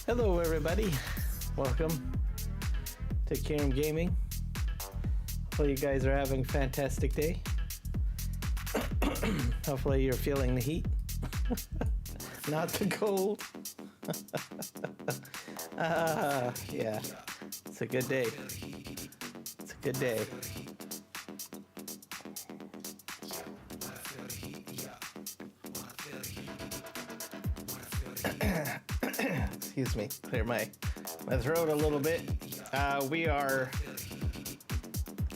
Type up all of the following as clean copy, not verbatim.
Hello everybody, welcome to Karam Gaming. Hopefully you guys are having a fantastic day. Hopefully you're feeling the heat, not the cold. Yeah, it's a good day. It's a good day. Excuse me, clear my throat a little bit. We are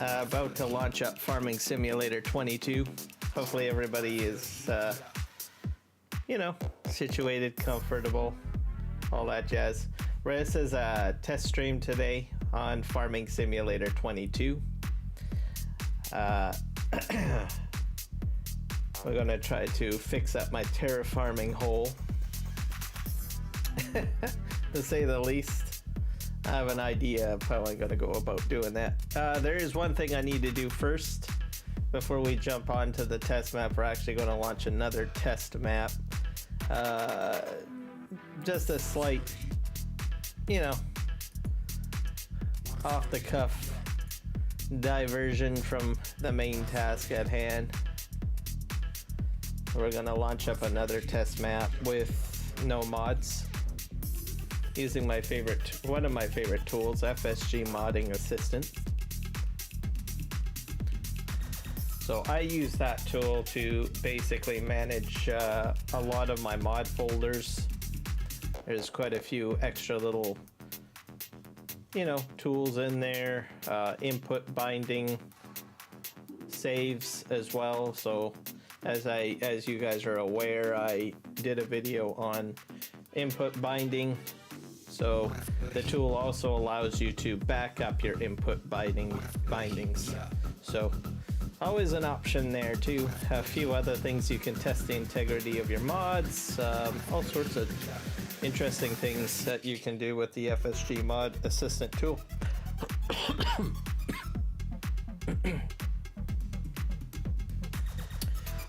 about to launch up Farming Simulator 22. Hopefully everybody is, situated, comfortable, all that jazz. This is a test stream today on Farming Simulator 22. We're gonna try to fix up my Terra Farming hole. To say the least. I have an idea of how I'm going to go about doing that. There is one thing I need to do first before we jump onto the test map. We're actually going to launch another test map. Just a slight, off the cuff diversion from the main task at hand. We're going to launch up another test map with no mods, using one of my favorite tools, FSG Modding Assistant. So I use that tool to basically manage a lot of my mod folders. There's quite a few extra little, tools in there, input binding, saves as well. So as you guys are aware, I did a video on input binding. So the tool also allows you to back up your input bindings. So always an option there too. A few other things you can test the integrity of your mods, all sorts of interesting things that you can do with the FSG Mod Assistant tool.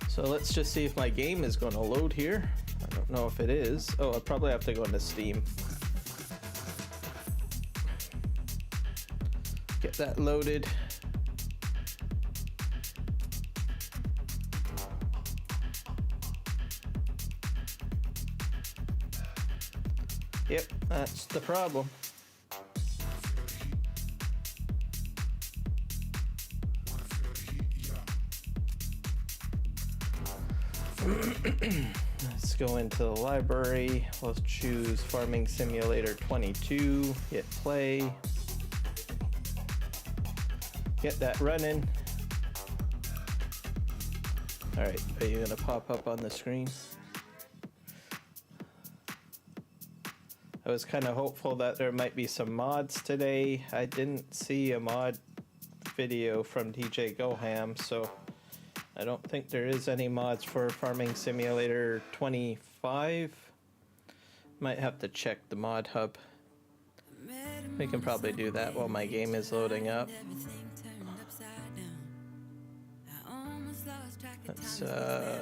So let's just see if my game is going to load here. I don't know if it is. Oh, I probably have to go into Steam. Get that loaded. Yep, that's the problem. Let's go into the library. Let's choose Farming Simulator 22. Hit play. Get that running. Alright, are you gonna pop up on the screen? I was kind of hopeful that there might be some mods today. I didn't see a mod video from DJ Goham, so I don't think there is any mods for Farming Simulator 25. Might have to check the mod hub. We can probably do that while my game is loading up.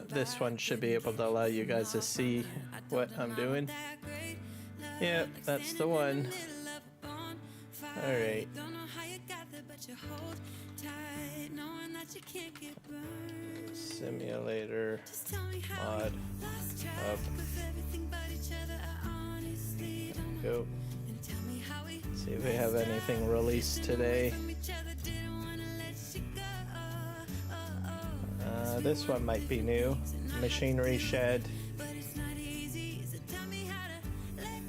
This one should be able to allow you guys to see what I'm doing. Yep, that's the one. Alright. Simulator mod hub. Go. See if we have anything released today. This one might be new. Machinery Shed.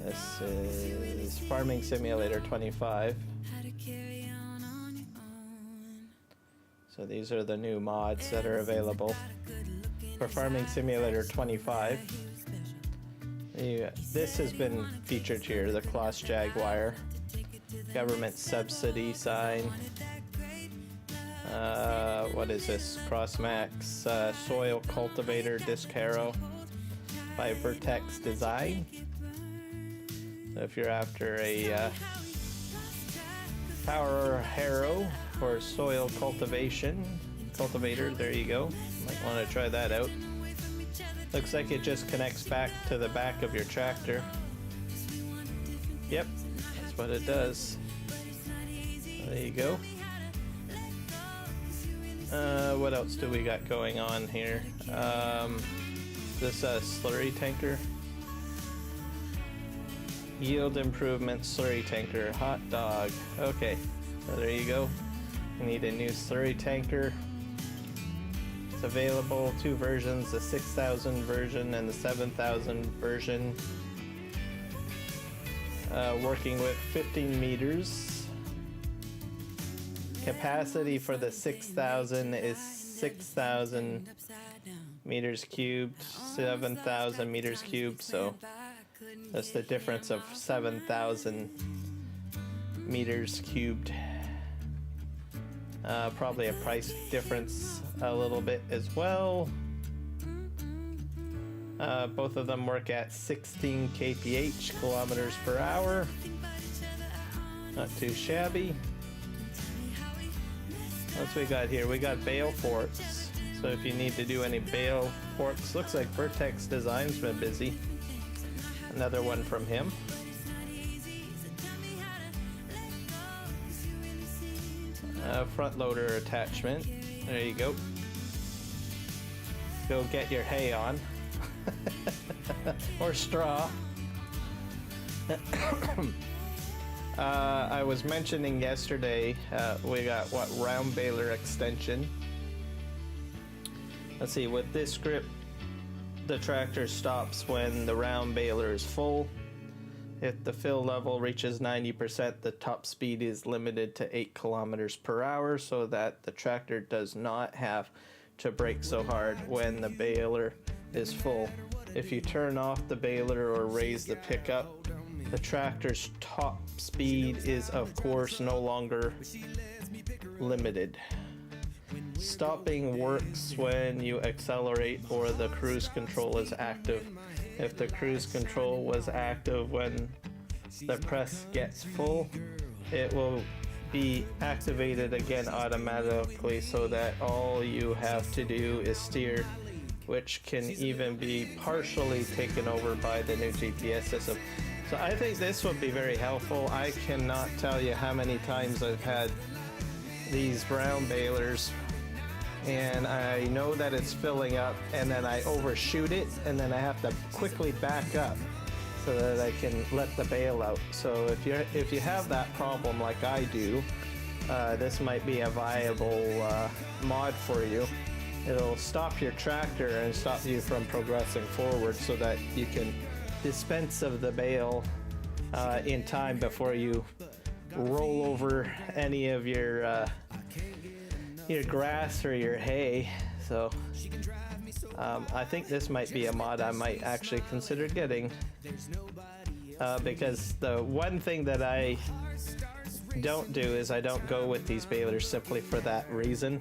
This is Farming Simulator 25. So these are the new mods that are available for Farming Simulator 25. This has been featured here, the Kloss Jaguar, government subsidy sign. What is this? Crossmax Soil Cultivator Disc Harrow by Vertex Design. So if you're after a power harrow for soil cultivator, there you go. Might want to try that out. Looks like it just connects back to the back of your tractor. Yep, that's what it does. There you go. What else do we got going on here? This slurry tanker. Yield improvement slurry tanker. Hot dog. Okay, so there you go. You need a new slurry tanker. It's available, 2 versions, the 6000 version and the 7000 version. Working with 15 meters. Capacity for the 6000 is 6,000 meters cubed, 7,000 meters cubed, so that's the difference of 7,000 meters cubed. Probably a price difference a little bit as well. Both of them work at 16 kph, kilometers per hour. Not too shabby. What's we got here? We got bale forks. So if you need to do any bale forks, looks like Vertex Design's been busy. Another one from him. Front loader attachment. There you go. Go get your hay on. Or straw. I was mentioning yesterday, we got what, round baler extension. Let's see, with this grip, the tractor stops when the round baler is full. If the fill level reaches 90%, the top speed is limited to 8 kilometers per hour so that the tractor does not have to brake so hard when the baler is full. If you turn off the baler or raise the pickup, the tractor's top speed is of course no longer limited. Stopping works when you accelerate or the cruise control is active. If the cruise control was active when the press gets full, it will be activated again automatically so that all you have to do is steer, which can even be partially taken over by the new GPS system. So I think this would be very helpful. I cannot tell you how many times I've had these round balers and I know that it's filling up and then I overshoot it and then I have to quickly back up so that I can let the bale out. So if you have that problem like I do, this might be a viable mod for you. It'll stop your tractor and stop you from progressing forward so that you can dispense of the bale in time before you roll over any of your grass or your hay. So I think this might be a mod I might actually consider getting, because the one thing that I don't do is I don't go with these balers simply for that reason.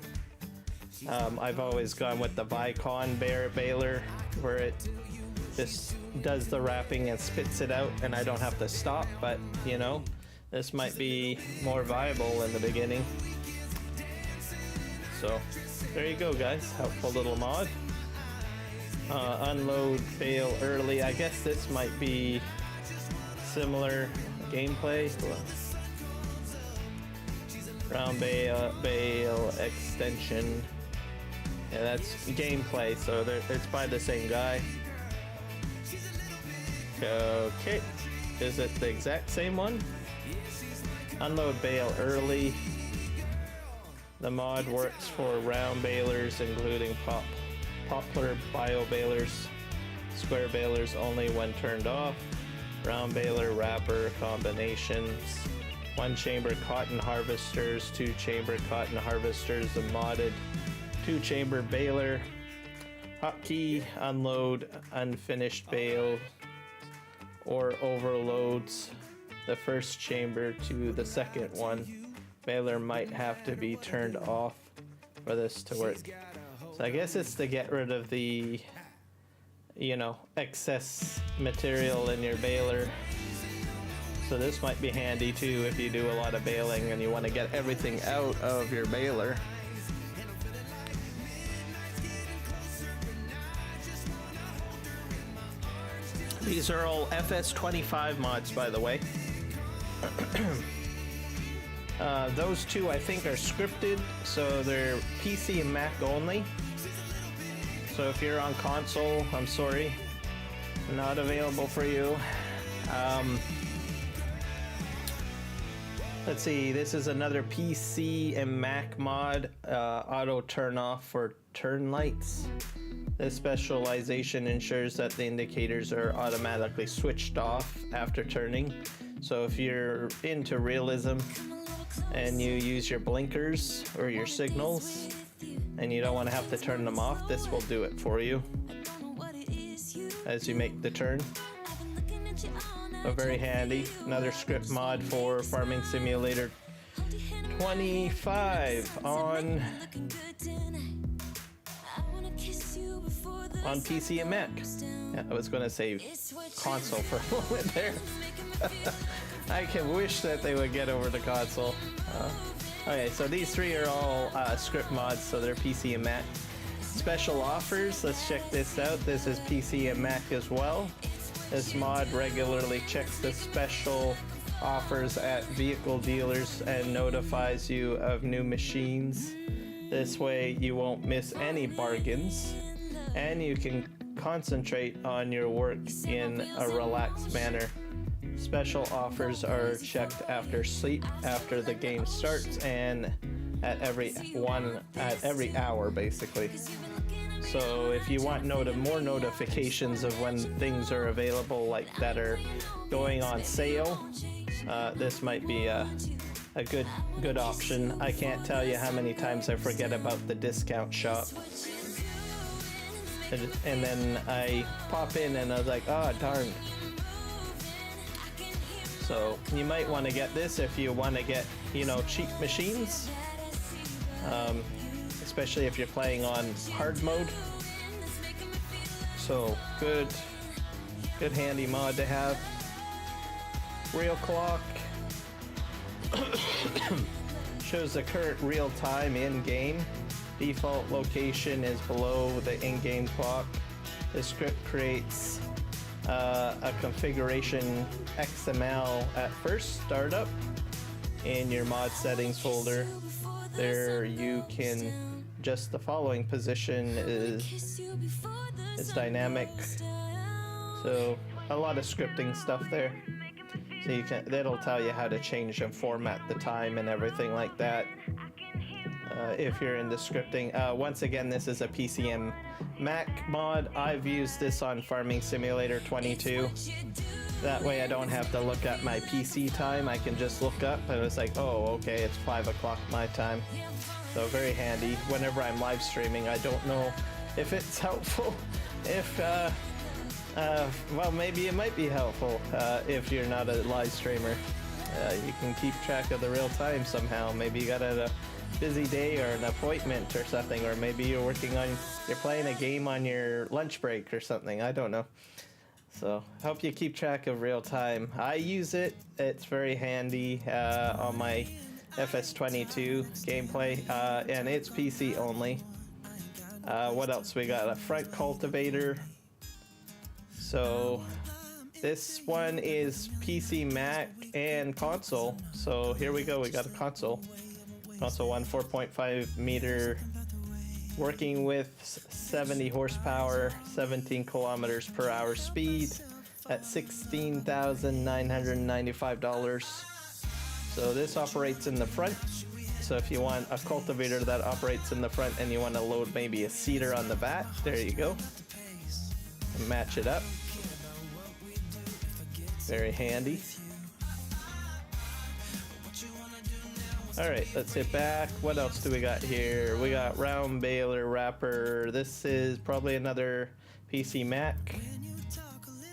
I've always gone with the Vicon baler where it just does the wrapping and spits it out and I don't have to stop, but you know, this might be more viable in the beginning. So there you go guys, helpful little mod. Unload bale early. I guess this might be similar gameplay. Round bale extension. Yeah, that's gameplay, so it's by the same guy. Okay, is it the exact same one? Unload bale early. The mod works for round balers, including poplar bio balers, square balers only when turned off, round baler wrapper combinations, 1-chamber cotton harvesters, 2-chamber cotton harvesters, a modded 2-chamber baler, hotkey, unload unfinished bale or overloads the first chamber to the second one. Baler might have to be turned off for this to work. So I guess it's to get rid of the, you know, excess material in your baler. So this might be handy too if you do a lot of baling and you want to get everything out of your baler. These are all FS25 mods, by the way. Those two I think are scripted, so they're PC and Mac only. So if you're on console, I'm sorry, not available for you. Let's see, this is another PC and Mac mod, auto turn off for turn lights. This specialization ensures that the indicators are automatically switched off after turning. So if you're into realism and you use your blinkers or your signals and you don't want to have to turn them off, this will do it for you as you make the turn. So very handy. Another script mod for Farming Simulator 25 on PC and Mac. Yeah, I was going to say console for a moment there. I can wish that they would get over to console. Okay, so these three are all script mods, so they're PC and Mac. Special offers, let's check this out. This is PC and Mac as well. This mod regularly checks the special offers at vehicle dealers and notifies you of new machines. This way you won't miss any bargains, and you can concentrate on your work in a relaxed manner. Special offers are checked after sleep, after the game starts, and at every hour basically. So if you want more notifications of when things are available, like that are going on sale, this might be a good option. I can't tell you how many times I forget about the discount shop. And then I pop in and I was like, oh darn. So you might want to get this if you want to get, you know, cheap machines. Especially if you're playing on hard mode. So good handy mod to have. Real clock shows the current real time in game. Default location is below the in-game clock. The script creates a configuration XML at first startup in your mod settings folder. There you can adjust the following position is dynamic. So a lot of scripting stuff there. So you can, that'll tell you how to change and format the time and everything like that. If you're into scripting. Once again, this is a PC and Mac mod. I've used this on Farming Simulator 22. That way I don't have to look at my PC time. I can just look up and it's like, oh, okay, it's 5 o'clock my time. So very handy. Whenever I'm live streaming, I don't know if it's helpful. If, well, maybe it might be helpful if you're not a live streamer. You can keep track of the real time somehow. Maybe you got a busy day or an appointment or something, or maybe you're playing a game on your lunch break or something. I don't know. So help you keep track of real time. I use it. It's very handy on my FS22 gameplay, and it's PC only. What else we got? A front cultivator. So this one is PC, Mac, and console. So here we go. We got a console. Console 1, 4.5 meter, working with 70 horsepower, 17 kilometers per hour speed at $16,995. So this operates in the front. So if you want a cultivator that operates in the front and you want to load maybe a seeder on the back, there you go. And match it up. Very handy. Alright, let's hit back. What else do we got here? We got round baler wrapper. This is probably another PC Mac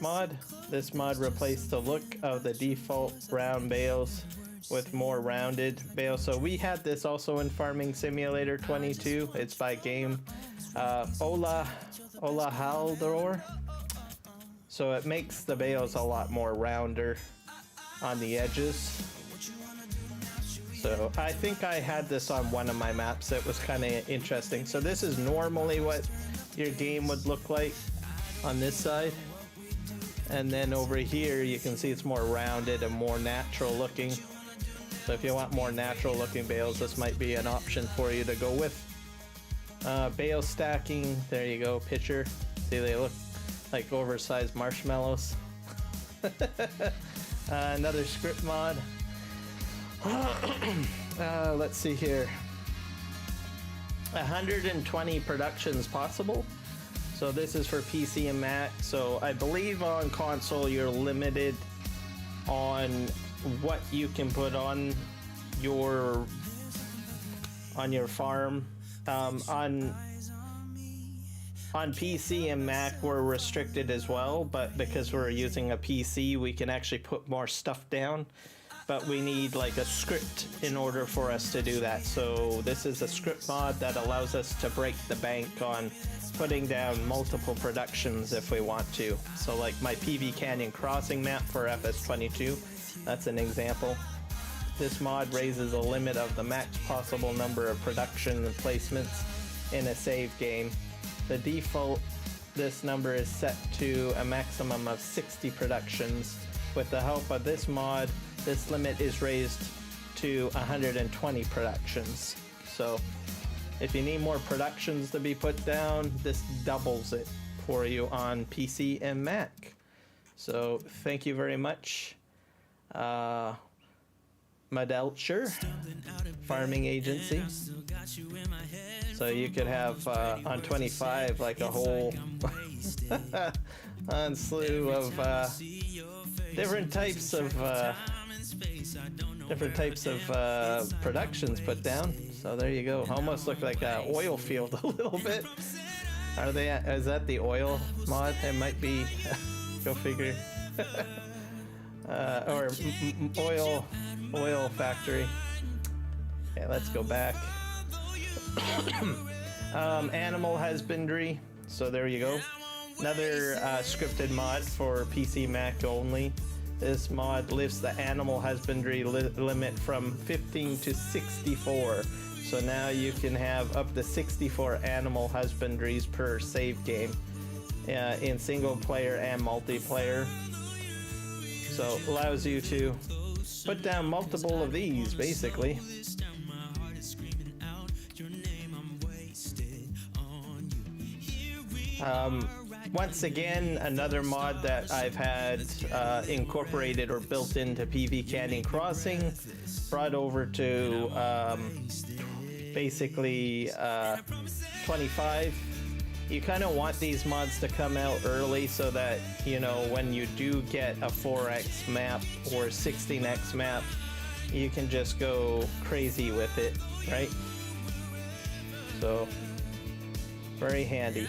mod. This mod replaced the look of the default round bales with more rounded bales. So we had this also in Farming Simulator 22. It's by game Ola Haldor. So it makes the bales a lot more rounder on the edges. So I think I had this on one of my maps. It was kind of interesting. So this is normally what your game would look like on this side. And then over here you can see it's more rounded and more natural looking. So if you want more natural looking bales, this might be an option for you to go with. Bale stacking, there you go, picture. See, they look like oversized marshmallows. Another script mod. Let's see here. 120 productions possible. So this is for PC and Mac. So I believe on console you're limited on what you can put on your farm. On PC and Mac we're restricted as well, but because we're using a PC we can actually put more stuff down, but we need like a script in order for us to do that. So this is a script mod that allows us to break the bank on putting down multiple productions if we want to. So like my PV Canyon Crossing map for FS22, that's an example. This mod raises a limit of the max possible number of production placements in a save game. The default, this number is set to a maximum of 60 productions. With the help of this mod, this limit is raised to 120 productions. So if you need more productions to be put down, this doubles it for you on PC and Mac. So thank you very much, Madelcher Farming Agency. So you could have on 25 like a whole slew of different types of productions put down. So there you go. Almost look like an oil field a little bit. Are they? Is that the oil mod? It might be. Go figure. Or oil factory. Okay, let's go back. Animal husbandry. So there you go. Another scripted mod for PC Mac only. This mod lifts the animal husbandry limit from 15 to 64. So now you can have up to 64 animal husbandries per save game in single player and multiplayer. So allows you to put down multiple of these basically. Once again, another mod that I've had incorporated or built into PV Canyon Crossing, brought over to basically 25. You kind of want these mods to come out early so that, you know, when you do get a 4x map or 16x map, you can just go crazy with it, right? So, very handy.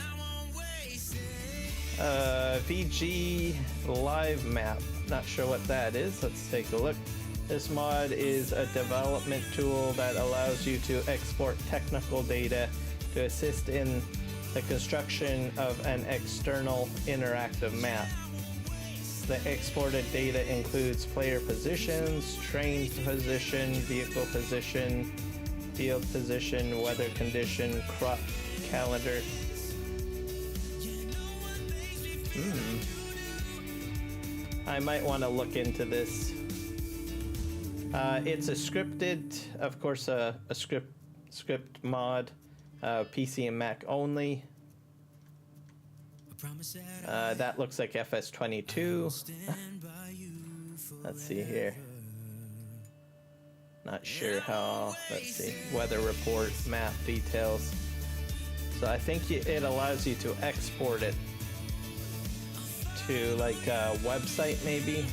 VG live map, not sure what that is. Let's take a look. This mod is a development tool that allows you to export technical data to assist in the construction of an external interactive map. The exported data includes player positions, train position, vehicle position, field position, weather condition, crop calendar. I might want to look into this. It's a scripted, of course, a script mod, PC and Mac only. That looks like FS22. Let's see here. Not sure how. Let's see. Weather report, map details. So I think it allows you to export it to like a website maybe.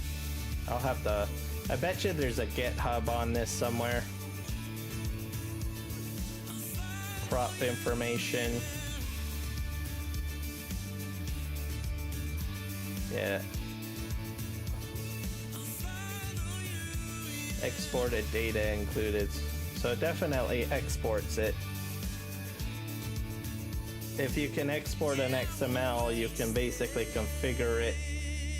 I'll have to. I bet you there's a GitHub on this somewhere. Crop information. Yeah. Exported data included. So it definitely exports it. If you can export an XML, you can basically configure it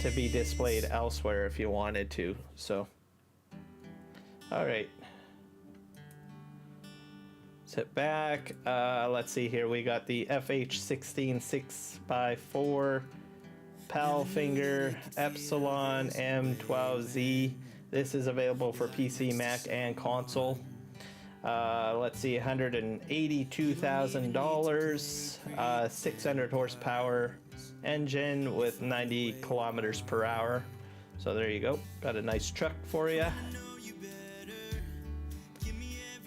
to be displayed elsewhere if you wanted to. So, alright. Sit back. Let's see here. We got the FH16 6x4 Palfinger Epsilon M12Z. This is available for PC, Mac, and console. Let's see, $182,000, 600 horsepower engine with 90 kilometers per hour. So there you go. Got a nice truck for you.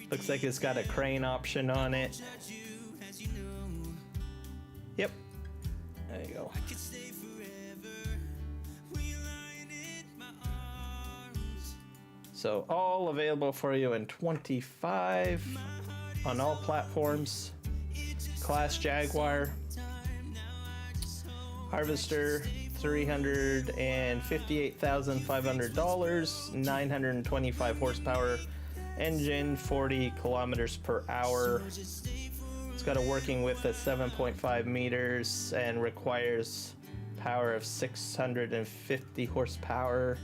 Looks like it's got a crane option on it. Yep. There you go. So all available for you in 25 on all platforms. Class Jaguar. Harvester, $358,500, 925 horsepower engine, 40 kilometers per hour. It's got a working width of 7.5 meters and requires power of 650 horsepower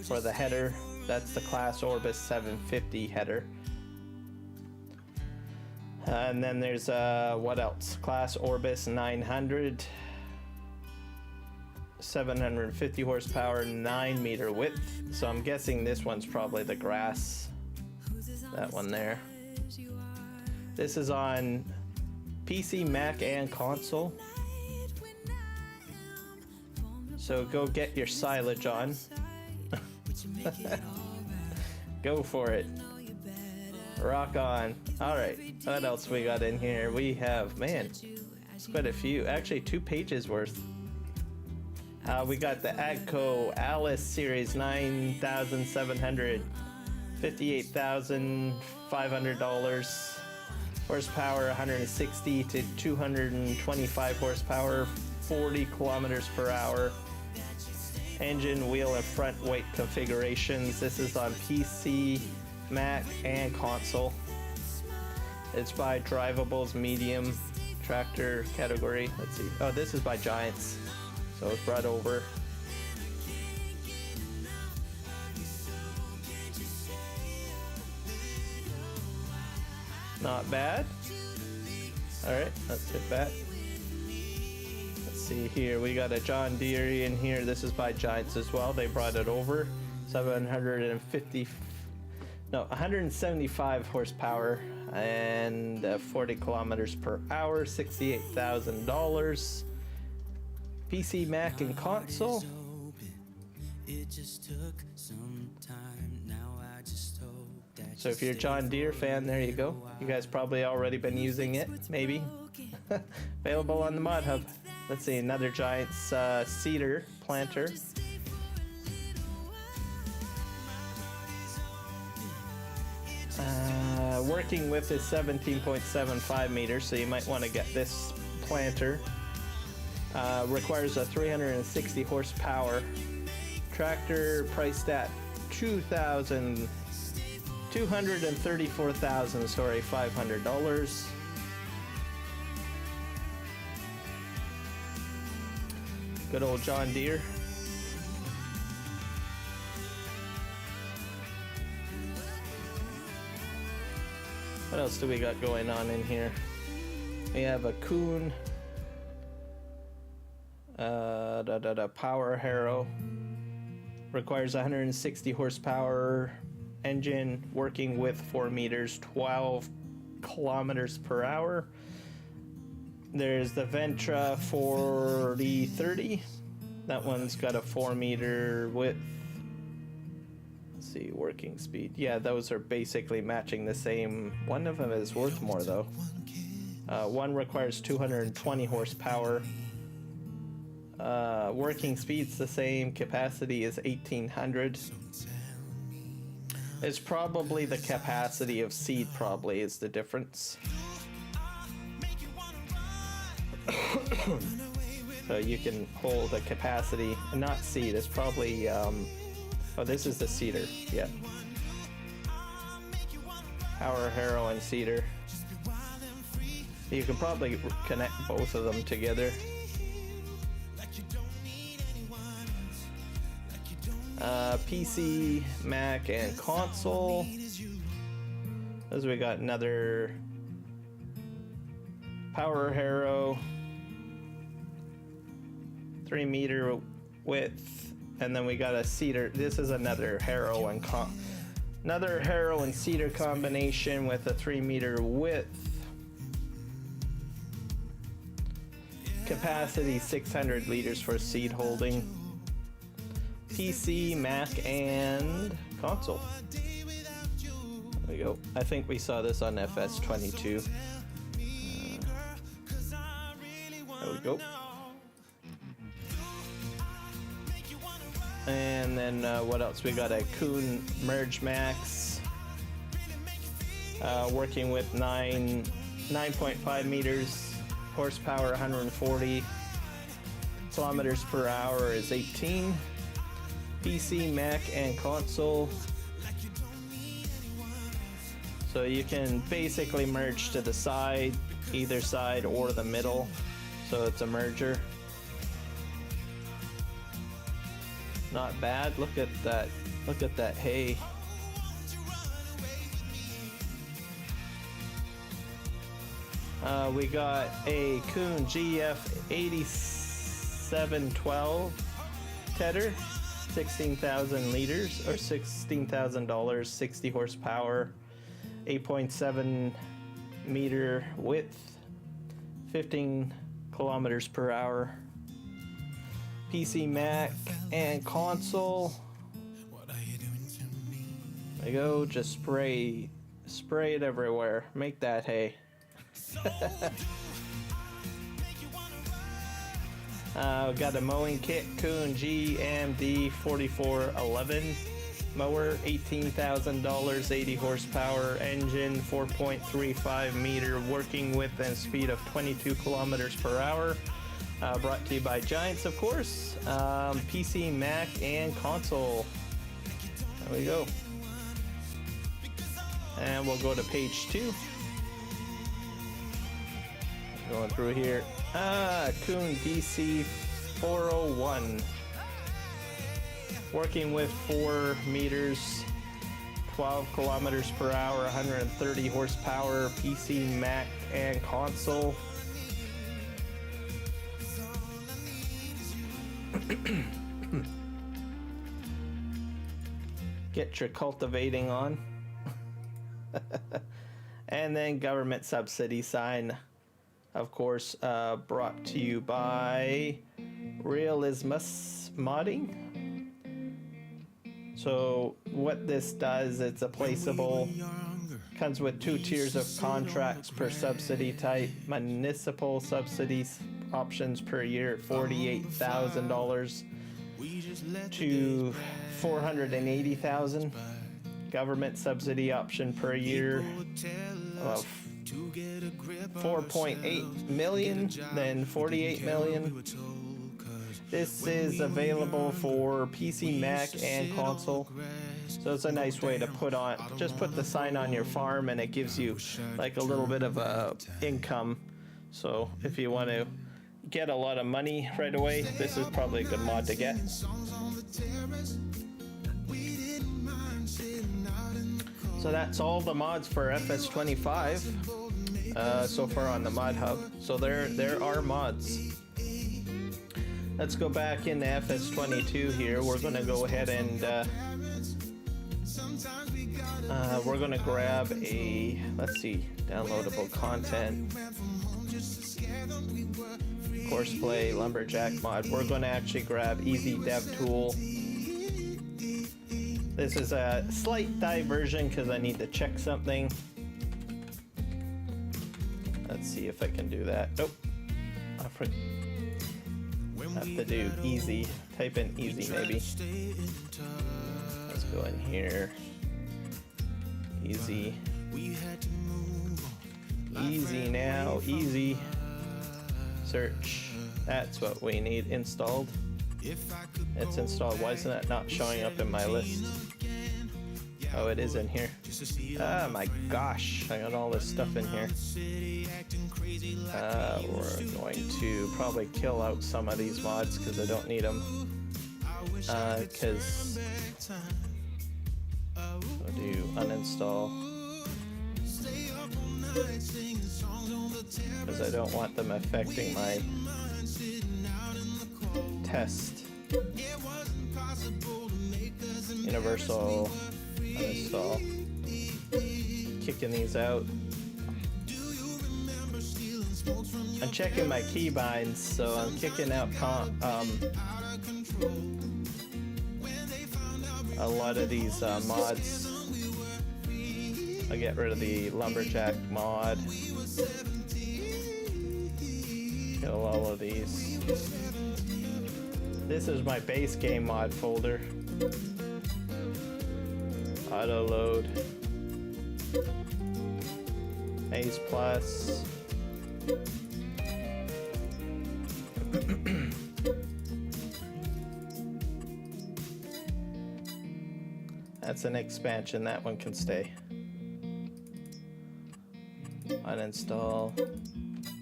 for the header. That's the Class Orbis 750 header. And then there's what else? Class Orbis 900, 750 horsepower, 9 meter width. So I'm guessing this one's probably the grass. That one there. This is on PC, Mac, and console. So go get your silage on. Go for it. Rock on. Alright, what else we got in here? We have, man, quite a few. Actually, 2 pages worth. We got the AGCO Alice Series 9700, $58,500. Horsepower 160 to 225 horsepower, 40 kilometers per hour. Engine, wheel, and front weight configurations. This is on PC, Mac, and console. It's by Drivables Medium Tractor category. Let's see. Oh, this is by Giants. So it's brought over. Not bad. Alright, let's get back. Let's see here. We got a John Deere in here. This is by Giants as well. They brought it over. 175 horsepower and 40 kilometers per hour. $68,000. PC, Mac, and console. So if you're a John Deere fan, there you go. You guys probably already been using it, maybe. Available on the Mod Hub. Let's see, another Giants cedar planter. Working width is 17.75 meters, so you might want to get this planter. Requires a 360 horsepower tractor, priced at $234,500. Good old John Deere. What else do we got going on in here? We have a Kuhn Power Harrow. Requires 160 horsepower engine, working with 4 meters, 12 kilometers per hour. There's the Ventra 4030. That one's got a 4 meter width. Let's see, working speed. Yeah, those are basically matching the same. One of them is worth more though. One requires 220 horsepower. Working speed's the same. Capacity is 1800. It's probably the capacity of seed probably is the difference. So you can hold a capacity, not seed, it's probably, oh, this is the cedar, yeah. Power Harrow and cedar. You can probably connect both of them together. PC, Mac, and console. As we got another Power Harrow 3-meter width, and then we got a cedar. This is another harrow and cedar combination with a 3-meter width. Capacity 600 liters for seed holding. PC, Mac, and console. There we go. I think we saw this on FS22. There we go. And then what else? We got a Kuhn Merge Max, working with 9.5 meters, horsepower 140, kilometers per hour is 18. PC, Mac, and console. So you can basically merge to the side, either side or the middle. So it's a merger. Not bad. Look at that. Look at that hay. We got a Kuhn GF 8712 tedder, 16,000 liters or $16,000, 60 horsepower, 8.7 meter width, 15 kilometers per hour. PC, Mac, and console. There you go. Just spray it everywhere. Make that hay. Got a mowing kit, Kuhn GMD 4411 mower, $18,000, 80 horsepower, engine 4.35 meter, working width and speed of 22 kilometers per hour. Brought to you by Giants, of course. PC, Mac, and console. There we go. And we'll go to page 2. Going through here. Kuhn DC 401. Working with 4 meters, 12 kilometers per hour, 130 horsepower, PC, Mac, and console. Get your cultivating on. And then government subsidy sign, of course, brought to you by Realismus Modding. So what this does, it's a placeable, comes with 2 tiers of contracts per subsidy type, municipal subsidies options per year at $48,000 to $480,000. Government subsidy option per year of 4.8 million, then 48 million. This is available for PC, Mac, and console. So it's a nice way to put on, just put the sign on your farm and it gives you like a little bit of a income. So if you want to get a lot of money right away, this is probably a good mod to get. So that's all the mods for FS25 so far on the mod hub. So there are mods. Let's go back into FS22 here. We're going to go ahead and we're going to grab a, let's see, downloadable content. Courseplay Lumberjack mod. We're going to actually grab Easy Dev Tool. This is a slight diversion because I need to check something. Let's see if I can do that. Nope. I have to do easy. Type in easy maybe. Let's go in here. Easy. Easy now. Easy. Search. That's what we need installed. It's installed. Why isn't that not showing up in my list? Oh, it is in here. Oh my gosh, I got all this stuff in here. We're going to probably kill out some of these mods because I don't need them. Because we'll do uninstall. Because I don't want them affecting my test. Universal uninstall. Kicking these out. I'm checking my keybinds, so I'm kicking out a lot of these mods. I'll get rid of the lumberjack mod. Kill all of these. This is my base game mod folder. Auto load. Maze Plus. That's an expansion, that one can stay. Uninstall.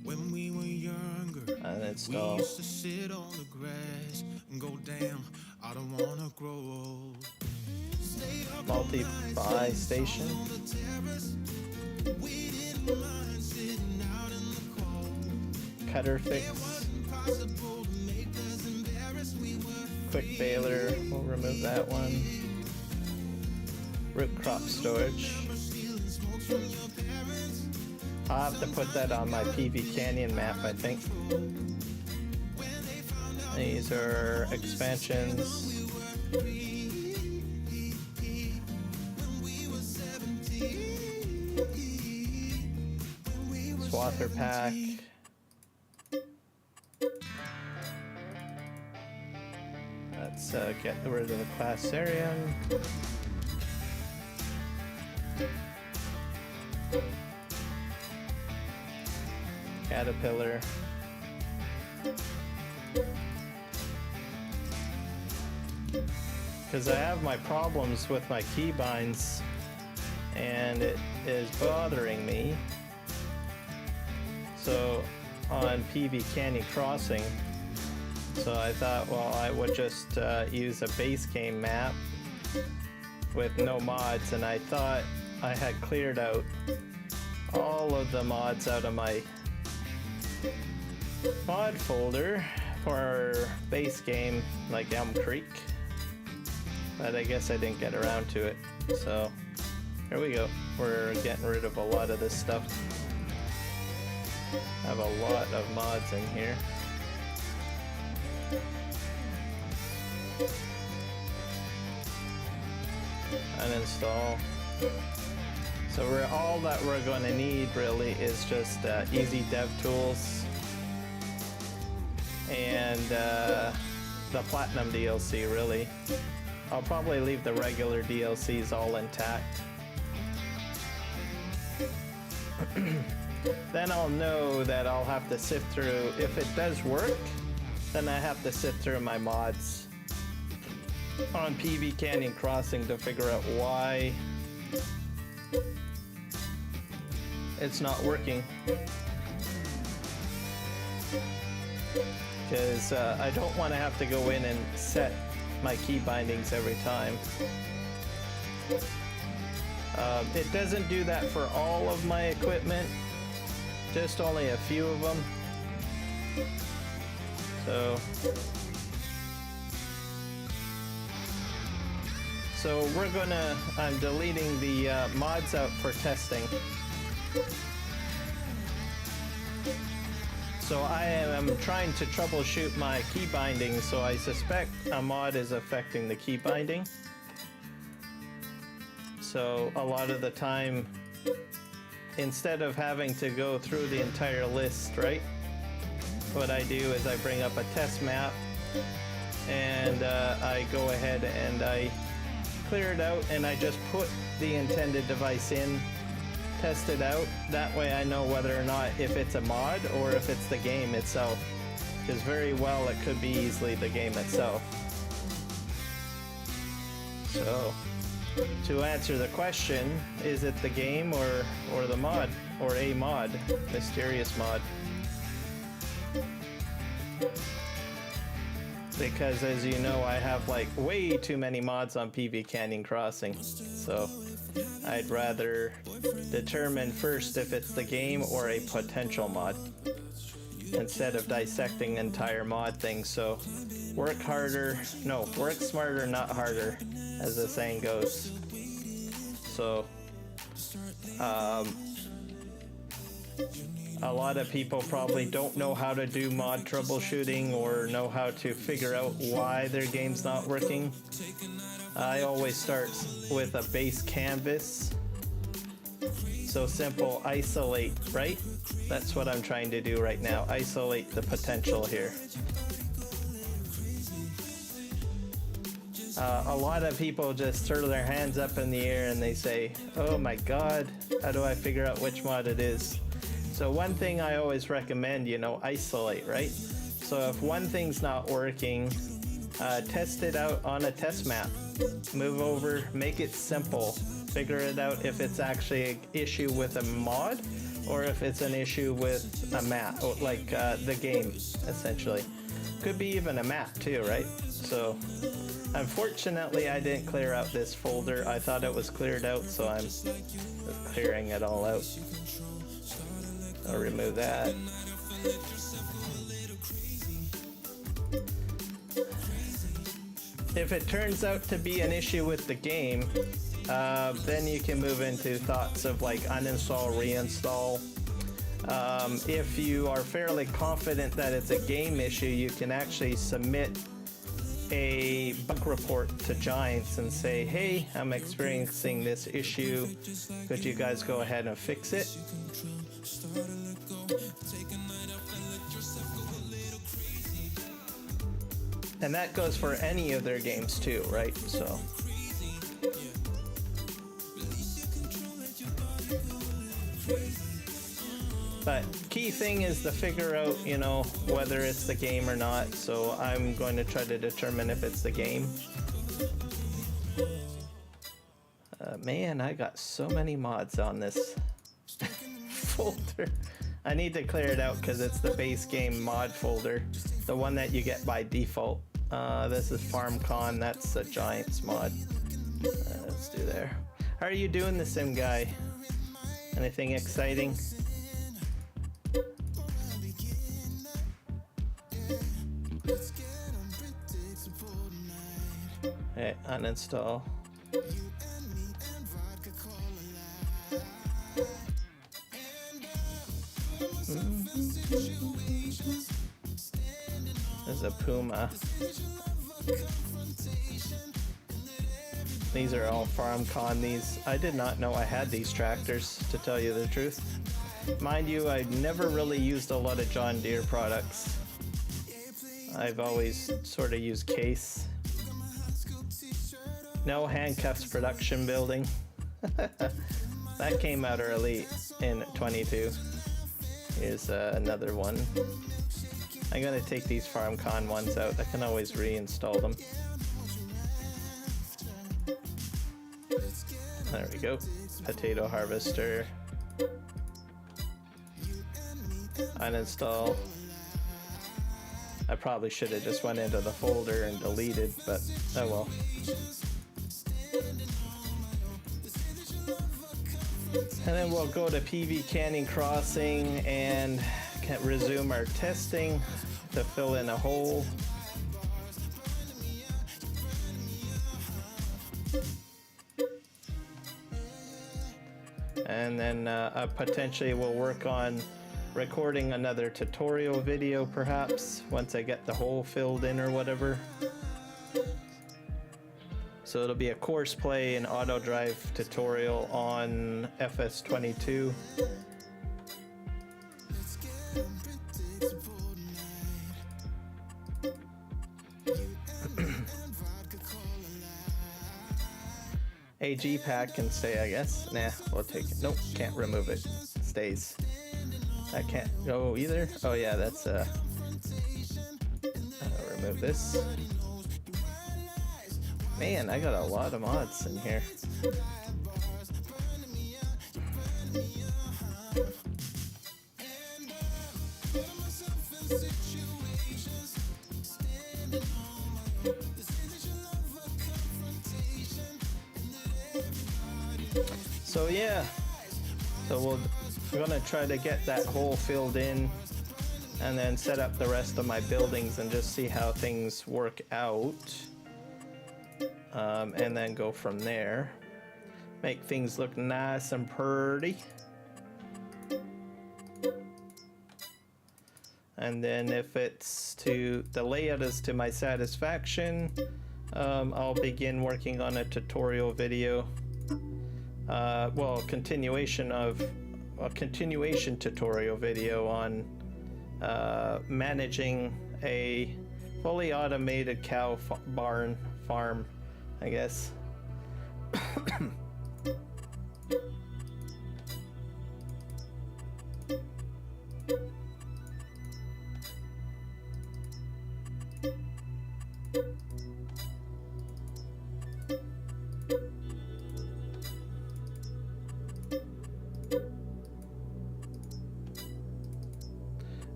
When we were younger, Uninstall. we used to sit on the grass and go, damn, I don't wanna grow old. Multi-buy station. Cutter fix. Quick baler, we'll remove that one. Root crop storage. I'll have to put that on my PV Canyon map, I think. These are expansions. Swather pack. Let's get rid of the Classarium. Caterpillar. Because I have my problems with my keybinds and it is bothering me. So on PV Canyon Crossing, so I thought, well, I would just use a base game map with no mods, and I thought I had cleared out all of the mods out of my mod folder for base game, like Elm Creek, but I guess I didn't get around to it. So here we go. We're getting rid of a lot of this stuff. I have a lot of mods in here. Uninstall. So all that we're going to need really is just easy dev tools and the platinum DLC really. I'll probably leave the regular DLCs all intact. Then I'll know that I'll have to sift through, if it does work, then I have to sift through my mods on PV Canyon Crossing to figure out why it's not working. Because I don't want to have to go in and set my key bindings every time. It doesn't do that for all of my equipment, just only a few of them. So I'm deleting the mods out for testing. So I am trying to troubleshoot my key binding, so I suspect a mod is affecting the key binding. So a lot of the time, instead of having to go through the entire list, right? What I do is I bring up a test map and I go ahead and I clear it out and I just put the intended device in, test it out. That way I know whether or not if it's a mod or if it's the game itself. Because very well it could be easily the game itself. So, to answer the question, is it the game or the mod? Or a mod? Mysterious mod. Because as you know, I have like way too many mods on PV Canyon Crossing. So I'd rather determine first if it's the game or a potential mod. instead of dissecting entire mod things. So work smarter, not harder, as the saying goes. So a lot of people probably don't know how to do mod troubleshooting or know how to figure out why their game's not working. I always start with a base canvas. So simple, isolate, right? That's what I'm trying to do right now. Isolate the potential here. A lot of people just throw their hands up in the air and they say, oh my god, how do I figure out which mod it is? So one thing I always recommend, isolate, right? So if one thing's not working, test it out on a test map. Move over, make it simple. Figure it out if it's actually an issue with a mod or if it's an issue with a map, like the game, essentially. Could be even a map too, right? So unfortunately, I didn't clear out this folder. I thought it was cleared out, so I'm clearing it all out. I'll remove that. If it turns out to be an issue with the game, then you can move into thoughts of like uninstall, reinstall. If you are fairly confident that it's a game issue, you can actually submit a bug report to Giants and say, hey, I'm experiencing this issue. Could you guys go ahead and fix it? And that goes for any of their games too, right? So. But key thing is to figure out, whether it's the game or not. So I'm going to try to determine if it's the game. Man, I got so many mods on this folder. I need to clear it out because it's the base game mod folder, the one that you get by default. This is FarmCon, that's a Giants mod. Let's do there. How are you doing, the sim guy? Anything exciting? Okay, uninstall. There's a Puma. These are all FarmCon. I did not know I had these tractors, to tell you the truth. Mind you, I've never really used a lot of John Deere products. I've always sort of used Case. No handcuffs production building. That came out early in 22. Here's another one. I'm gonna take these FarmCon ones out. I can always reinstall them. There we go. Potato harvester. Uninstall. I probably should have just went into the folder and deleted, but oh well. And then we'll go to PV Canyon Crossing and resume our testing to fill in a hole. And then potentially we'll work on recording another tutorial video perhaps once I get the hole filled in or whatever. So it'll be a course play and auto drive tutorial on FS22. AG pack can stay, I guess. Nah, we'll take it. Nope, can't remove it. Stays. That can't go either. Oh yeah, that's I'll remove this. Man, I got a lot of mods in here. So yeah, we're gonna try to get that hole filled in and then set up the rest of my buildings and just see how things work out. And then go from there. Make things look nice and pretty. And then if it's to the layout is to my satisfaction, I'll begin working on a tutorial video. Well, continuation tutorial video on managing a fully automated cow farm, I guess.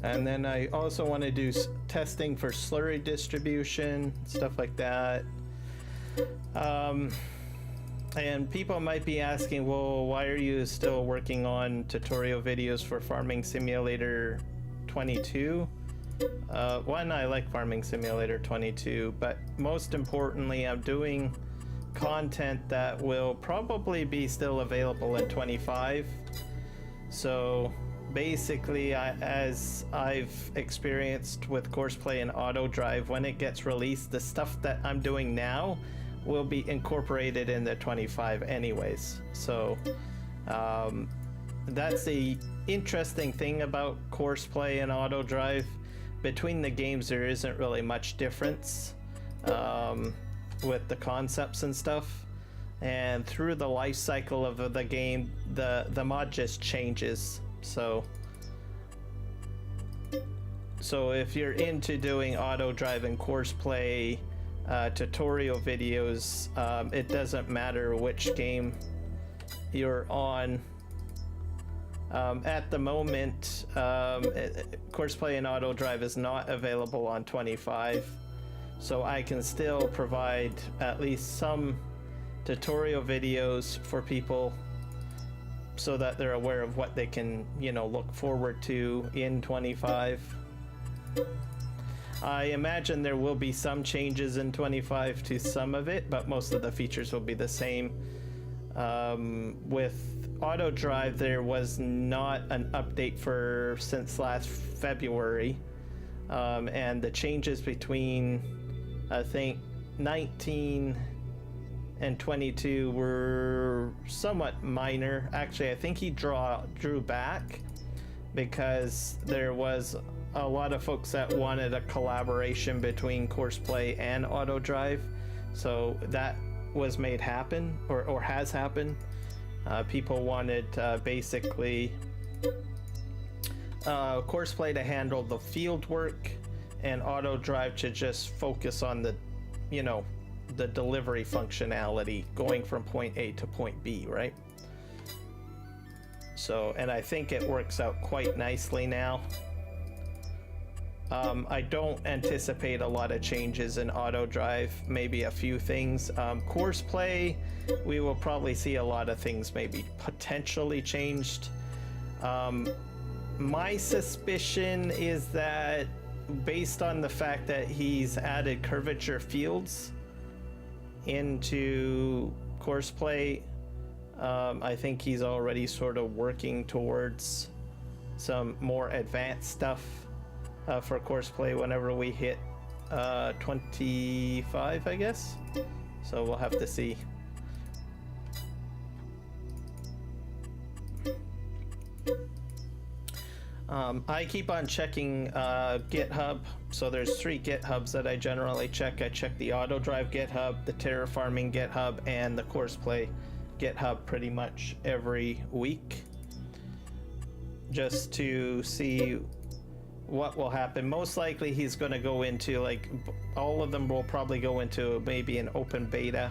And then I also want to do testing for slurry distribution, stuff like that. And people might be asking, well, why are you still working on tutorial videos for Farming Simulator 22? One, I like Farming Simulator 22, but most importantly, I'm doing content that will probably be still available in 25. So basically, as I've experienced with Courseplay and Auto Drive, when it gets released, the stuff that I'm doing now will be incorporated in the 25 anyways. So that's the interesting thing about Courseplay and Auto Drive. Between the games, there isn't really much difference with the concepts and stuff. And through the life cycle of the game, the mod just changes. So if you're into doing Auto Drive and Courseplay tutorial videos, it doesn't matter which game you're on. At the moment, Courseplay and Auto Drive is not available on 25, so I can still provide at least some tutorial videos for people so that they're aware of what they can, look forward to in 25. I imagine there will be some changes in 25 to some of it, but most of the features will be the same. With Auto Drive, there was not an update since last February, and the changes between, I think, 19 and 22 were somewhat minor. Actually, I think he drew back because there was a lot of folks that wanted a collaboration between Courseplay and Auto Drive, so that was made happen, or has happened. People wanted basically Courseplay to handle the field work and Auto Drive to just focus on the delivery functionality, going from point A to point B, right? So, and I think it works out quite nicely now. I don't anticipate a lot of changes in Auto Drive, maybe a few things. Courseplay, we will probably see a lot of things maybe potentially changed. My suspicion is that based on the fact that he's added curvature fields into Courseplay, I think he's already sort of working towards some more advanced stuff for Courseplay whenever we hit 25, I guess. So we'll have to see. I keep on checking GitHub. So there's 3 GitHubs that I generally check. I check the Auto Drive GitHub, the Terra Farming GitHub, and the Courseplay GitHub pretty much every week, just to see what will happen. Most likely he's going to go into, like, all of them will probably go into maybe an open beta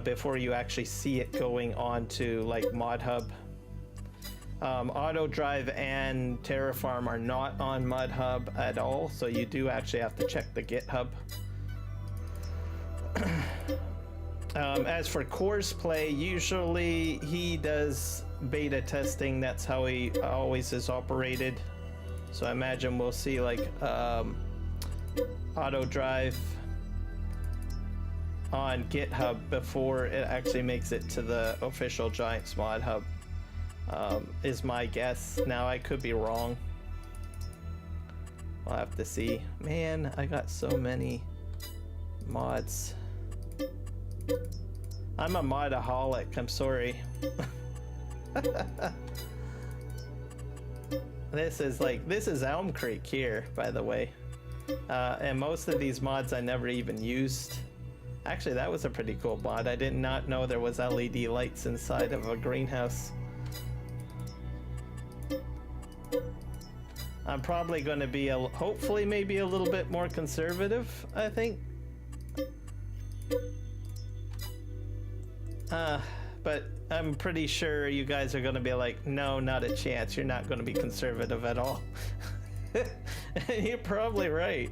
before you actually see it going on to like ModHub. Auto Drive and Terra Farm are not on ModHub at all, so you do actually have to check the GitHub. As for Courseplay, usually he does beta testing. That's how he always is operated. So I imagine we'll see like auto drive on GitHub before it actually makes it to the official Giants mod hub, is my guess. Now I could be wrong. We'll have to see. Man, I got so many mods. I'm a modaholic, I'm sorry. This is Elm Creek here, by the way. And most of these mods I never even used. Actually, that was a pretty cool mod. I did not know there was LED lights inside of a greenhouse. I'm probably going to be, hopefully maybe a little bit more conservative, I think. But I'm pretty sure you guys are going to be like, no, not a chance. You're not going to be conservative at all. You're probably right.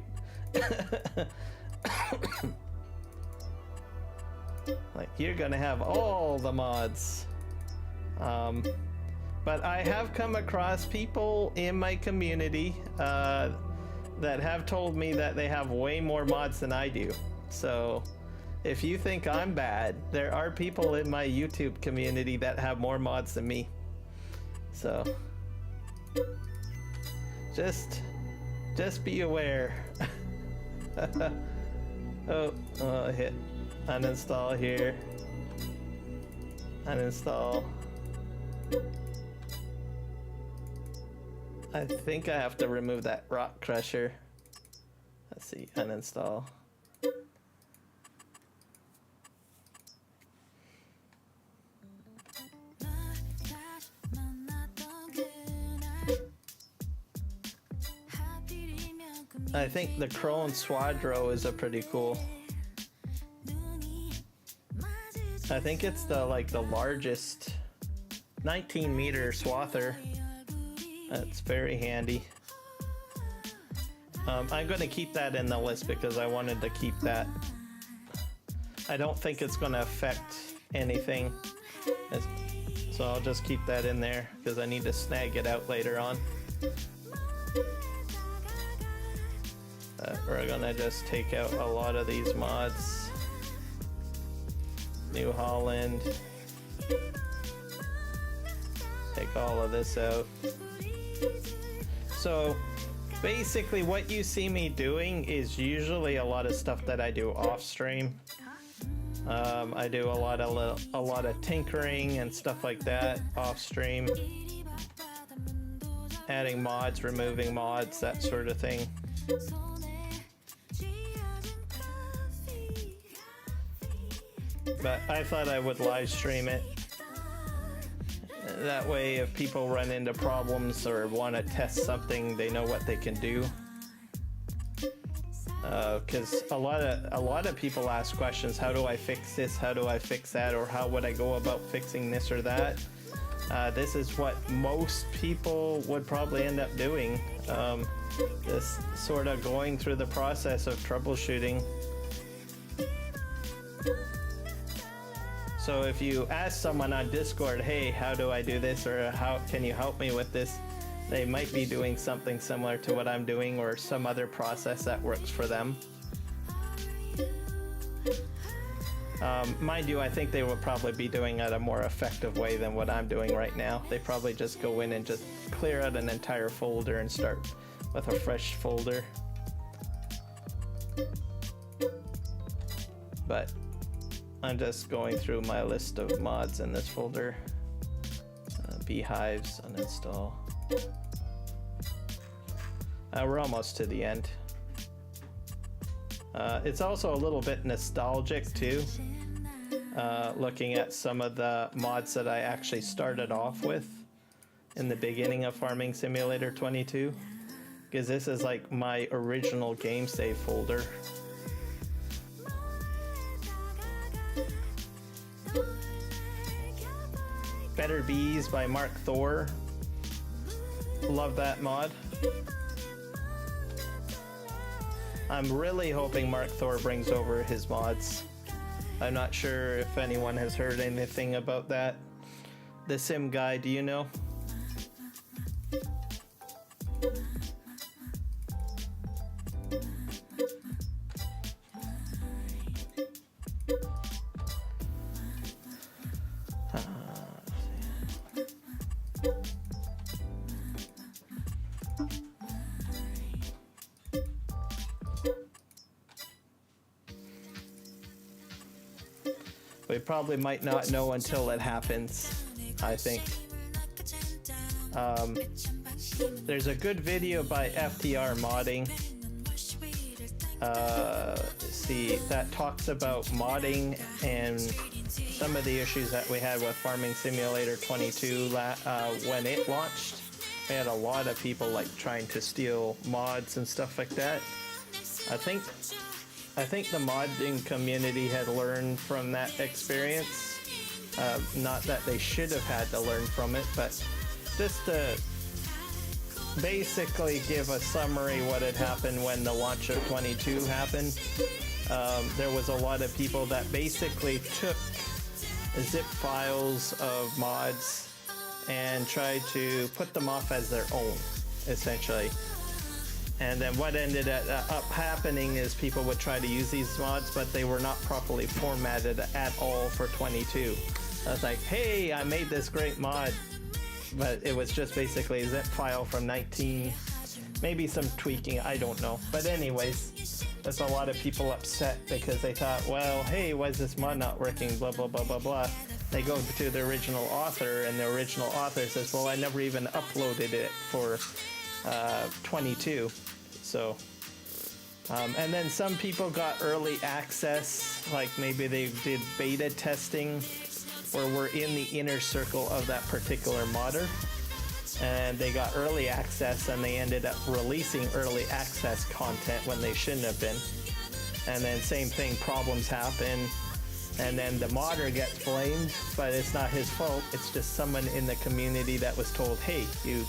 Like, you're going to have all the mods. But I have come across people in my community that have told me that they have way more mods than I do. So if you think I'm bad, there are people in my YouTube community that have more mods than me. So just be aware. I hit uninstall here. Uninstall. I think I have to remove that rock crusher. Let's see, uninstall. I think the Crone Swadro is a pretty cool. I think it's the largest 19-meter swather. That's very handy. I'm going to keep that in the list because I wanted to keep that. I don't think it's going to affect anything. So I'll just keep that in there because I need to snag it out later on. We're going to just take out a lot of these mods. New Holland. Take all of this out. So basically what you see me doing is usually a lot of stuff that I do off stream. I do a lot of tinkering and stuff like that off stream. Adding mods, removing mods, that sort of thing. But I thought I would live stream it. That way if people run into problems or want to test something, they know what they can do. Because a lot of people ask questions, how do I fix this, how do I fix that, or how would I go about fixing this or that. This is what most people would probably end up doing. This sort of going through the process of troubleshooting. So if you ask someone on Discord, hey, how do I do this, or how can you help me with this, they might be doing something similar to what I'm doing or some other process that works for them. Mind you, I think they will probably be doing it a more effective way than what I'm doing right now. They probably just go in and just clear out an entire folder and start with a fresh folder. But I'm just going through my list of mods in this folder. Beehives, uninstall. We're almost to the end. It's also a little bit nostalgic too, looking at some of the mods that I actually started off with in the beginning of Farming Simulator 22, because this is like my original game save folder. Better Bees by Mark Thor. Love that mod. I'm really hoping Mark Thor brings over his mods. I'm not sure if anyone has heard anything about that. The Sim Guy, do you know? We probably might not know until it happens, I think. There's a good video by FTR Modding. See, that talks about modding and some of the issues that we had with Farming Simulator 22 when it launched. We had a lot of people like trying to steal mods and stuff like that. I think the modding community had learned from that experience. Not that they should have had to learn from it, but just to basically give a summary what had happened when the launch of 22 happened. There was a lot of people that basically took zip files of mods and tried to put them off as their own, essentially. And then what ended up happening is people would try to use these mods, but they were not properly formatted at all for 22. I was like, hey, I made this great mod, but it was just basically a zip file from 19, maybe some tweaking, I don't know. But anyways, there's a lot of people upset because they thought, well, hey, why is this mod not working, blah, blah, blah, blah, blah. They go to the original author, and the original author says, well, I never even uploaded it for 22. So, and then some people got early access, like maybe they did beta testing, or were in the inner circle of that particular modder, and they got early access, and they ended up releasing early access content when they shouldn't have been. And then same thing, problems happen, and then the modder gets blamed, but it's not his fault. It's just someone in the community that was told, hey, you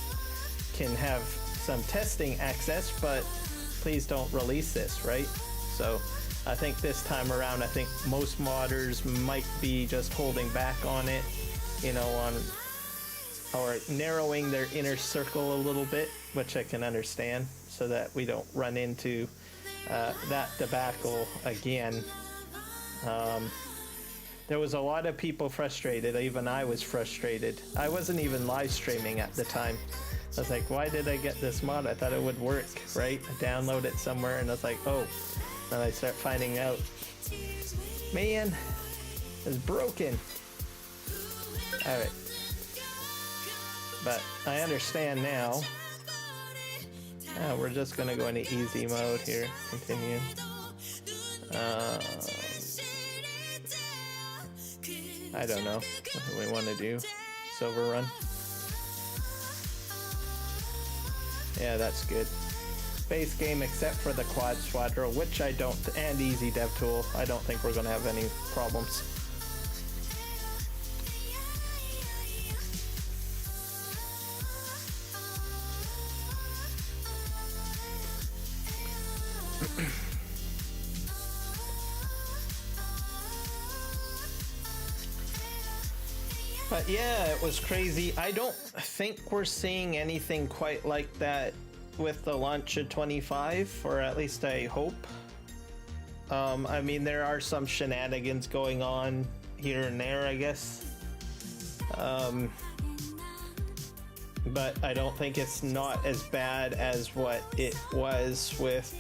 can have some testing access, but please don't release this, right? So I think this time around, I think most modders might be just holding back on it, you know, or narrowing their inner circle a little bit, which I can understand, so that we don't run into that debacle again. There was a lot of people frustrated. Even I was frustrated. I wasn't even live streaming at the time. I was like, why did I get this mod? I thought it would work, right? I download it somewhere, and I was like, oh. Then I start finding out, man, it's broken. Alright. But I understand now. We're just gonna go into easy mode here. Continue. I don't know what do we want to do. Silver run. Yeah, that's good. Base game except for the quad squadro, which I don't, and easy dev tool. I don't think we're going to have any problems. But yeah, it was crazy. I don't think we're seeing anything quite like that with the launch of 25, or at least I hope. I mean, there are some shenanigans going on here and there, I guess. But I don't think it's not as bad as what it was with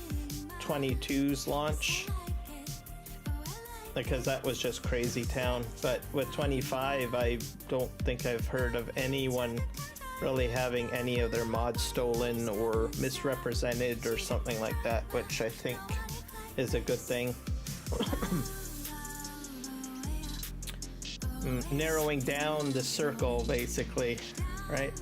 22's launch, because that was just crazy town. But with 25, I don't think I've heard of anyone really having any of their mods stolen or misrepresented or something like that, which I think is a good thing. Narrowing down the circle, basically, right?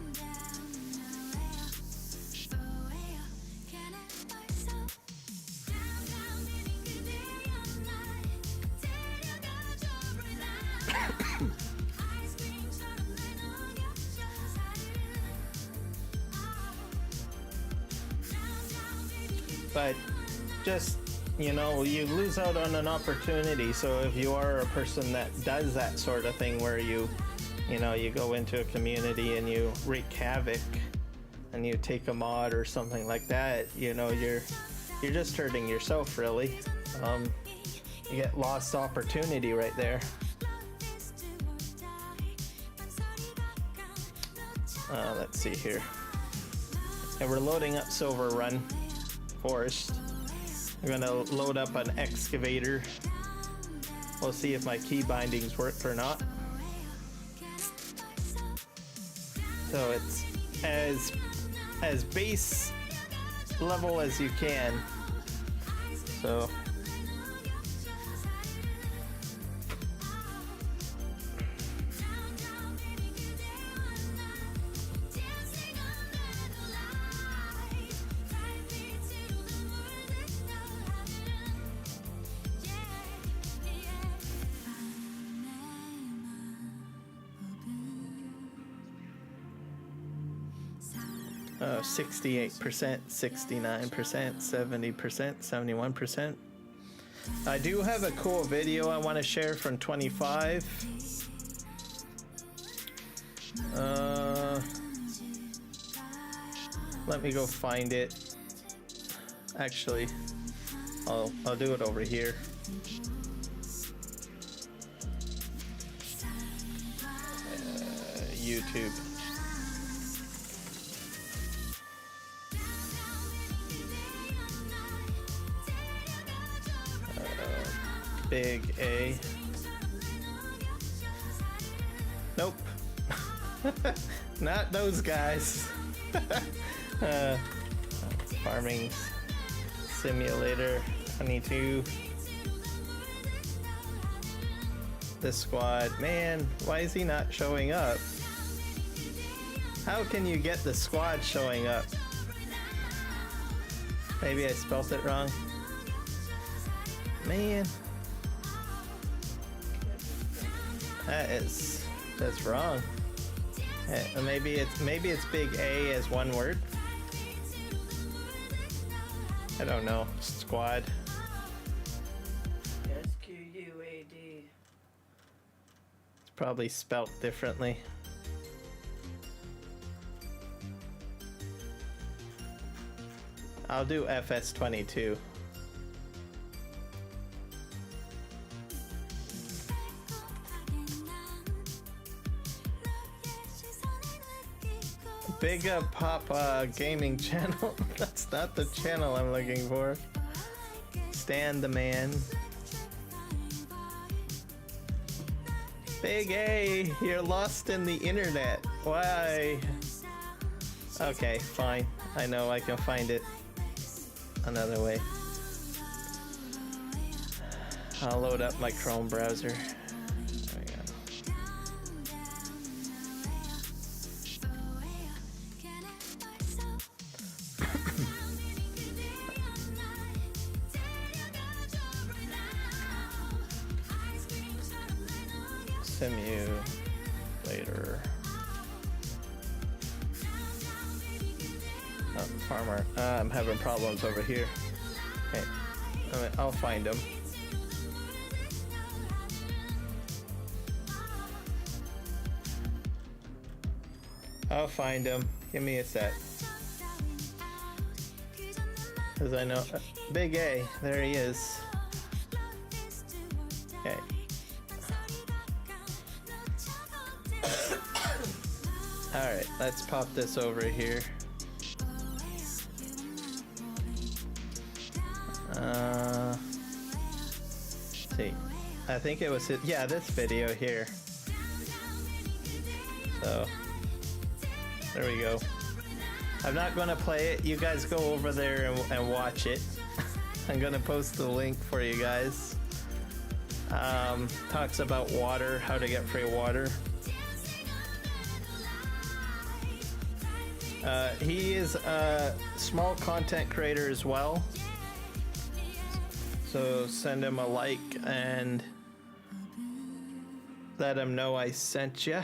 But just, you know, you lose out on an opportunity. So if you are a person that does that sort of thing where you know, you go into a community and you wreak havoc and you take a mod or something like that, you know, you're just hurting yourself, really. You get lost opportunity right there. Let's see here. And we're loading up Silver Run Forest. We're gonna load up an excavator. We'll see if my key bindings work or not. So it's as base level as you can. So oh, 68%, 69%, 70%, 71%. I do have a cool video I want to share from 25. Let me go find it. Actually, I'll do it over here. YouTube. Big A. Nope. Not those guys. Farming Simulator 22. This squad. Man, why is he not showing up? How can you get the squad showing up? Maybe I spelt it wrong. Man. That's wrong. Maybe it's big A as one word. I don't know. Squad. SQUAD. It's probably spelt differently. I'll do FS22. Big Pop Gaming channel. That's not the channel I'm looking for. Stan the Man. Big A, you're lost in the internet. Why? Okay, fine. I know I can find it another way. I'll load up my Chrome browser. There we go. Simulator. Oh, farmer. I'm having problems over here. Okay, I'll find them. I'll find him. Give me a sec. Because I know... Big A. There he is. Okay. Alright, let's pop this over here. See. I think it was... Yeah, this video here. So... There we go. I'm not going to play it. You guys go over there and watch it. I'm going to post the link for you guys. Talks about water, how to get free water. He is a small content creator as well. So send him a like and let him know I sent you.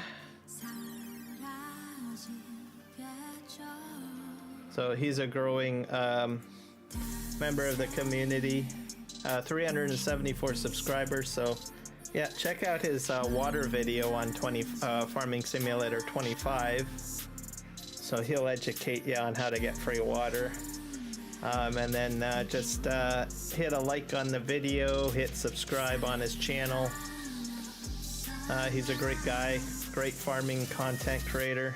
So he's a growing member of the community. 374 subscribers. So yeah, check out his water video on Farming Simulator 25. So he'll educate you on how to get free water. And then just hit a like on the video, hit subscribe on his channel. He's a great guy, great farming content creator.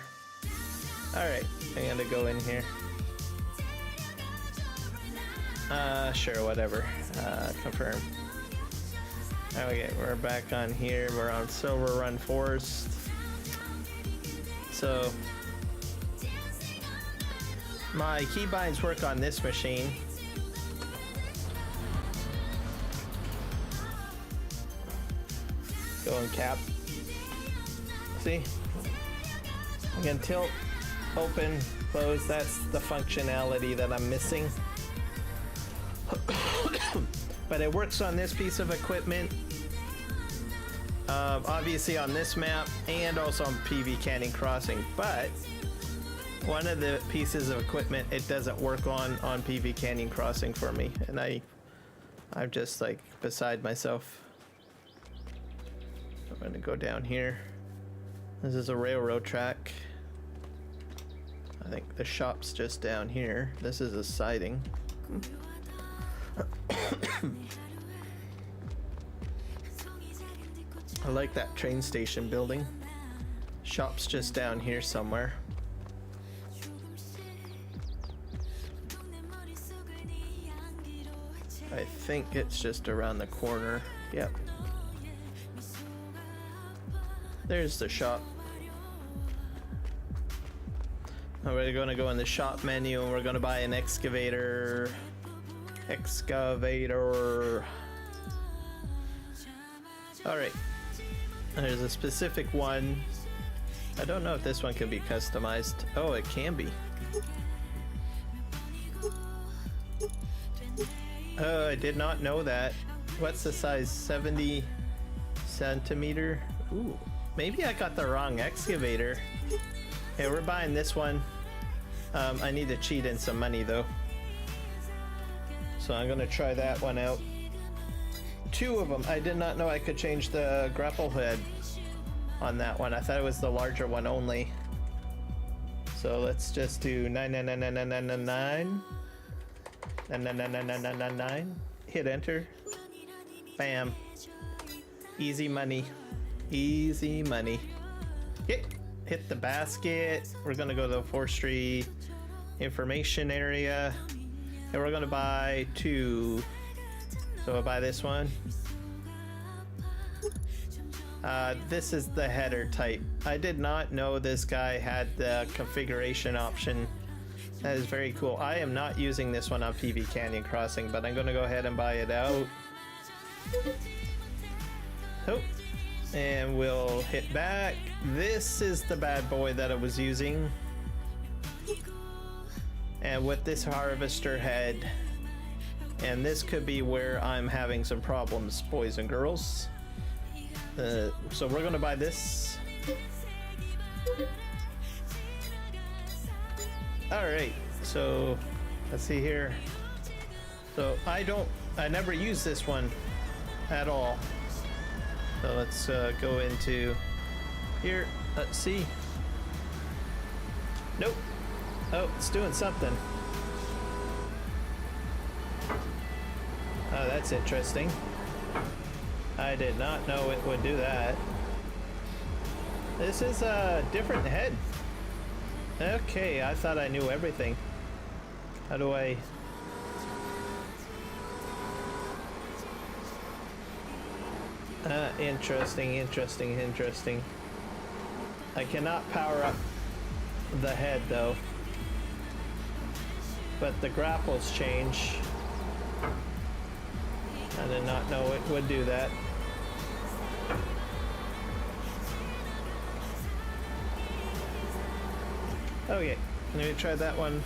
Alright, I'm gonna go in here. Sure, whatever. Confirm. Okay, we're back on here. We're on Silver Run Forest. So my keybinds work on this machine. Go and cap. See? I can tilt, open, close. That's the functionality that I'm missing. But it works on this piece of equipment. Obviously on this map and also on PV Canyon Crossing. But one of the pieces of equipment it doesn't work on PV Canyon Crossing for me. And I'm just like beside myself. I'm gonna go down here. This is a railroad track. I think the shop's just down here. This is a siding. I like that train station building. Shop's just down here somewhere. I think it's just around the corner. Yep. There's the shop. Now we're gonna go in the shop menu and we're gonna buy an excavator. Alright. There's a specific one. I don't know if this one can be customized. Oh, it can be. Oh, I did not know that. What's the size? 70 centimeter? Ooh, maybe I got the wrong excavator. Okay, we're buying this one. I need to cheat in some money though. So I'm gonna try that one out. Two of them. I did not know I could change the grapple head on that one. I thought it was the larger one only. So let's just do 9999999. 9999999. Hit enter. Bam. Easy money. Easy money. Hit the basket. We're gonna go to the forestry information area. And we're gonna buy two. So I'll buy this one. This is the header type. I did not know this guy had the configuration option. That is very cool. I am not using this one on PV Canyon Crossing, but I'm gonna go ahead and buy it out. Oh, and we'll hit back. This is the bad boy that I was using. And with this harvester head, and this could be where I'm having some problems, boys and girls. So we're gonna buy this. Alright, so let's see here. So I never use this one at all. So let's go into here. Let's see. Nope. Oh, it's doing something. Oh, that's interesting. I did not know it would do that. This is a different head. Okay, I thought I knew everything. How do I... interesting. I cannot power up the head though. But the grapples change. I did not know it would do that. Okay, let me try that one.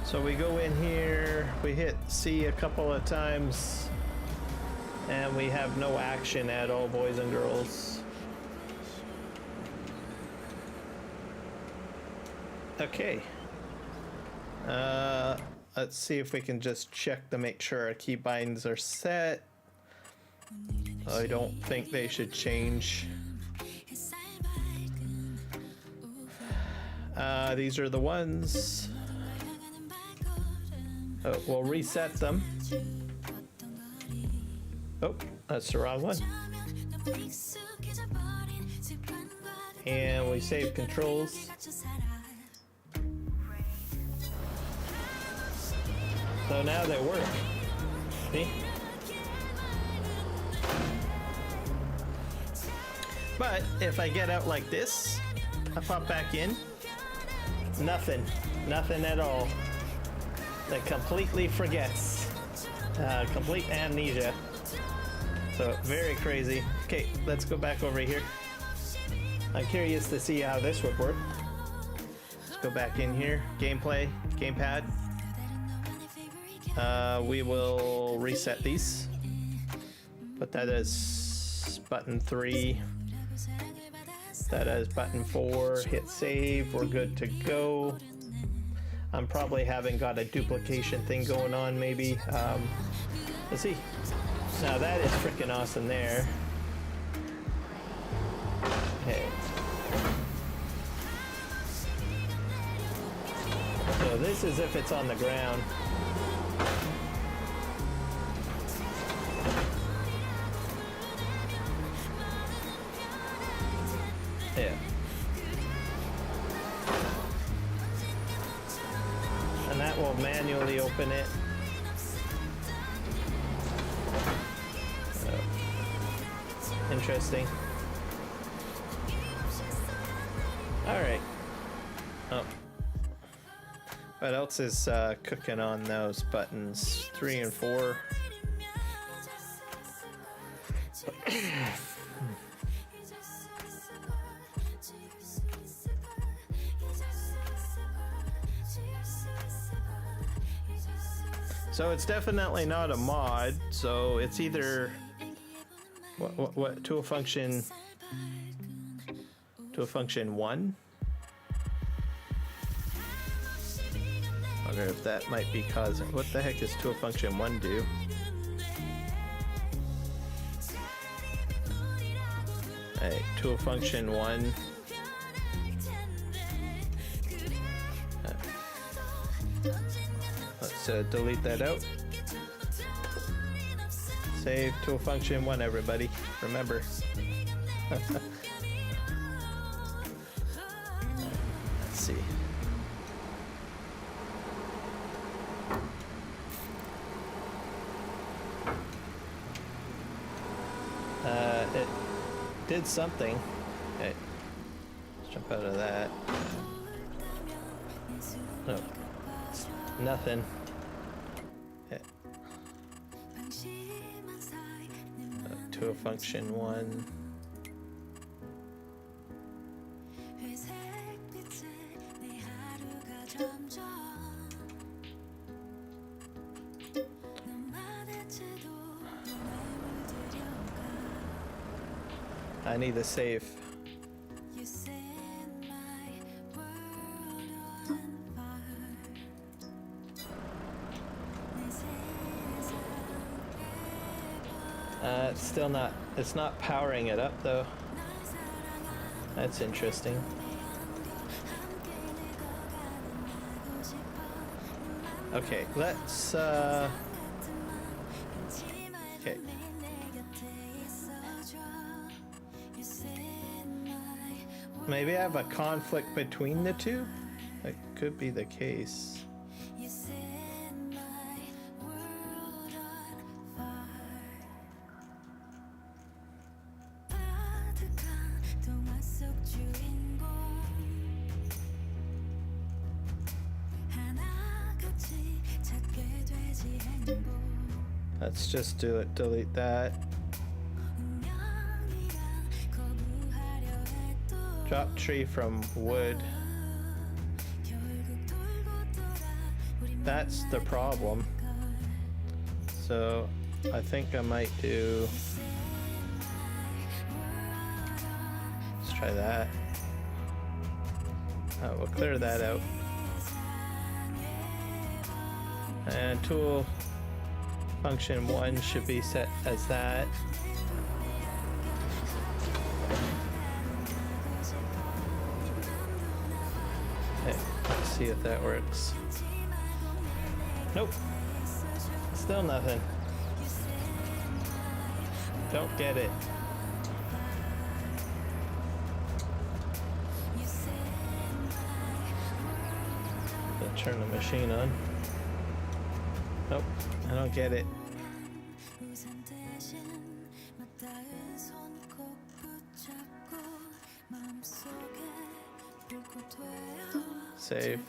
So we go in here, we hit C a couple of times, and we have no action at all, boys and girls. Okay. Let's see if we can just check to make sure our keybinds are set. I don't think they should change. These are the ones. Oh, we'll reset them. Oh, that's the wrong one. And we save controls. So now they work. See? But if I get out like this, I pop back in, nothing at all. That completely forgets. Complete amnesia. So very crazy. Okay, let's go back over here. I'm curious to see how this would work. Let's go back in here. Gameplay, gamepad. We will reset these. Put that as button 3. That as button 4. Hit save. We're good to go. I'm probably haven't got a duplication thing going on, maybe. Let's see. Now that is freaking awesome there. Okay. So this is if it's on the ground. Yeah. And that will manually open it. Interesting. Alright. Oh. What else is cooking on those buttons? 3 and 4. So it's definitely not a mod, so it's either what to a function 1. Wonder if that might be causing. What the heck does to a function 1 do? Hey, to a function 1. Let's delete that out. Save to a function 1, everybody. Remember. Let's see. It did something. Okay. Let's jump out of that. No. It's nothing. Okay. To a function 1. I need a save. It's still not, it's not powering it up though. That's interesting. Okay, let's, okay. Maybe I have a conflict between the two? That could be the case. Let's just do it, delete that. Drop tree from wood. That's the problem. So I think I might do, let's try that. We'll clear that out. And tool function 1 should be set as that. Okay, let's see if that works. Nope. Still nothing. Don't get it. Turn the machine on. Nope, I don't get it. Save.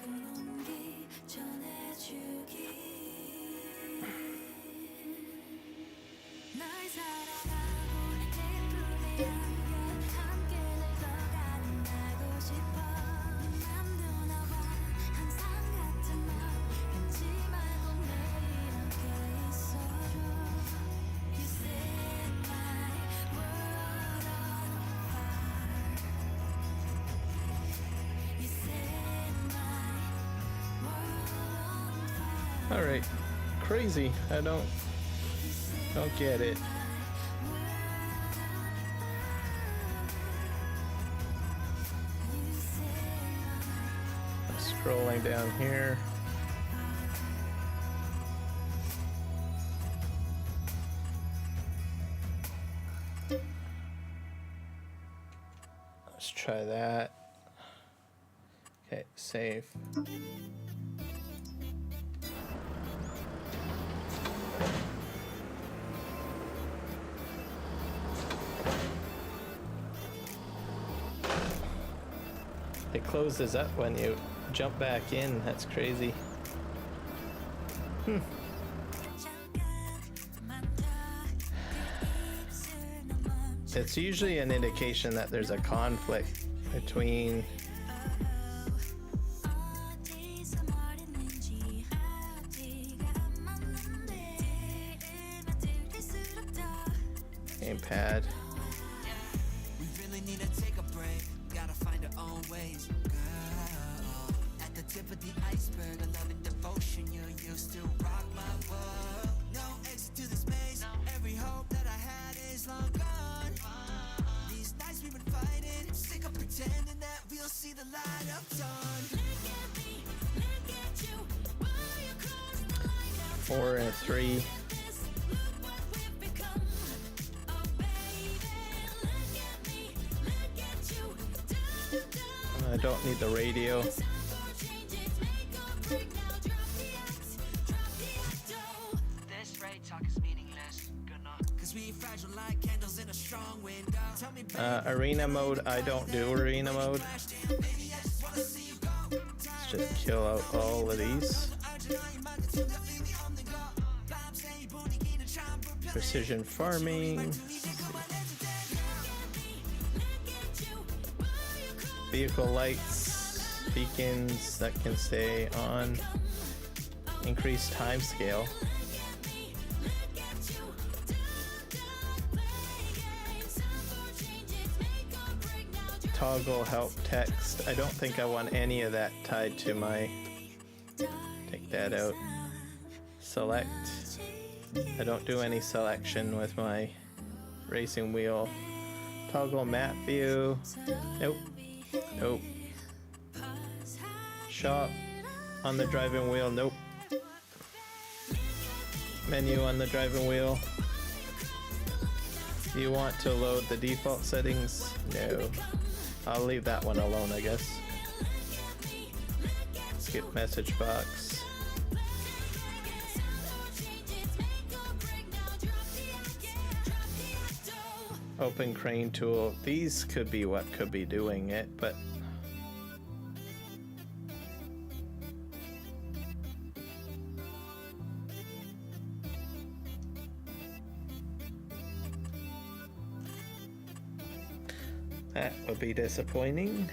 Alright, crazy. I don't get it. I'm scrolling down here. Let's try that. Okay, save. It closes up when you jump back in. That's crazy. It's usually an indication that there's a conflict between gamepad. We really need to take a break. Gotta find our own ways. Girl, at the tip of the iceberg, a love and devotion you used to rock my world. No exit to the space. Every hope that I had is long gone. These nights we've been fighting, sick of pretending that we'll see the light of dawn. Look at me, look at you. Why you cross the line now? 4 and 3. I don't need the radio. This rate talk is meaningless. Cause we fragile like candles in a strong wind. Tell me, Arena mode, I don't do arena mode. Let's just kill out all of these. Precision farming. Vehicle lights, beacons that can stay on. Increased time scale. Toggle help text. I don't think I want any of that tied to my... Take that out. Select. I don't do any selection with my racing wheel. Toggle map view. Nope. Nope. Shop on the driving wheel. Nope. Menu on the driving wheel. Do you want to load the default settings? No. I'll leave that one alone, I guess. Skip message box. Open crane tool. These could be what could be doing it, but that would be disappointing.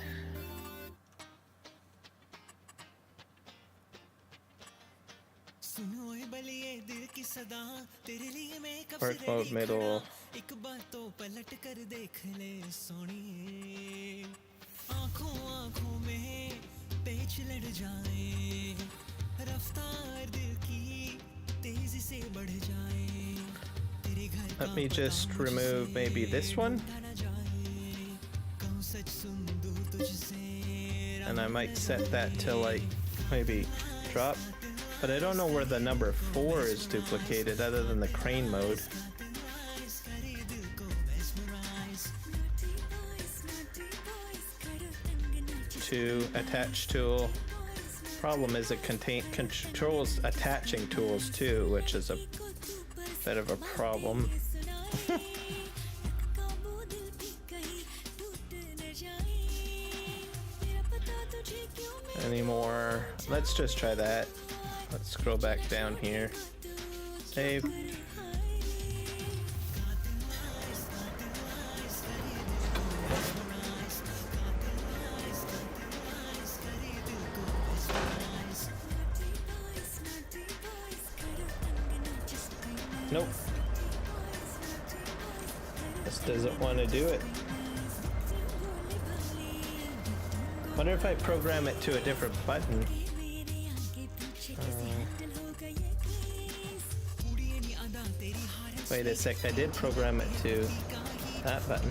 Park mode middle. एक बार तो पलट कर देख ले सोनिए आंखों आंखों में पेच लड़ जाए रफ्तार दिल की तेजी से बढ़ जाए तेरे घर का Let me just remove maybe this one. कहूं सच सुन दूर तुझसे And I might set that to like maybe drop. But I don't know where the number 4 is duplicated other than the crane mode. To attach tool. Problem is it controls attaching tools too, which is a bit of a problem. Any more? Let's just try that. Let's scroll back down here. Save. Nope. This doesn't want to do it. Wonder if I program it to a different button. Wait a sec, I did program it to that button.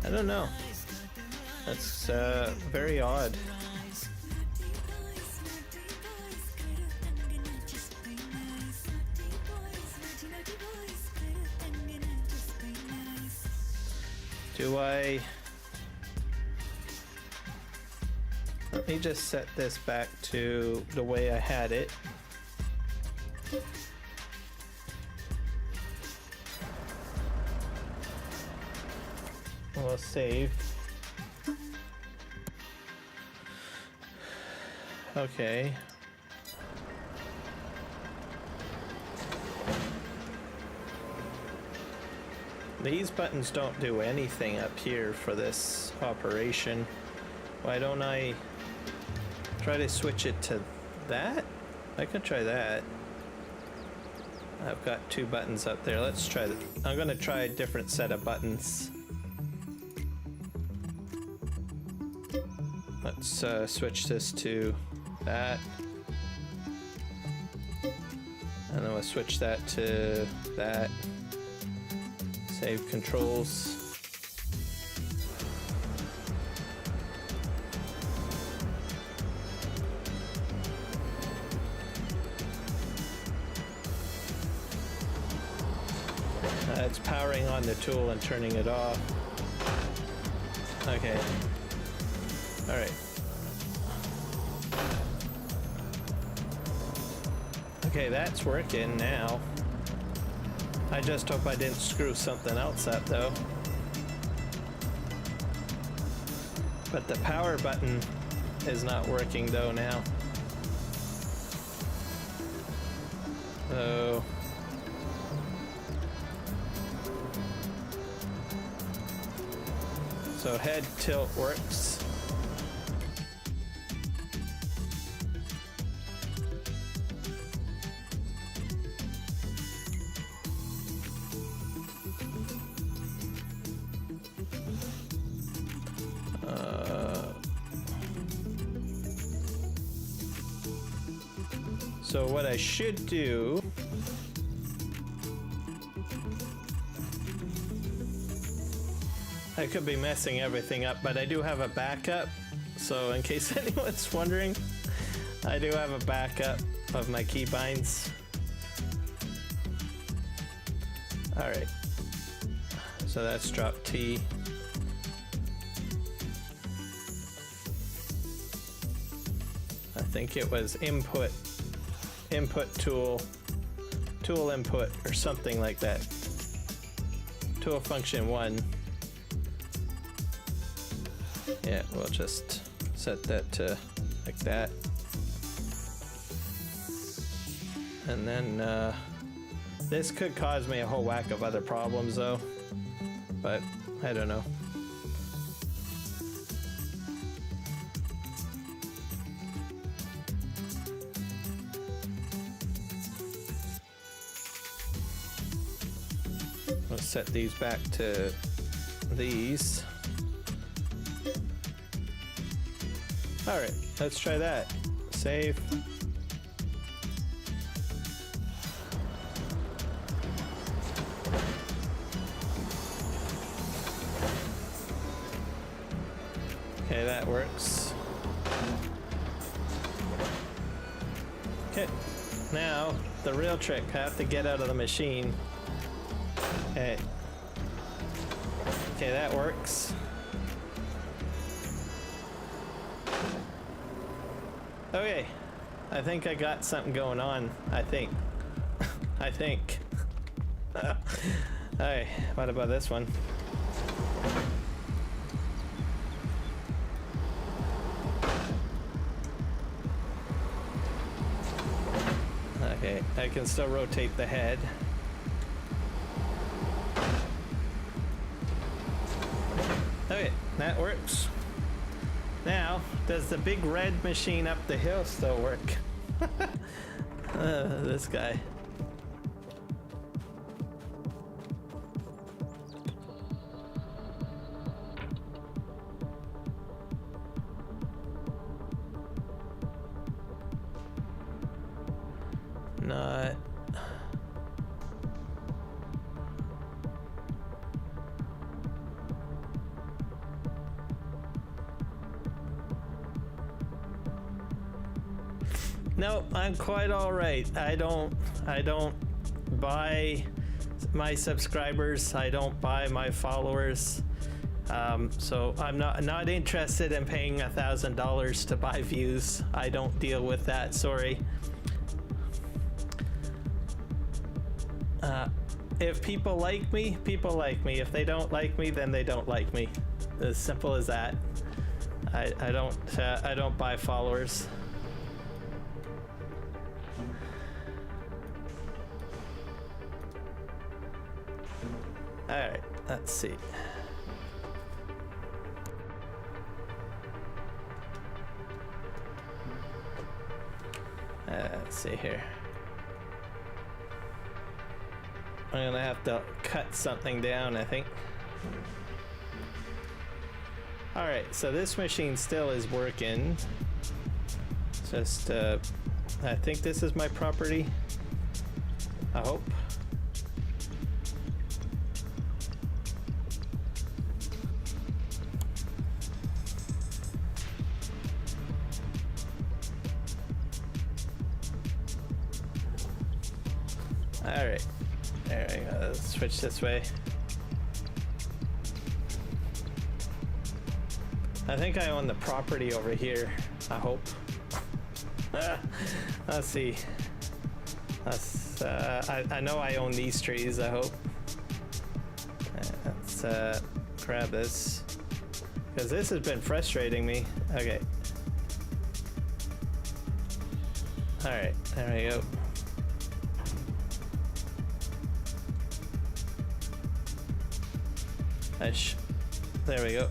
I don't know. That's very odd. Do I... Let me just set this back to the way I had it. We'll save. Okay. These buttons don't do anything up here for this operation. Why don't I try to switch it to that? I could try that. I've got two buttons up there. Let's try that. I'm gonna try a different set of buttons. Let's switch this to that. And then we'll switch that to that. Save controls. It's powering on the tool and turning it off. Okay. All right. Okay, that's working now. I just hope I didn't screw something else up though. But the power button is not working though now. So head tilt works. So what I should do I could be messing everything up, but I do have a backup. So in case anyone's wondering, I do have a backup of my keybinds. All right. So that's drop T. I think it was input tool input or something like that. Tool function 1. Yeah, we'll just set that to like that. And then this could cause me a whole whack of other problems though, but I don't know. Let's set these back to these. All right, let's try that. Save. Okay, that works. Okay, now the real trick, I have to get out of the machine. Okay. Okay, that works. Okay. I think I got something going on. I think. I think. Alright, what about this one? Okay, I can still rotate the head. Okay, that works. Now, does the big red machine up the hill still work? This guy. Not. No, I'm quite all right. I don't buy my subscribers. I don't buy my followers. So I'm not interested in paying $1,000 to buy views. I don't deal with that. Sorry. If people like me, people like me. If they don't like me, then they don't like me. As simple as that. I don't buy followers. All right, let's see. Let's see here. I'm gonna have to cut something down, I think. All right, so this machine still is working. Just, I think this is my property. I hope. All right. There we go. Let's switch this way. I think I own the property over here. I hope. Let's see. I know I own these trees. I hope. Let's grab this because this has been frustrating me. Okay. All right. There we go. There we go.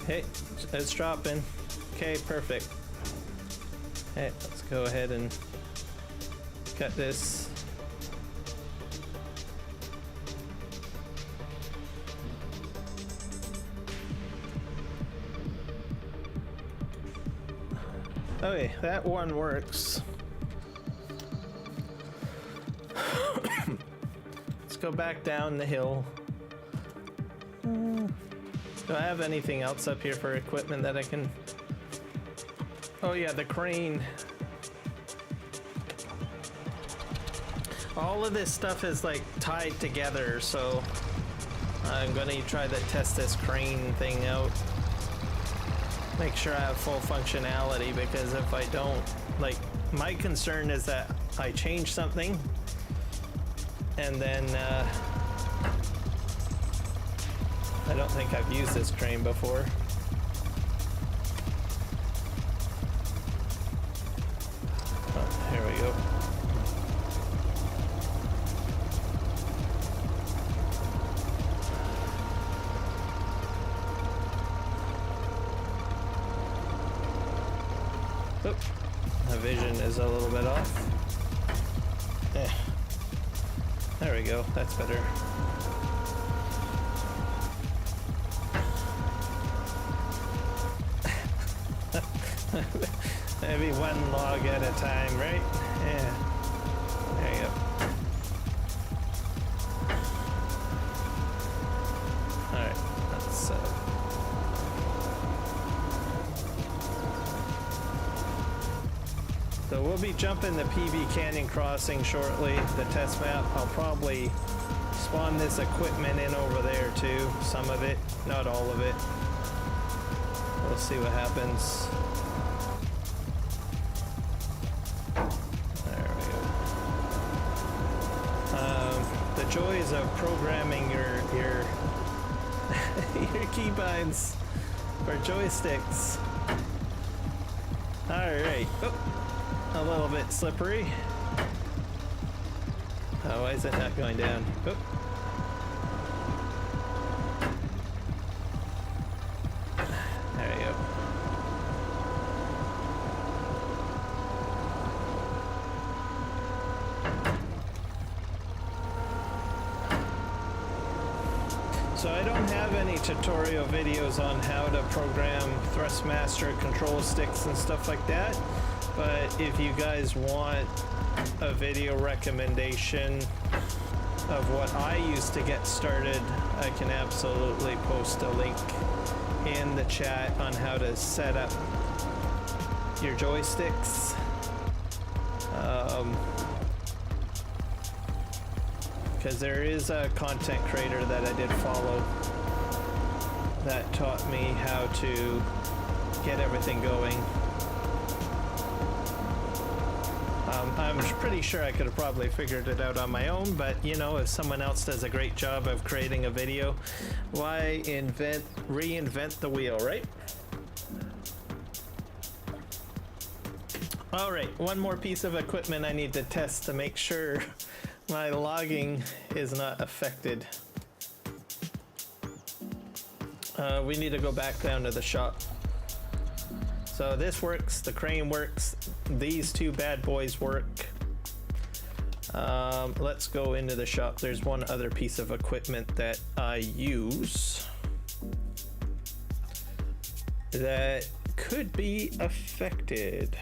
Hey, it's dropping. Okay, perfect. Hey, let's go ahead and cut this. Okay, that one works. Let's go back down the hill. Do I have anything else up here for equipment that I can... Oh yeah, the crane. All of this stuff is like tied together, so I'm gonna try to test this crane thing out. Make sure I have full functionality, because if I don't, like, my concern is that I change something and then I don't think I've used this crane before. Oh, here we go. Oop, my vision is a little bit off. Yeah. There we go, that's better. Maybe one log at a time, right? Yeah. There you So we'll be jumping the PB Canyon crossing shortly, the test map. I'll probably spawn this equipment in over there too, some of it, not all of it. We'll see what happens. There we go. The joys of programming your your keybinds for joysticks. Alright. Oh, a little bit slippery. Oh, why is it not going down? Oh. There you go. So I don't have any tutorial videos on how to program Thrustmaster control sticks and stuff like that, but if you guys want a video recommendation of what I use to get started, I can absolutely post a link in the chat on how to set up your joysticks. Because there is a content creator that I did follow that taught me how to get everything going. I'm pretty sure I could have probably figured it out on my own, but you know, if someone else does a great job of creating a video, why reinvent the wheel, right? All right, one more piece of equipment I need to test to make sure my logging is not affected. We need to go back down to the shop. So this works, the crane works, these two bad boys work. Let's go into the shop. There's one other piece of equipment that I use that could be affected.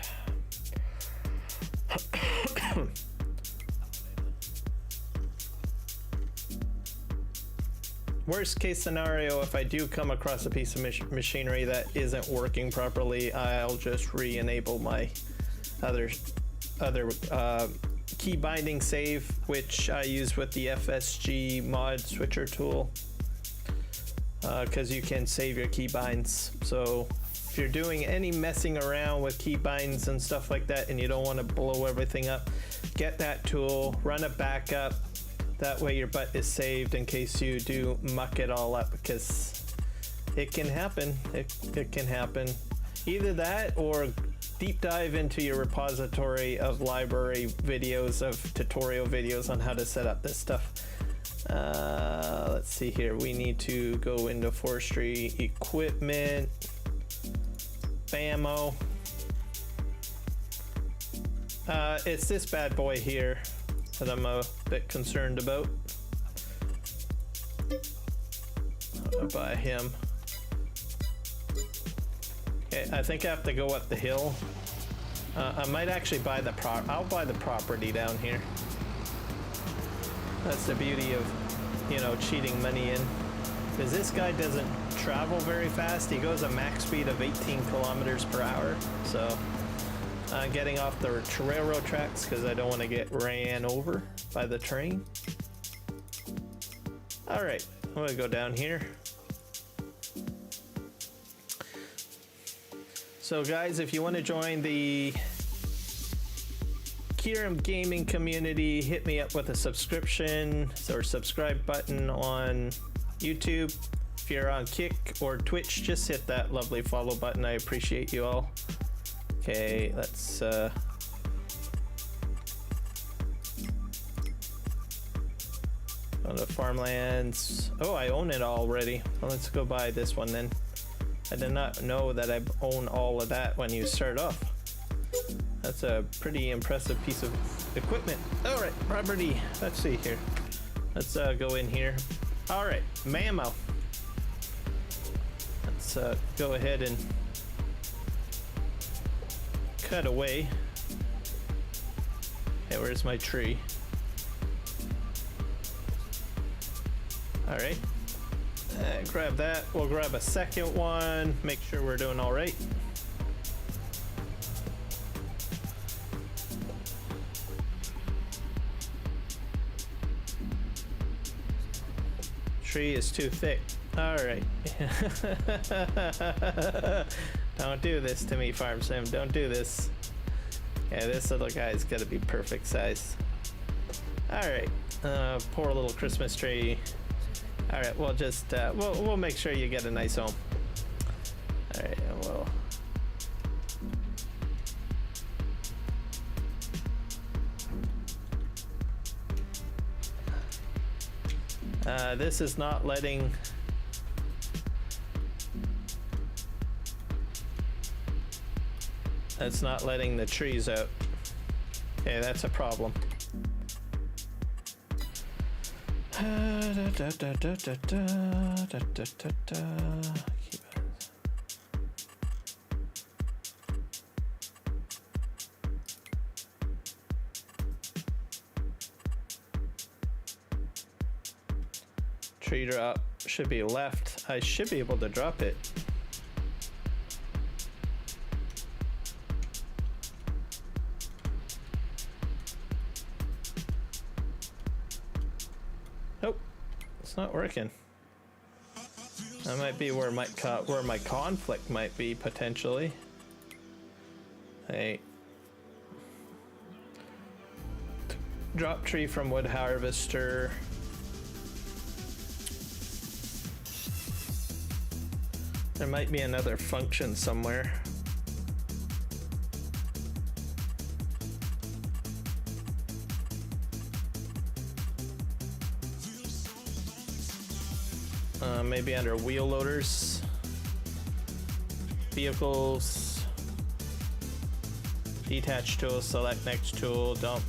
Worst case scenario, if I do come across a piece of machinery that isn't working properly, I'll just re-enable my other key binding save, which I use with the FSG mod switcher tool, because you can save your key binds. So if you're doing any messing around with key binds and stuff like that and you don't want to blow everything up, get that tool, run a backup. That way your butt is saved in case you do muck it all up, because it can happen. It can happen. Either that or deep dive into your repository of library videos, of tutorial videos on how to set up this stuff. Let's see here. We need to go into forestry equipment, BAMO. It's this bad boy here that I'm a bit concerned about. I'll buy him. Okay, I think I have to go up the hill. I might actually buy I'll buy the property down here. That's the beauty of, you know, cheating money in. Because this guy doesn't travel very fast. He goes a max speed of 18 kilometers per hour. So getting off the railroad tracks because I don't want to get ran over by the train. All right, I'm gonna go down here. So guys, if you want to join the Kieran Gaming community, hit me up with a subscription or subscribe button on YouTube. If you're on Kick or Twitch, just hit that lovely follow button. I appreciate you all. Okay, let's go to farmlands. Oh, I own it already. Well, let's go buy this one then. I did not know that I own all of that when you start off. That's a pretty impressive piece of equipment. All right, property. Let's see here. Let's go in here. All right, mammo. Let's go ahead and cut away. Hey, where's my tree? All right, grab that. We'll grab a second one, make sure we're doing all right. tree is too thick. Alright. Don't do this to me, Farm Sim. Don't do this. Yeah, this little guy's gotta be perfect size. Alright. Poor little Christmas tree. Alright, we'll just, we'll make sure you get a nice home. Alright, and we'll... this is not letting... That's not letting the trees out. Okay, that's a problem. Tree drop should be left. I should be able to drop it. Nope, it's not working. That might be where my conflict might be potentially. Hey, drop tree from wood harvester. There might be another function somewhere. Maybe under wheel loaders, vehicles, detach tool, select next tool, dump,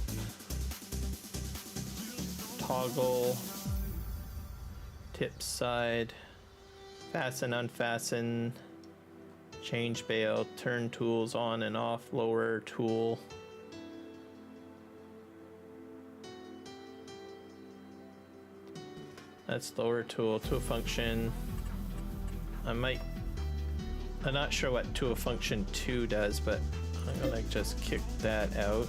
toggle, tip side, fasten, unfasten, change bail, turn tools on and off, lower tool. That's lower tool, tool function. I'm not sure what tool function 2 does, but I'm gonna just kick that out.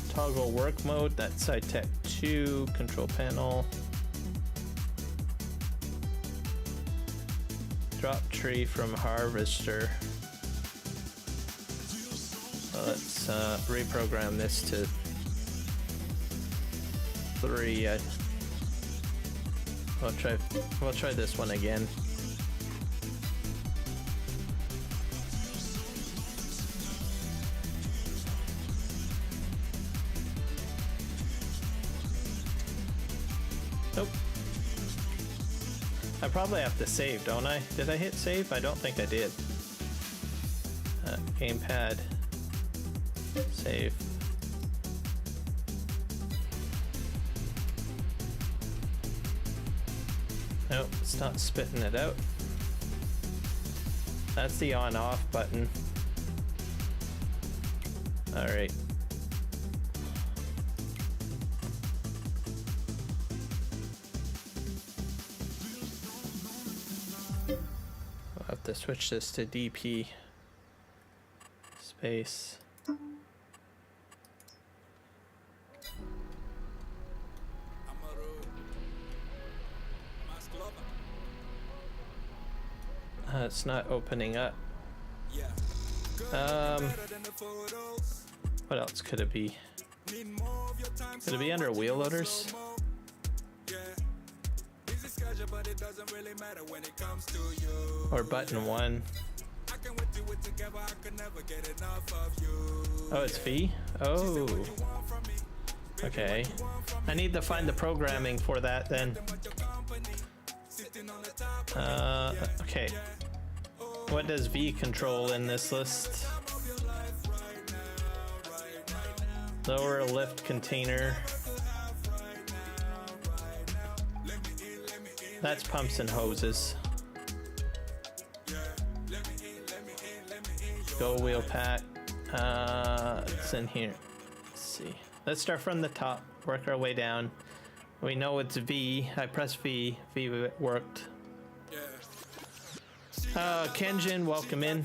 Toggle work mode, that's side tech 2, control panel. Drop tree from harvester. So let's reprogram this to 3. We'll try this one again. Nope. I probably have to save, don't I? Did I hit save? I don't think I did. Gamepad. Save. Nope, it's not spitting it out. That's the on-off button. Alright. I'll have to switch this to DP. Space. It's not opening up. What else could it be? Could it be under wheel loaders? Or button 1? Oh, it's V? Oh. Okay. I need to find the programming for that then. Okay. What does V control in this list? Lower lift container. That's pumps and hoses. Go wheel pack. It's in here. Let's see. Let's start from the top, work our way down. We know it's V. I pressed V. V worked. Kenjin, welcome in.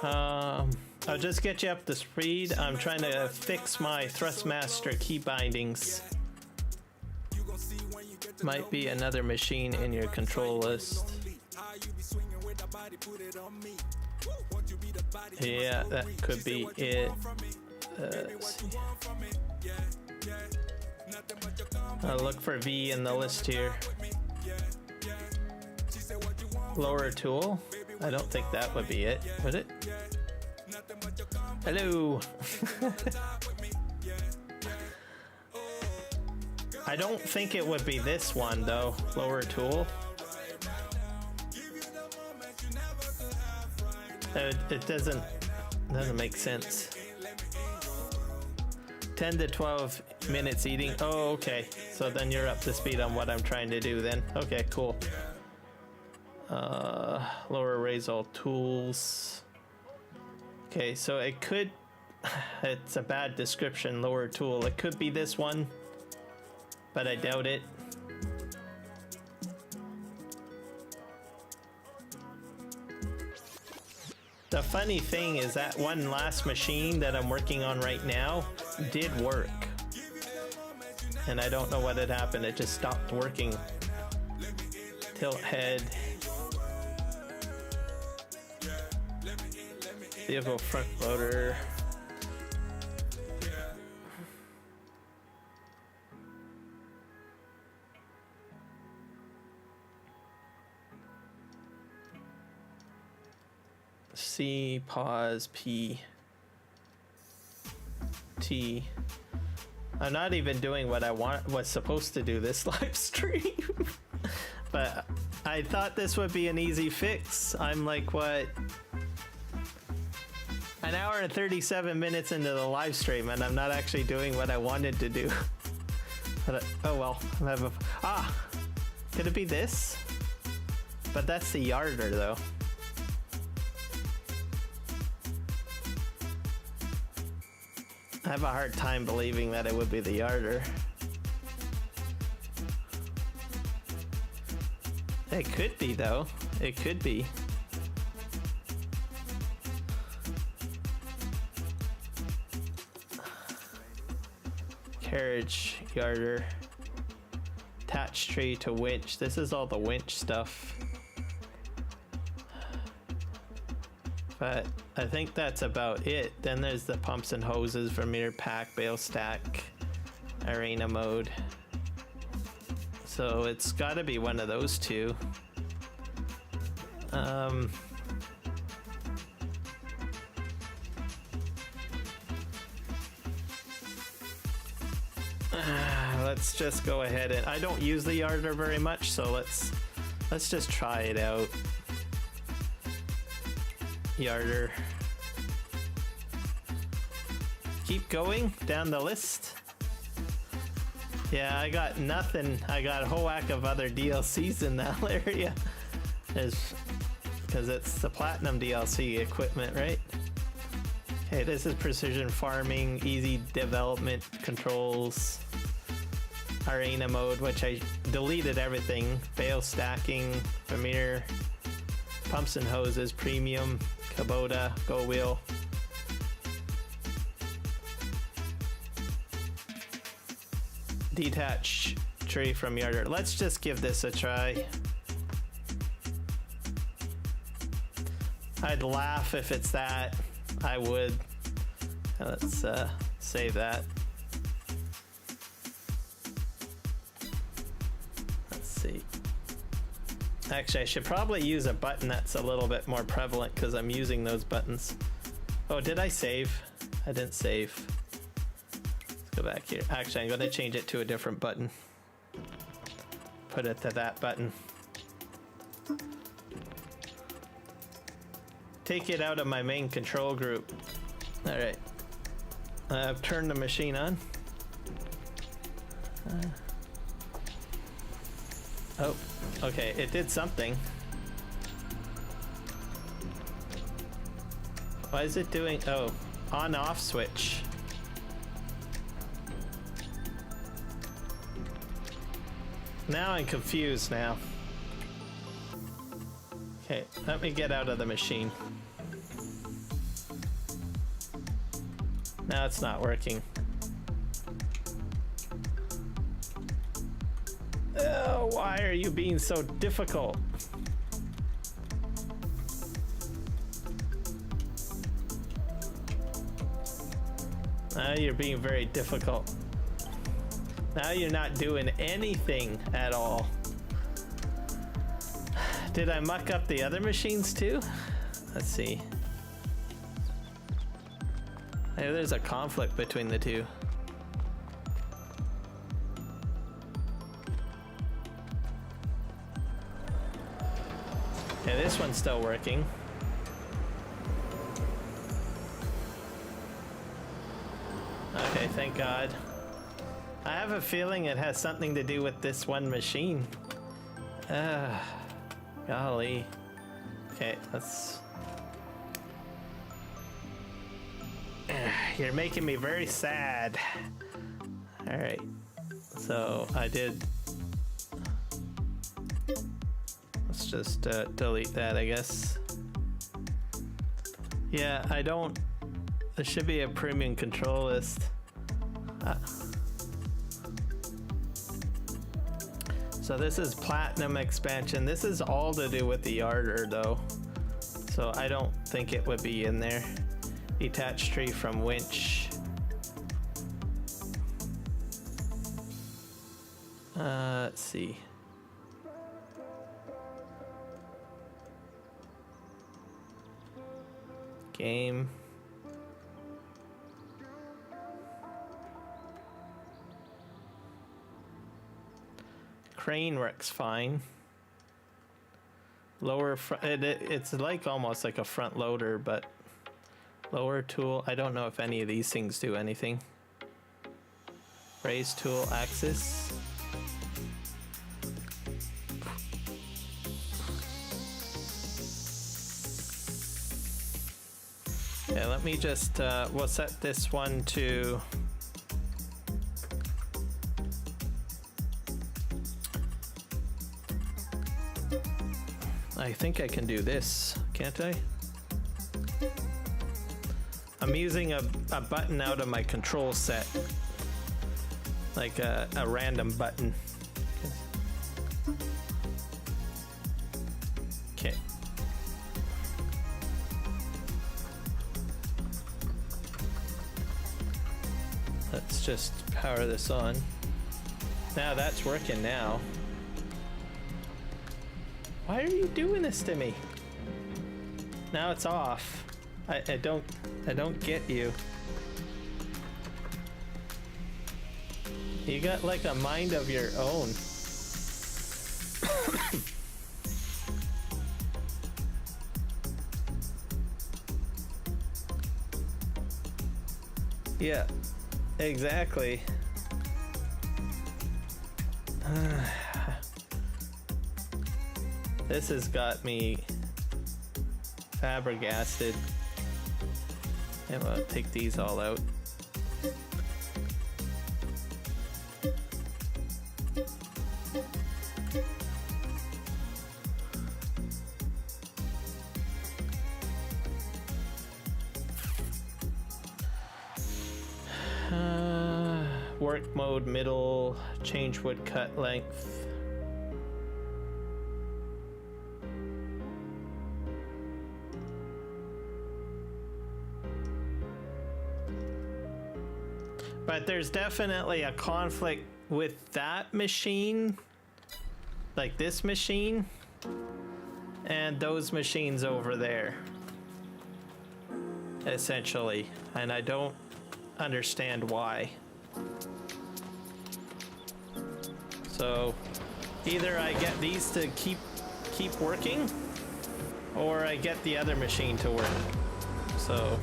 I'll just get you up to speed. I'm trying to fix my Thrustmaster key bindings. Might be another machine in your control list. Yeah, that could be it. Let's see. I'll look for V in the list here. Lower tool? I don't think that would be it, would it? Hello! I don't think it would be this one though. Lower tool. It doesn't make sense. 10 to 12 minutes eating. Oh, okay. So then you're up to speed on what I'm trying to do then. Okay, cool. Lower raise all tools. Okay, so it could... It's a bad description, lower tool. It could be this one, but I doubt it. The funny thing is that one last machine that I'm working on right now did work. And I don't know what had happened. It just stopped working. Tilt head. Vehicle front loader. C, pause, P, T. I'm not even doing what I was supposed to do this live stream. But I thought this would be an easy fix. I'm like, what? An hour and 37 minutes into the live stream and I'm not actually doing what I wanted to do. But, oh well. Could it be this? But that's the yarder though. I have a hard time believing that it would be the yarder. It could be though. It could be. Carriage, yarder. Attach tree to winch. This is all the winch stuff. But I think that's about it. Then there's the pumps and hoses, Vermeer pack, bale stack, arena mode. So it's gotta be one of those two. Let's just go ahead and I don't use the yarder very much, so let's just try it out. Yarder. Keep going down the list. Yeah, I got nothing. I got a whole whack of other DLCs in that area. Because it's the Platinum DLC equipment, right? Okay, this is precision farming, easy development controls, arena mode, which I deleted everything, bale stacking, Vermeer, pumps and hoses, premium, Kubota, go wheel. Detach tree from yarder. Let's just give this a try. I'd laugh if it's that. I would. Let's save that. Let's see. Actually, I should probably use a button that's a little bit more prevalent because I'm using those buttons. Oh, did I save? I didn't save. Let's go back here. Actually, I'm going to change it to a different button. Put it to that button. Take it out of my main control group. All right. I've turned the machine on. Oh, okay, it did something. Why is it doing, oh, on-off switch. Now I'm confused now. Okay, let me get out of the machine. Now it's not working. Oh, why are you being so difficult? Now you're being very difficult. Now you're not doing anything at all. Did I muck up the other machines too? Let's see. Maybe there's a conflict between the two. Okay, this one's still working. Okay, thank God. I have a feeling it has something to do with this one machine. Golly. Okay, let's... You're making me very sad. Alright. So, I did... Let's just delete that, I guess. Yeah, I don't... There should be a premium control list. So this is platinum expansion. This is all to do with the yarder though. So I don't think it would be in there. Detached tree from winch. Let's see. Game. Crane works fine. Lower front, it's like almost like a front loader, but lower tool, I don't know if any of these things do anything. Raise tool axis. Yeah, let me just, we'll set this one to I think I can do this, can't I? I'm using a button out of my control set. Like a random button. Okay. Let's just power this on. Now that's working now. Why are you doing this to me? Now it's off. I don't get you. You got like a mind of your own. Yeah, exactly. This has got me flabbergasted. And we'll take these all out. Work mode, middle, change wood cut length. But there's definitely a conflict with that machine, like this machine, and those machines over there, essentially. And I don't understand why. So either I get these to keep working, or I get the other machine to work. So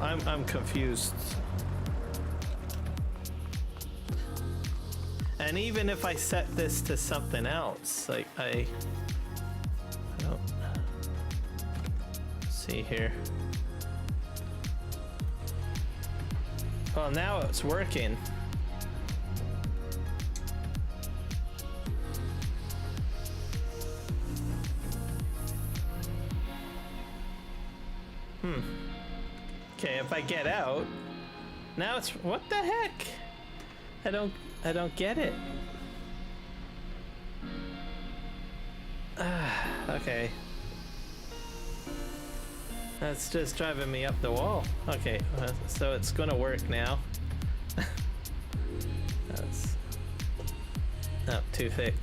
I'm confused. And even if I set this to something else, like I don't see here. Well, now it's working. Okay, if I get out, now it's, what the heck? I don't get it. Okay. That's just driving me up the wall. Okay, so it's gonna work now. That's not too thick.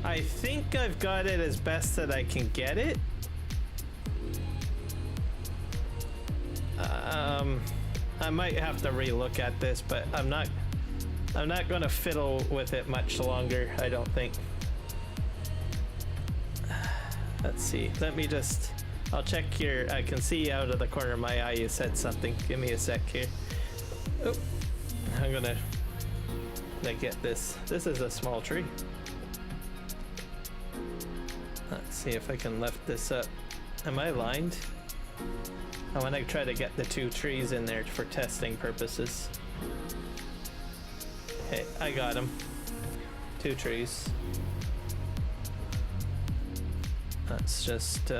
I think I've got it as best that I can get it. I might have to relook at this, but I'm not gonna fiddle with it much longer, I don't think. Let's see. Let me just, I'll check here. I can see out of the corner of my eye you said something. Give me a sec here. Oh, I'm gonna get this. This is a small tree. Let's see if I can lift this up. Am I aligned? I want to try to get the 2 trees in there for testing purposes. Okay, I got them. 2 trees. Let's just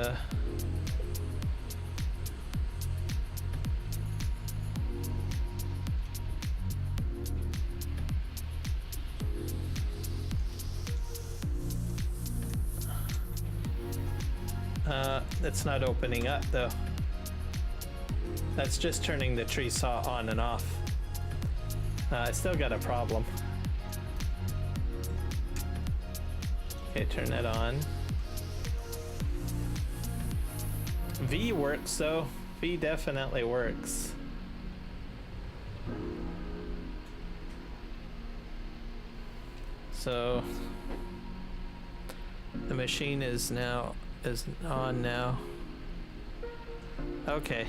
it's not opening up though. That's just turning the tree saw on and off. I still got a problem. Okay, turn that on. V works though. V definitely works. So the machine is on now. Okay.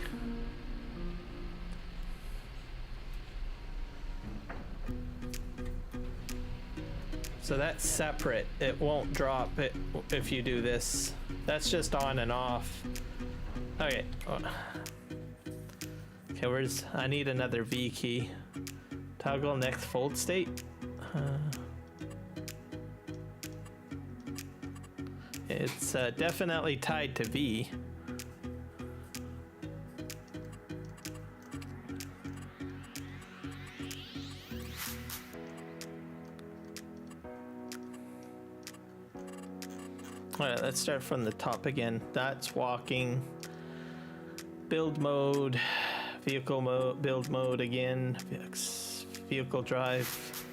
So that's separate. It won't drop it if you do this. That's just on and off. Okay. Okay, I need another V key. Toggle next fold state. It's definitely tied to V. Alright, let's start from the top again. That's walking. Build mode. Vehicle mode. Build mode again. Vehicle drive.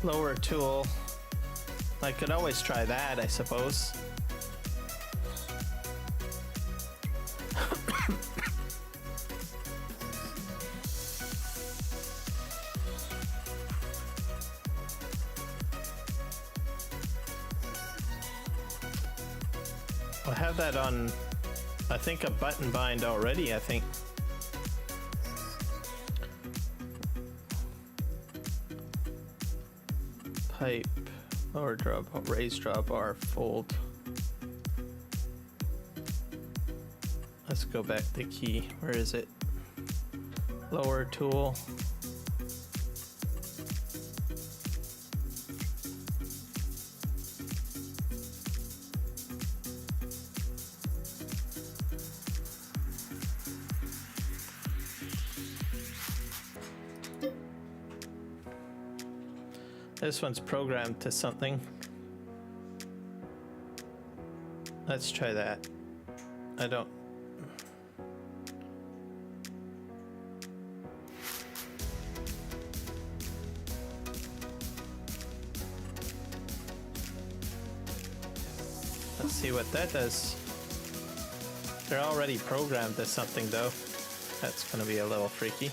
Lower tool. I could always try that, I suppose. I have that on, I think, a button bind already, I think. Pipe, lower draw bar, raise draw bar, fold. Let's go back to key. Where is it? Lower tool. This one's programmed to something. Let's try that. I don't... Let's see what that does. They're already programmed to something though. That's gonna be a little freaky.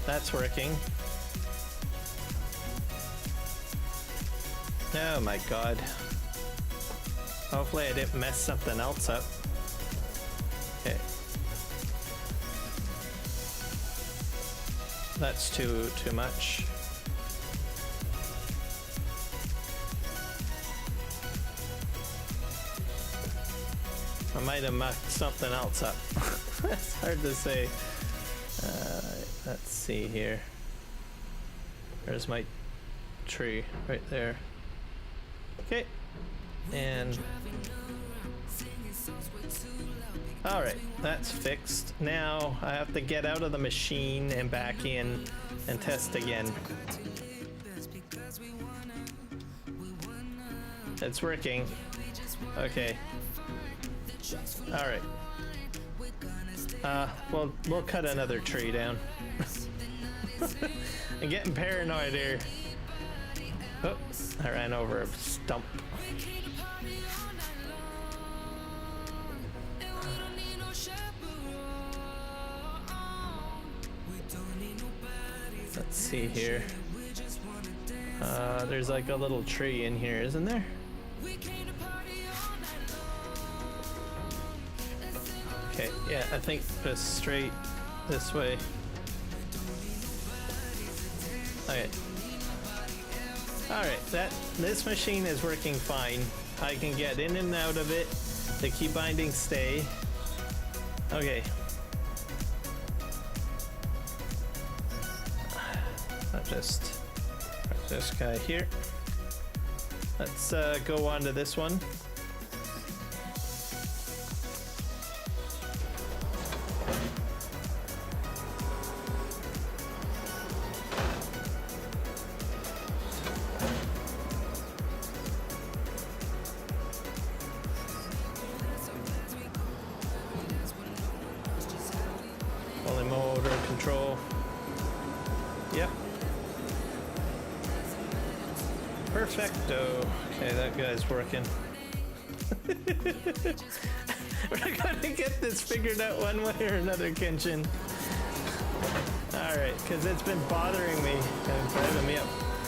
That's working. Oh my god. Hopefully I didn't mess something else up. Okay. That's too much. I might have mucked something else up. It's hard to say. Let's see here. There's my tree right there. Okay. And alright, that's fixed. Now I have to get out of the machine and back in and test again. It's working. Okay. Alright. We'll cut another tree down. I'm getting paranoid here. Oh, I ran over a stump. Let's see here. There's like a little tree in here, isn't there? Okay, yeah, I think just straight this way. Okay. Alright, this machine is working fine. I can get in and out of it. The key bindings stay. Okay. I'll just put this guy here. Let's go on to this one. Only motor control. Yep. Perfecto. Okay, that guy's working. We're gonna get this figured out one way or another, Kenshin. Alright, because it's been bothering me and driving me up.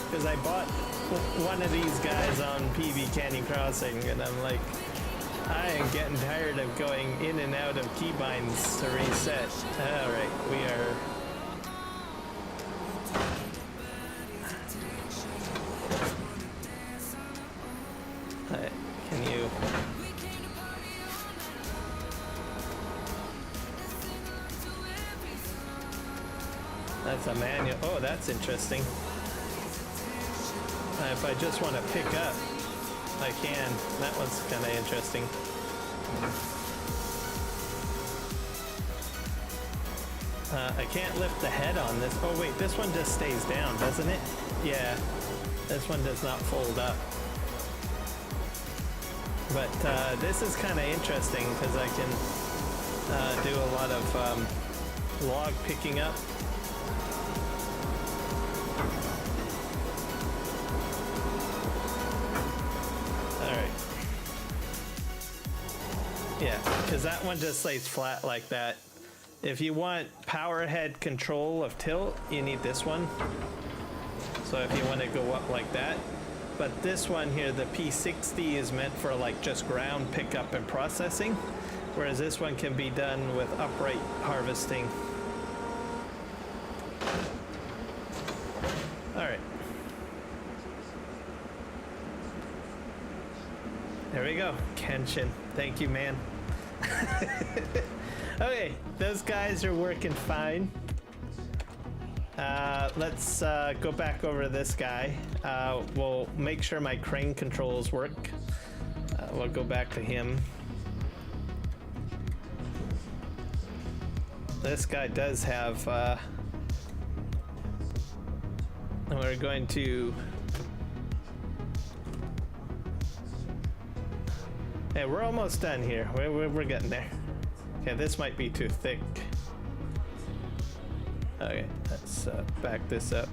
Because I bought one of these guys on PB Candy Crossing, and I'm like, I am getting tired of going in and out of keybinds to reset. Alright, we are... Can you... That's a manual. Oh, that's interesting. If I just want to pick up, I can. That one's kind of interesting. I can't lift the head on this. Oh wait, this one just stays down, doesn't it? Yeah, this one does not fold up. But this is kind of interesting because I can do a lot of log picking up. Yeah, because that one just lays flat like that. If you want power head control of tilt, you need this one. So if you want to go up like that. But this one here, the P60, is meant for like just ground pickup and processing. Whereas this one can be done with upright harvesting. Alright. There we go, Kenshin. Thank you, man. Okay, those guys are working fine. Let's go back over to this guy. We'll make sure my crane controls work. We'll go back to him. This guy does have... we're going to... Yeah, we're almost done here. We're getting there. Okay, this might be too thick. Okay, let's back this up.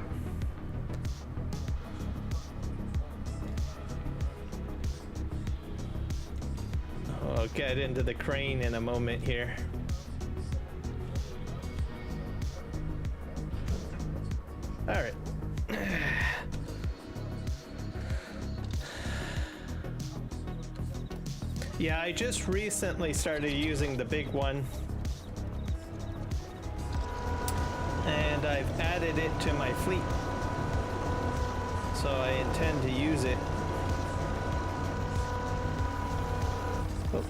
I'll get into the crane in a moment here. All right. Yeah, I just recently started using the big one. And I've added it to my fleet. So I intend to use it. Oh.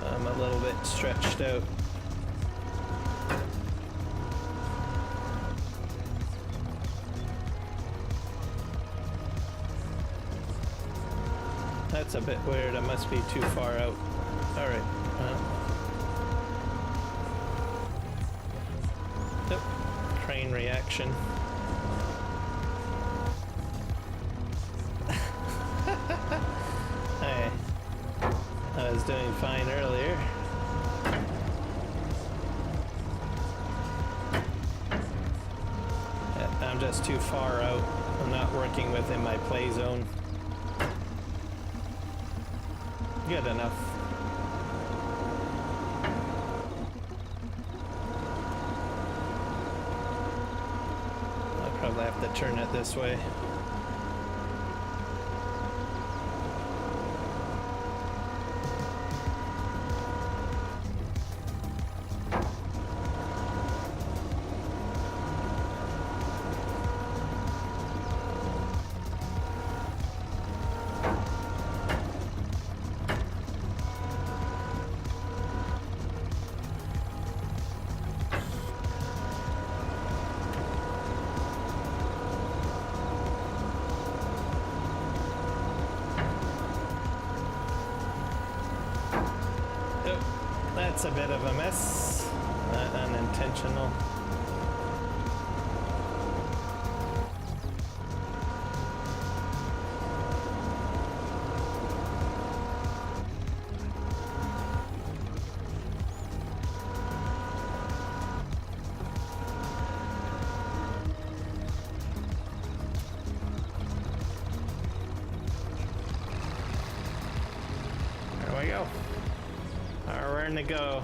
I'm a little bit stretched out. That's a bit weird. I must be too far out. All right. Oh, crane reaction. Hey, I was doing fine earlier. I'm just too far out. I'm not working within my play zone. Good enough. I'll probably have to turn it this way. That's a bit of a mess. Unintentional. There we go. We're in to go.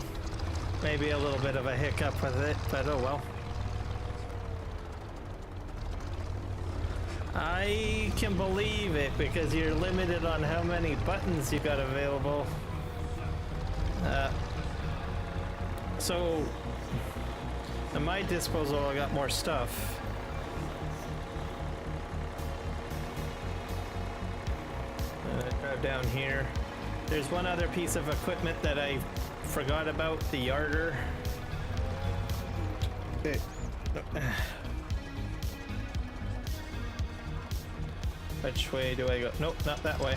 Maybe a little bit of a hiccup with it, but oh well. I can believe it because you're limited on how many buttons you got available. So at my disposal, I got more stuff. Drive down here. There's one other piece of equipment that I forgot about, the yarder. Which way do I go? Nope, not that way.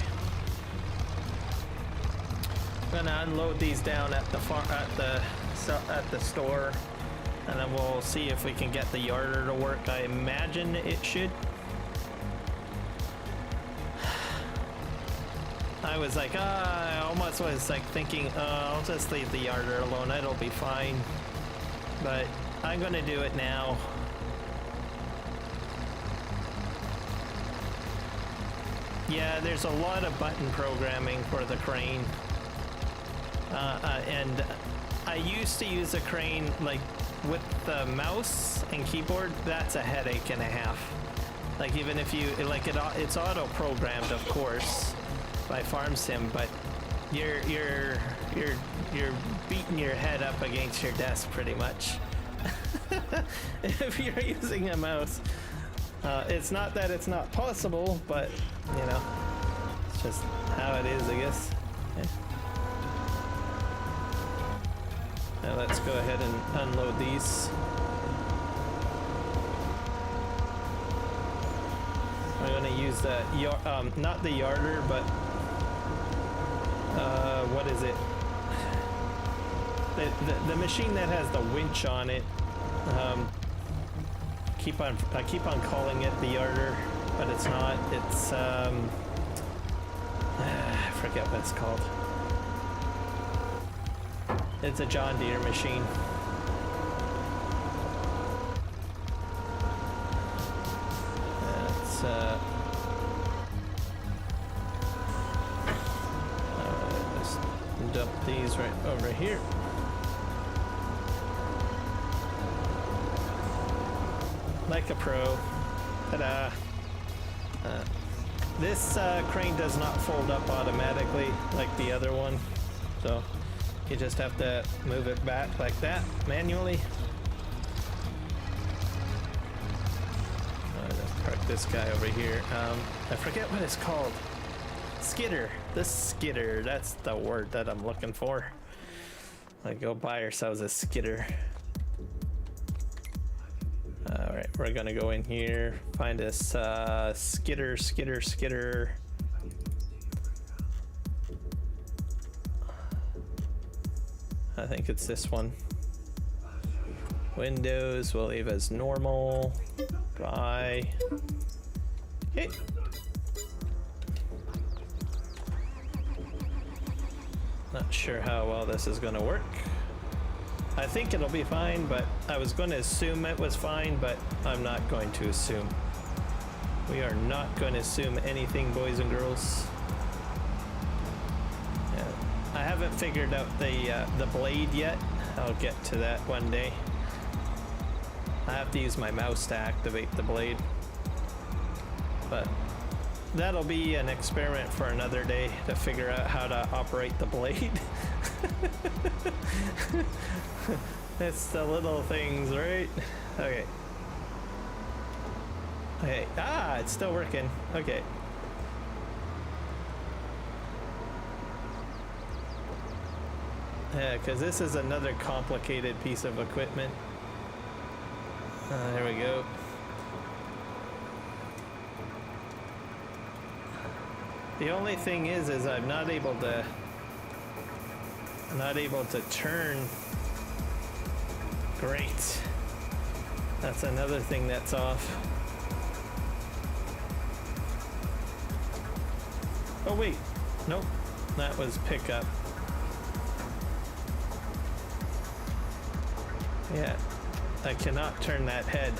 I'm gonna unload these down at the store, and then we'll see if we can get the yarder to work. I imagine it should. I was like, I almost was like thinking, I'll just leave the yarder alone, it'll be fine. But I'm gonna do it now. Yeah, there's a lot of button programming for the crane. And I used to use a crane like with the mouse and keyboard. That's a headache and a half. Like even if you, like it's auto-programmed, of course, by Farm Sim, but you're beating your head up against your desk pretty much if you're using a mouse. It's not that it's not possible, but you know, it's just how it is, I guess. Yeah. Now let's go ahead and unload these. I'm gonna use the not the yarder, but what is it? The machine that has the winch on it. I keep on calling it the yarder, but it's not. It's I forget what it's called. It's a John Deere machine. It's just dump these right over here. Like a pro. Ta-da. This crane does not fold up automatically like the other one, so you just have to move it back like that manually. Let's park this guy over here. I forget what it's called. Skidder. The skidder. That's the word that I'm looking for. Like, go buy ourselves a skidder. Alright, we're gonna go in here, find this skidder. I think it's this one. Windows, we'll leave as normal. Bye. Okay. Not sure how well this is gonna work. I think it'll be fine, but I was going to assume it was fine, but I'm not going to assume. We are not going to assume anything, boys and girls. Yeah. I haven't figured out the blade yet. I'll get to that one day. I have to use my mouse to activate the blade. But that'll be an experiment for another day to figure out how to operate the blade. It's the little things, right? Okay. Okay. Ah, it's still working. Okay. Yeah, because this is another complicated piece of equipment. There we go. The only thing is I'm not able to turn. Great. That's another thing that's off. Oh wait, nope, that was pickup. Yeah, I cannot turn that head.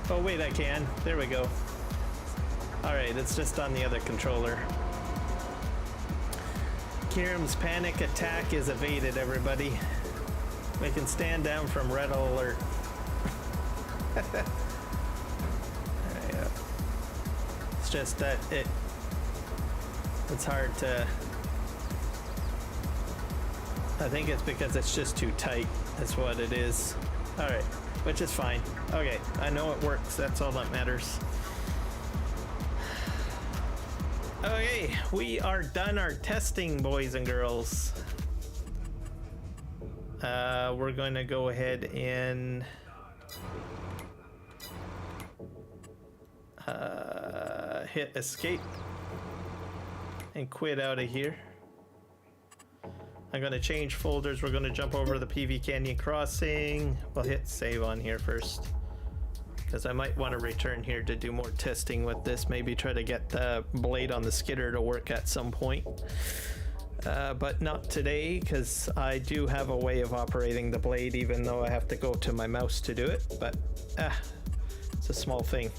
Oh wait, I can. There we go. Alright, it's just on the other controller. Kiram's panic attack is evaded, everybody. We can stand down from red alert. Yeah. It's just that it's hard to... I think it's because it's just too tight. That's what it is. Alright, which is fine. Okay, I know it works. That's all that matters. Okay, we are done our testing, boys and girls. We're going to go ahead and hit escape and quit out of here. I'm going to change folders. We're going to jump over the PV Canyon Crossing. We'll hit save on here first, because I might want to return here to do more testing with this. Maybe try to get the blade on the skidder to work at some point. But not today, because I do have a way of operating the blade, even though I have to go to my mouse to do it. But it's a small thing.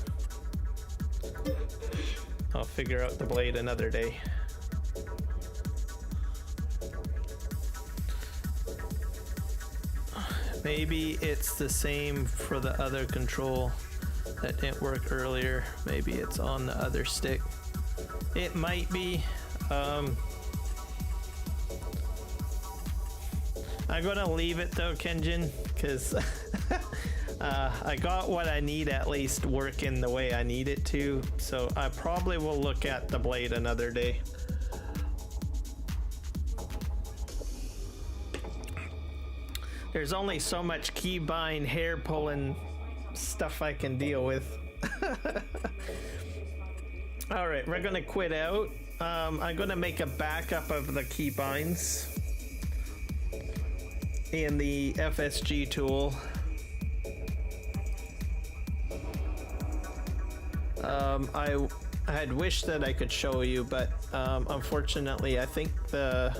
I'll figure out the blade another day. Maybe it's the same for the other control that didn't work earlier. Maybe it's on the other stick. It might be. I'm gonna leave it though, Kenjin, because I got what I need at least working the way I need it to. So I probably will look at the blade another day. There's only so much keybind, hair pulling stuff I can deal with. All right, we're gonna quit out. I'm gonna make a backup of the keybinds in the FSG tool. I had wished that I could show you, but unfortunately, I think the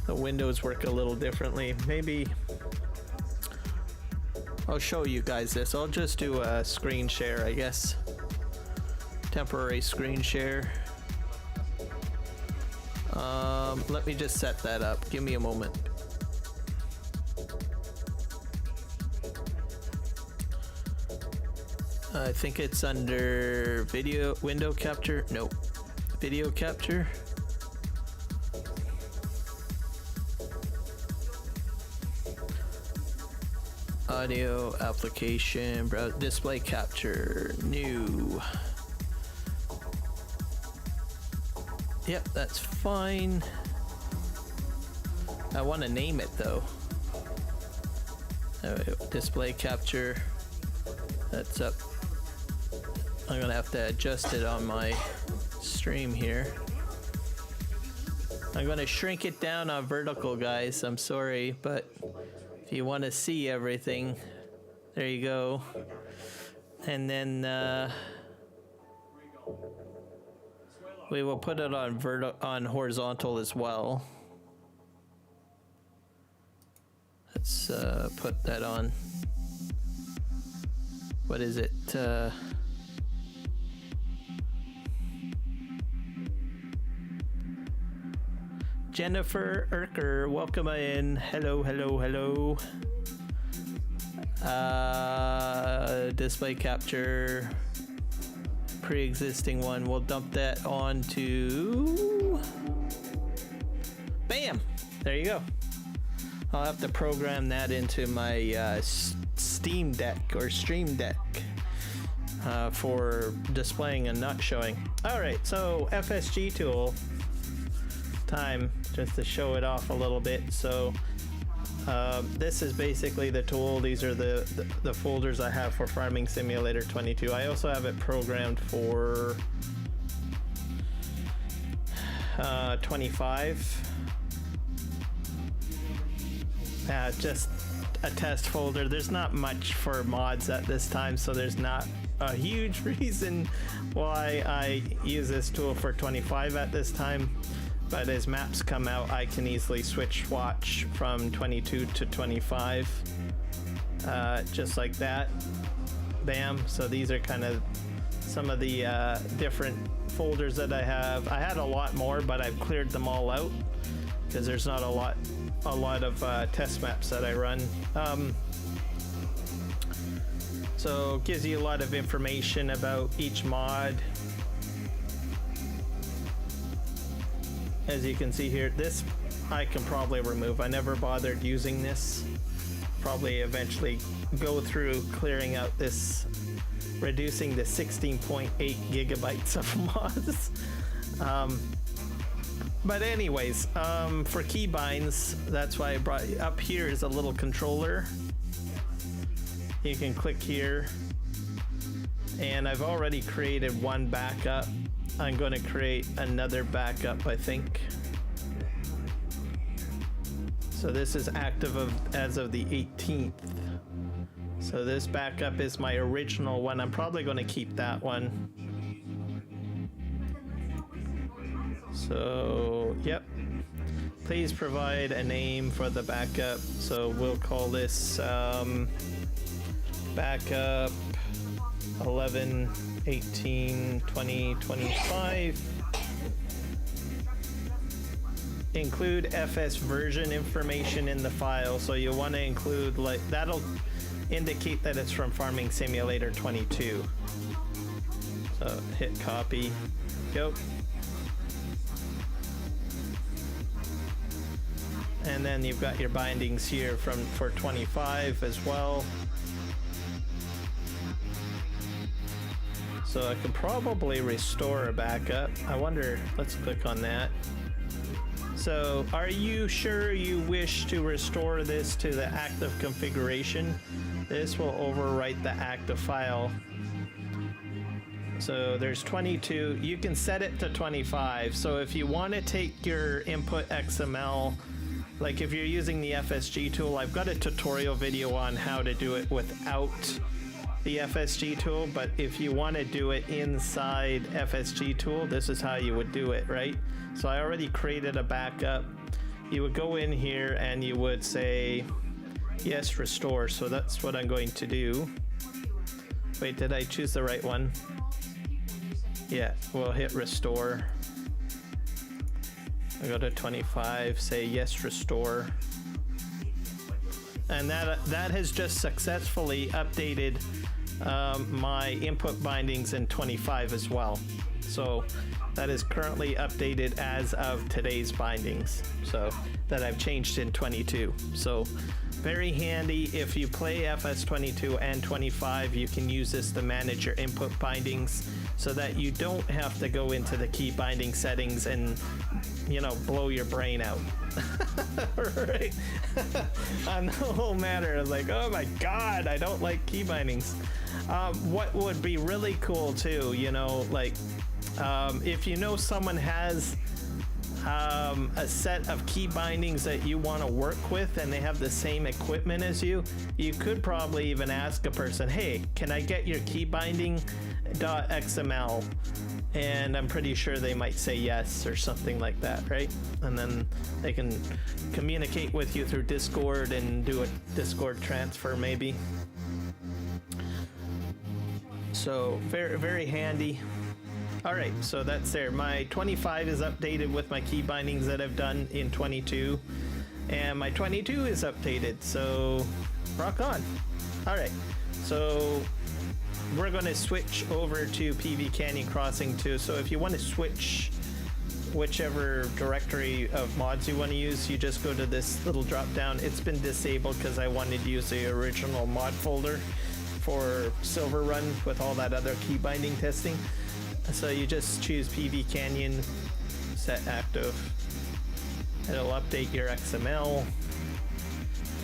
windows work a little differently. Maybe I'll show you guys this. I'll just do a screen share, I guess. Temporary screen share. Let me just set that up. Give me a moment. I think it's under window capture. Nope. Video capture. Audio application, browse display capture, new. Yep, that's fine. I want to name it though. Display capture. That's up. I'm gonna have to adjust it on my stream here. I'm gonna shrink it down on vertical, guys. I'm sorry, but if you want to see everything, there you go. And then we will put it on horizontal as well. Let's put that on. What is it? Jennifer Erker, welcome in. Hello, hello, hello. Display capture, pre-existing one. We'll dump that onto. Bam! There you go. I'll have to program that into my Steam Deck or Stream Deck for displaying and not showing. All right, so FSG tool time, just to show it off a little bit. So this is basically the tool. These are the folders I have for Farming Simulator 22. I also have it programmed for 25. Just a test folder. There's not much for mods at this time, so there's not a huge reason why I use this tool for 25 at this time. But as maps come out, I can easily swatch from 22 to 25, just like that. Bam. So these are kind of some of the different folders that I have. I had a lot more, but I've cleared them all out because there's not a lot of test maps that I run. So it gives you a lot of information about each mod. As you can see here, this I can probably remove. I never bothered using this. Probably eventually go through clearing out this, reducing the 16.8 gigabytes of mods. But anyways, for keybinds, that's why I brought up here is a little controller. You can click here, and I've already created one backup. I'm going to create another backup, I think. So this is active as of the 18th. So this backup is my original one. I'm probably going to keep that one. So, yep. Please provide a name for the backup. So we'll call this backup 11, 18, 20, 25. Include FS version information in the file. So you want to include, like, that'll indicate that it's from Farming Simulator 22. So hit copy. Go. And then you've got your bindings here for 25 as well. So I could probably restore a backup. I wonder, let's click on that. So are you sure you wish to restore this to the active configuration? This will overwrite the active file. So there's 22. You can set it to 25. So if you want to take your input XML, like if you're using the FSG tool, I've got a tutorial video on how to do it without the FSG tool, but if you want to do it inside FSG tool, this is how you would do it, right? So I already created a backup. You would go in here and you would say, yes, restore. So that's what I'm going to do. Wait, did I choose the right one? Yeah, we'll hit restore. I go to 25, say yes, restore. And that has just successfully updated my input bindings in 25 as well. So that is currently updated as of today's bindings. So that I've changed in 22. So very handy if you play FS22 and 25. You can use this to manage your input bindings so that you don't have to go into the key binding settings and, you know, blow your brain out. Right? On the whole matter of like, oh my god, I don't like key bindings. What would be really cool too, you know, like if you know someone has a set of key bindings that you want to work with and they have the same equipment as you, you could probably even ask a person, hey, can I get your key binding .xml? And I'm pretty sure they might say yes or something like that, right? And then they can communicate with you through Discord and do a Discord transfer maybe. So very, very handy. All right, so that's there. My 25 is updated with my key bindings that I've done in 22, and my 22 is updated, so rock on. All right, so we're going to switch over to PV Canyon Crossing too. So if you want to switch whichever directory of mods you want to use, you just go to this little drop down. It's been disabled because I wanted to use the original mod folder for Silver Run with all that other key binding testing. So you just choose PV Canyon, set active. It'll update your XML,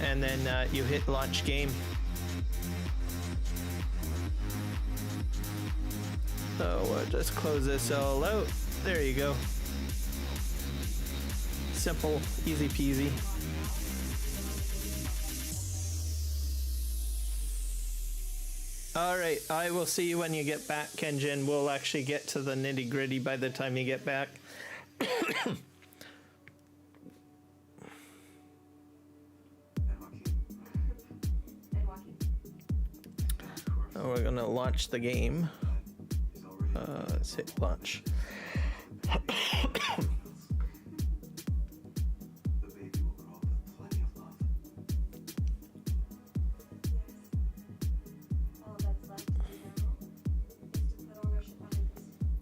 and then you hit launch game. So we'll just close this all out. There you go. Simple, easy peasy. All right, I will see you when you get back, Kenjin. We'll actually get to the nitty gritty by the time you get back. We're gonna launch the game. Let's hit launch.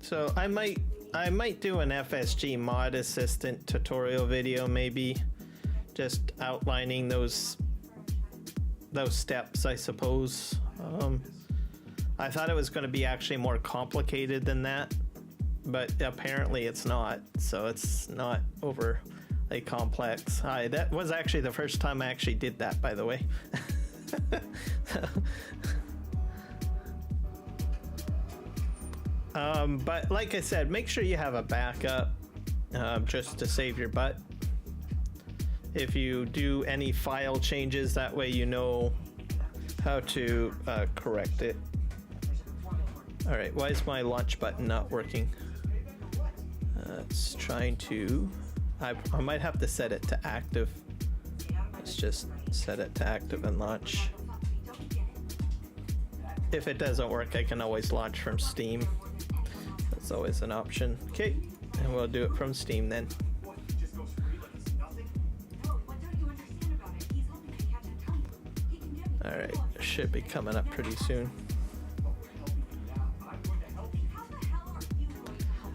So I might do an FSG mod assistant tutorial video, maybe just outlining those steps, I suppose. I thought it was going to be actually more complicated than that, but apparently it's not. So it's not overly complex. That was actually the first time I actually did that, by the way. But like I said, make sure you have a backup just to save your butt. If you do any file changes, that way you know how to correct it. All right, why is my launch button not working? It's trying to... I might have to set it to active. Let's just set it to active and launch. If it doesn't work, I can always launch from Steam. That's always an option. Okay, and we'll do it from Steam then. Alright, should be coming up pretty soon.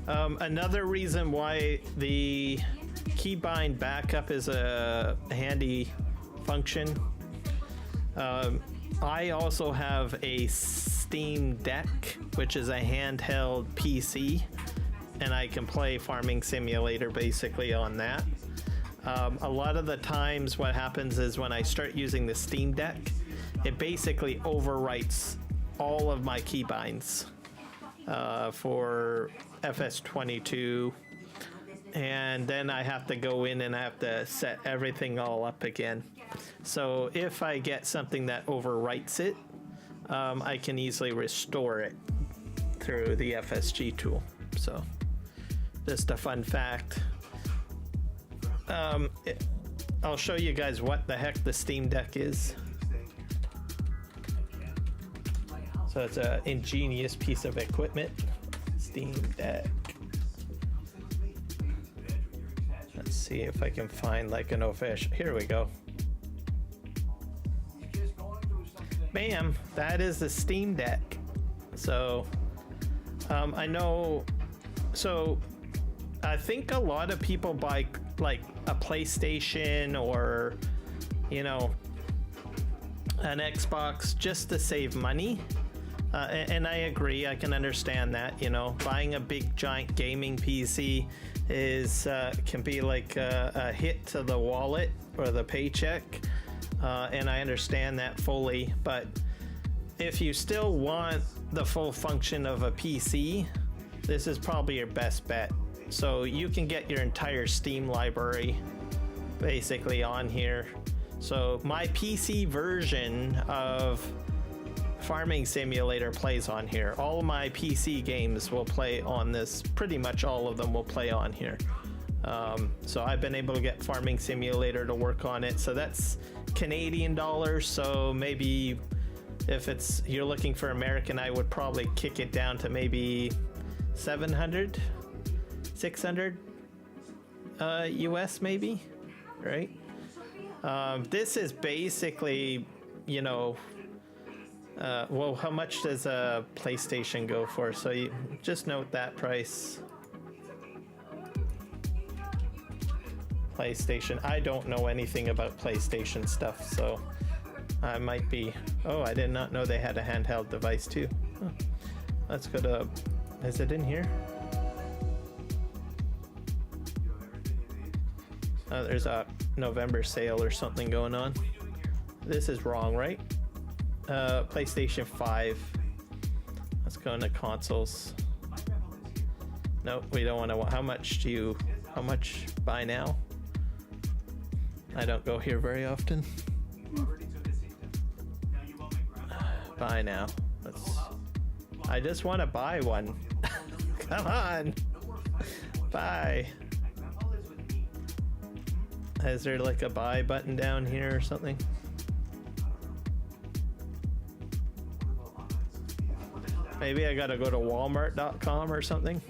Another reason why the keybind backup is a handy function. I also have a Steam Deck, which is a handheld PC, and I can play Farming Simulator basically on that. A lot of the times what happens is when I start using the Steam Deck, it basically overwrites all of my keybinds for FS22, and then I have to go in and I have to set everything all up again. So if I get something that overwrites it, I can easily restore it through the FSG tool. So just a fun fact. I'll show you guys what the heck the Steam Deck is. So it's an ingenious piece of equipment. Steam Deck. Let's see if I can find like an official. Here we go. bam, that is the Steam Deck. So I know, so I think a lot of people buy like a PlayStation or, you know, an Xbox just to save money. And I agree, I can understand that, you know, buying a big giant gaming PC is can be like a hit to the wallet or the paycheck, and I understand that fully. But if you still want the full function of a PC, this is probably your best bet. So you can get your entire Steam library basically on here. So my PC version of Farming Simulator plays on here. All of my PC games will play on this. Pretty much all of them will play on here. So I've been able to get Farming Simulator to work on it. So that's Canadian dollars. So maybe if you're looking for American, I would probably kick it down to maybe 700, 600 US maybe, right? This is basically, you know, well, how much does a PlayStation go for? So you just note that price. PlayStation. I don't know anything about PlayStation stuff, so I might be... Oh, I did not know they had a handheld device too. Huh. Let's go to... Is it in here? Oh, there's a November sale or something going on. This is wrong, right? PlayStation 5. Let's go into consoles. Nope, we don't want to. How much buy now? I don't go here very often. Buy now. I just want to buy one. Come on. Buy. Is there like a buy button down here or something? Maybe I gotta go to walmart.com or something.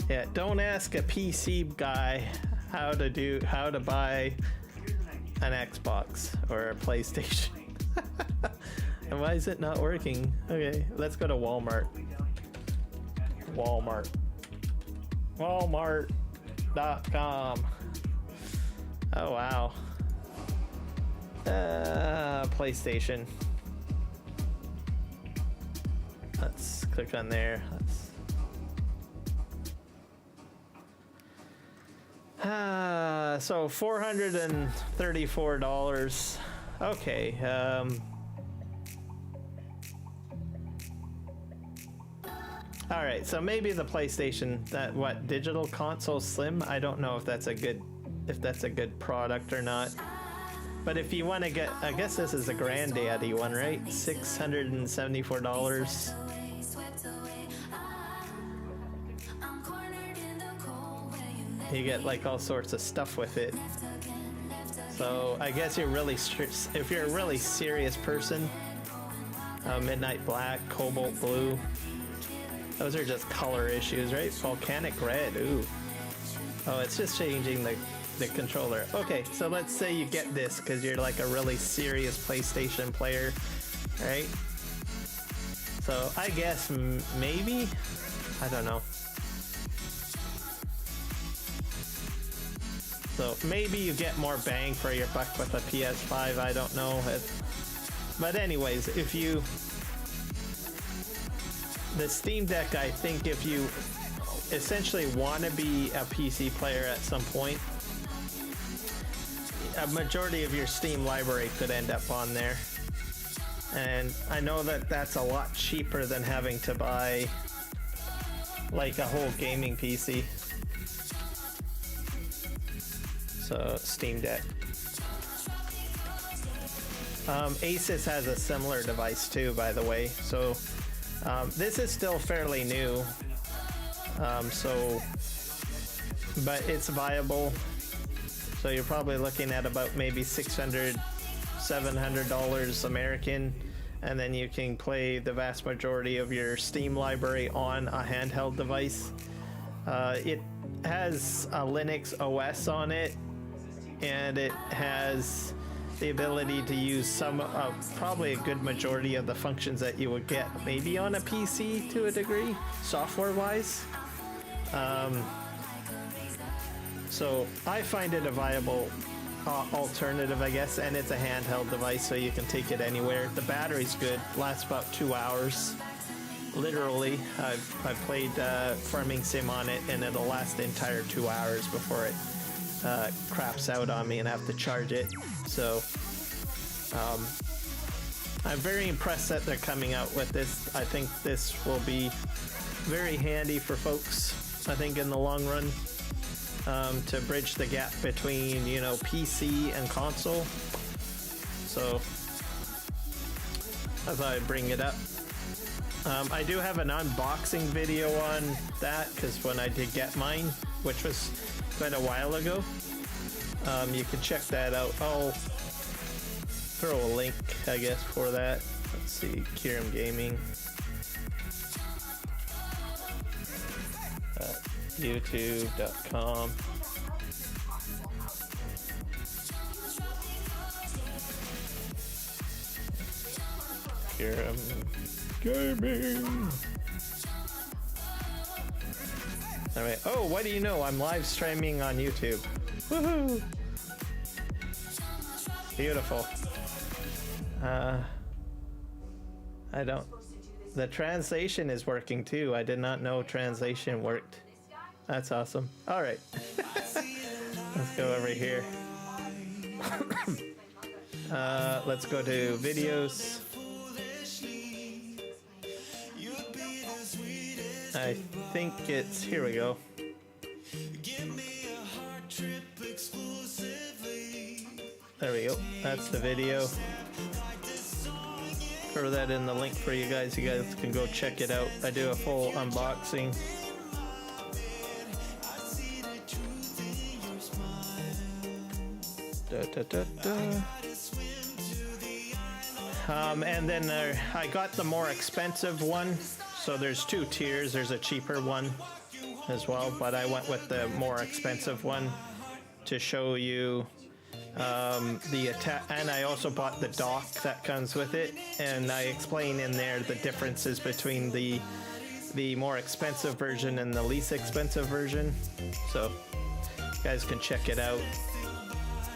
Yeah, don't ask a PC guy how to buy an Xbox or a PlayStation. And why is it not working? Okay, let's go to Walmart. Walmart.com. Oh wow. PlayStation. Let's click on there. So $434. Okay. All right. So maybe the PlayStation, digital console slim. I don't know if that's a good product or not. But if you want to get, I guess this is a granddaddy one, right? $674. You get like all sorts of stuff with it. So I guess if you're a really serious person, midnight black, cobalt blue, those are just color issues, right? Volcanic red, ooh. Oh, it's just changing the controller. Okay, so let's say you get this because you're like a really serious PlayStation player, right? So I guess maybe, I don't know. So maybe you get more bang for your buck with a PS5, I don't know. But anyways, the Steam Deck, I think if you essentially want to be a PC player at some point, a majority of your Steam library could end up on there. And I know that that's a lot cheaper than having to buy like a whole gaming PC. So Steam Deck. Asus has a similar device too, by the way. So this is still fairly new. But it's viable. So you're probably looking at about maybe $600, $700 American, and then you can play the vast majority of your Steam library on a handheld device. It has a Linux OS on it, and it has the ability to use some, probably a good majority of the functions that you would get maybe on a PC to a degree, software-wise. So I find it a viable alternative, I guess, and it's a handheld device, so you can take it anywhere. The battery's good, lasts about 2 hours. Literally, I've played Farming Sim on it, and it'll last the entire 2 hours before it craps out on me and I have to charge it. So I'm very impressed that they're coming out with this. I think this will be very handy for folks, I think, in the long run, to bridge the gap between, you know, PC and console. So I thought I'd bring it up. I do have an unboxing video on that, because when I did get mine, which was quite a while ago, you can check that out. I'll throw a link, I guess, for that. Let's see, Kiram Gaming. YouTube.com. Kiram Gaming. Alright. Oh, what do you know? I'm live streaming on YouTube. Woohoo! Beautiful. I don't... The translation is working too. I did not know translation worked. That's awesome. Alright. Let's go over here. Let's go to videos. I think it's... Here we go. There we go. That's the video. Throw that in the link for you guys. You guys can go check it out. I do a full unboxing. And then I got the more expensive one. So there's 2 tiers. There's a cheaper one as well, but I went with the more expensive one to show you the attack. And I also bought the dock that comes with it, and I explain in there the differences between the more expensive version and the least expensive version, so you guys can check it out.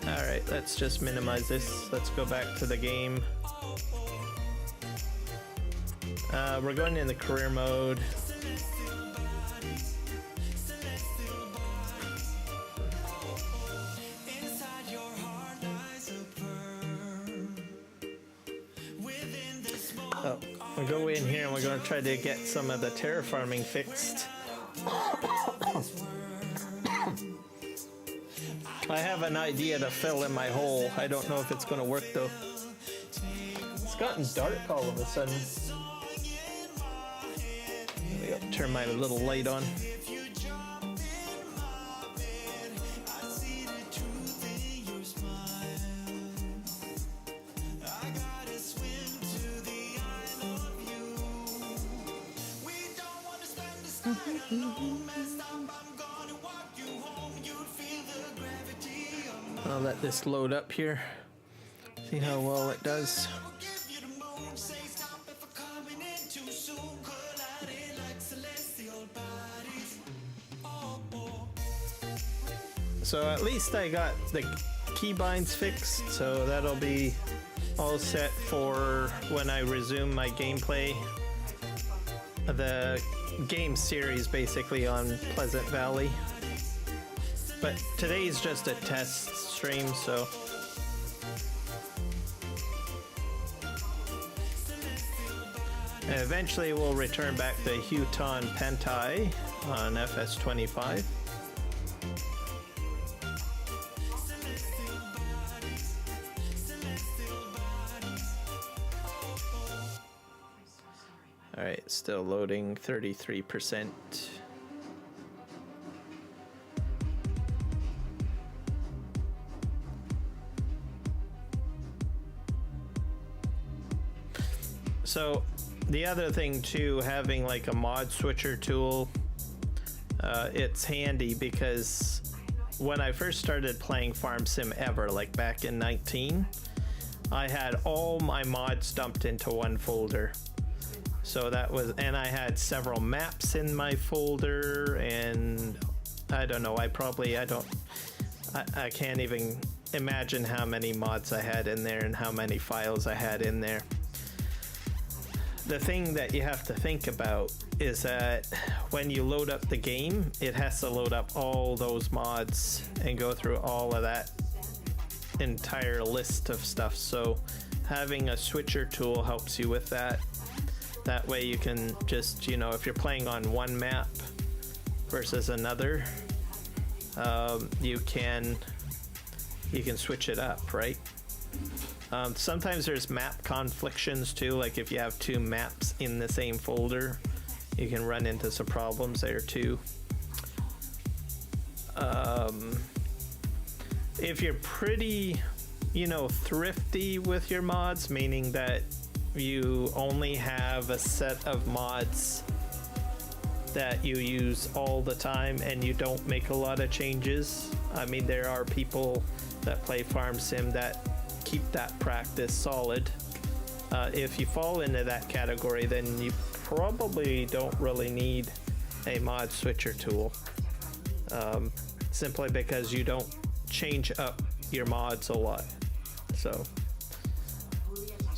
All right, let's just minimize this. Let's go back to the game. We're going in the career mode. Oh, we'll go in here and we're going to try to get some of the terraforming fixed. I have an idea to fill in my hole. I don't know if it's going to work though. It's gotten dark all of a sudden. There we go. Turn my little light on. I'll let this load up here. See how well it does. So at least I got the keybinds fixed, so that'll be all set for when I resume my gameplay. The game series basically on Pleasant Valley. But today's just a test stream, so... And eventually we'll return back to Huton Pentai on FS25. Alright, still loading 33%. So the other thing too, having like a mod switcher tool, it's handy because when I first started playing Farm Sim ever, like back in 19, I had all my mods dumped into one folder. So that was, and I had several maps in my folder, and I don't know, I can't even imagine how many mods I had in there and how many files I had in there. The thing that you have to think about is that when you load up the game, it has to load up all those mods and go through all of that entire list of stuff. So having a switcher tool helps you with that. That way you can just, you know, if you're playing on one map versus another, you can switch it up, right? Sometimes there's map conflictions too, like if you have two maps in the same folder, you can run into some problems there too. If you're pretty, you know, thrifty with your mods, meaning that you only have a set of mods that you use all the time and you don't make a lot of changes. I mean, there are people that play Farm Sim that keep that practice solid. If you fall into that category, then you probably don't really need a mod switcher tool, simply because you don't change up your mods a lot. So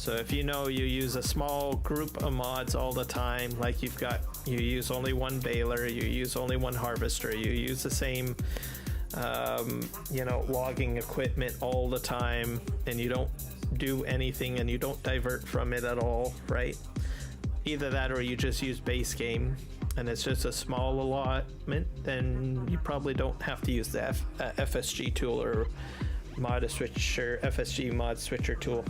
if you know you use a small group of mods all the time, like you use only one baler, you use only one harvester, you use the same you know, logging equipment all the time, and you don't do anything and you don't divert from it at all, right? Either that or you just use base game and it's just a small allotment, then you probably don't have to use the FSG tool or mod switcher, FSG mod switcher tool.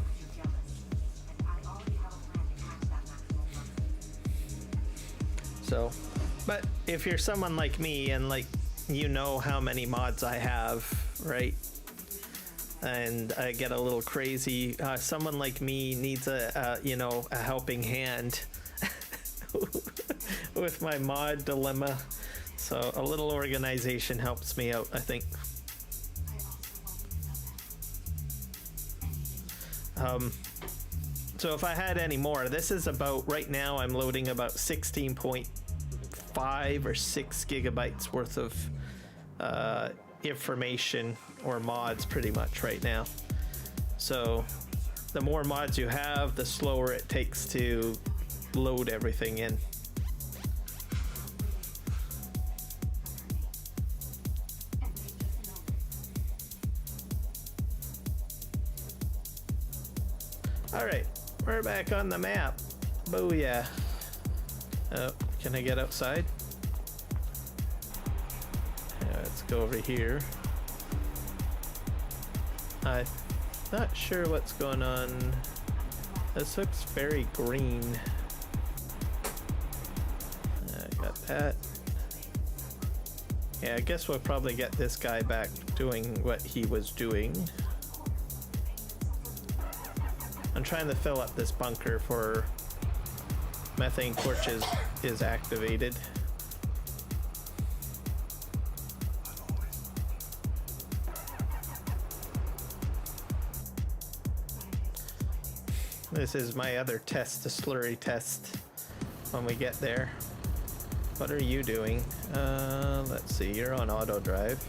So, but if you're someone like me and like, you know how many mods I have, right? And I get a little crazy. Someone like me needs you know, a helping hand with my mod dilemma. So a little organization helps me out, I think. So if I had any more, this is about, right now I'm loading about 16.5 or 6 gigabytes worth of information or mods pretty much right now. So the more mods you have, the slower it takes to load everything in. All right, we're back on the map. Booyah. Oh, can I get outside? Yeah, let's go over here. I'm not sure what's going on. This looks very green. Got that. Yeah, I guess we'll probably get this guy back doing what he was doing. I'm trying to fill up this bunker for methane torches is activated. This is my other test, the slurry test, when we get there. What are you doing? Let's see, you're on auto drive.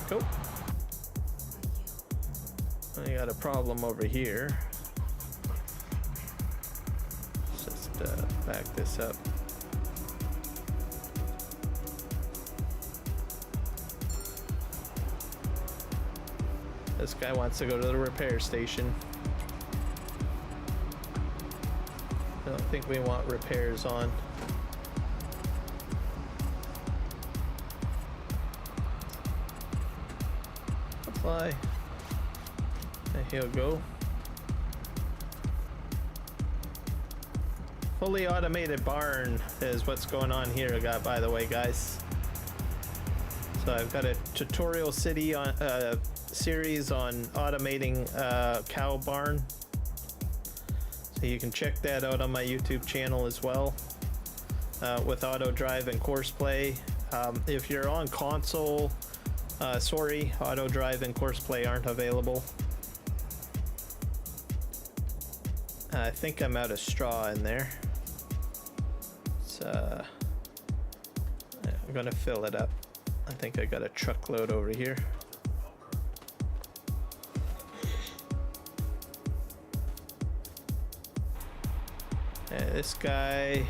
Go. I got a problem over here. Let's just back this up. This guy wants to go to the repair station. I don't think we want repairs on. Apply. And he'll go. Fully automated barn is what's going on here, by the way, guys. So I've got a tutorial series on automating cow barn. You can check that out on my YouTube channel as well, with auto drive and course play. If you're on console, sorry, auto drive and course play aren't available. I think I'm out of straw in there. So I'm gonna fill it up. I think I got a truckload over here. This guy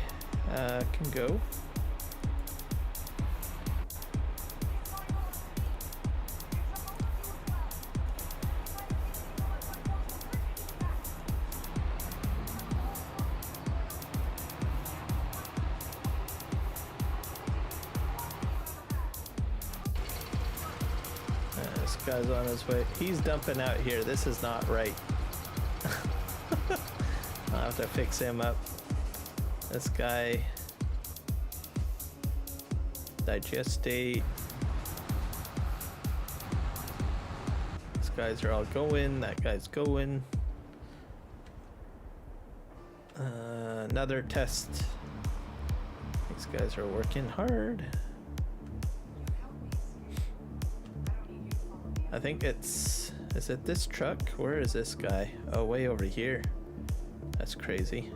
can go. This guy's on his way. He's dumping out here. This is not right. I'll have to fix him up. This guy, digestate. These guys are all going. That guy's going. Another test. These guys are working hard. I think it's, is it this truck? Where is this guy? Oh, way over here. That's crazy.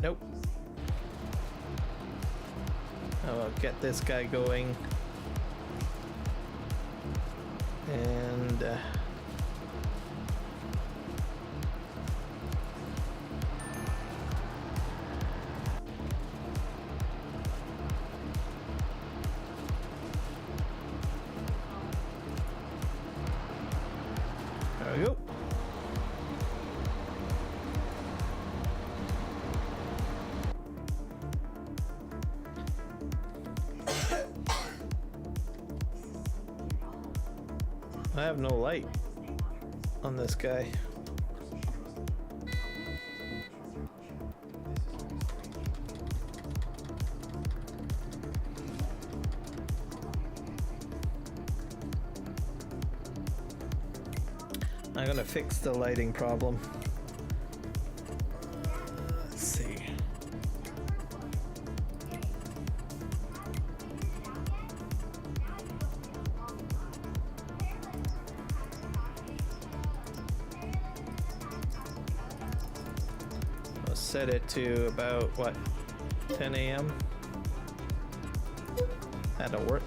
Nope. I'll get this guy going. And there we go. I have no light on this guy. I'm gonna fix the lighting problem. Let's see. I'll set it to about, what, 10 a.m.? That'll work.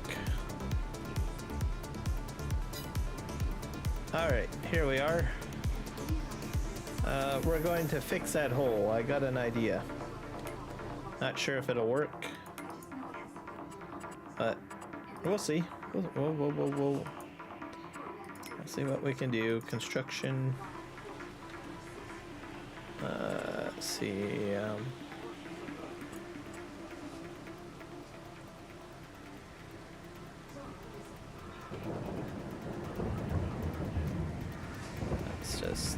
Alright, here we are. We're going to fix that hole. I got an idea. Not sure if it'll work, but we'll see. We'll see what we can do. Construction. Let's see. Let's just.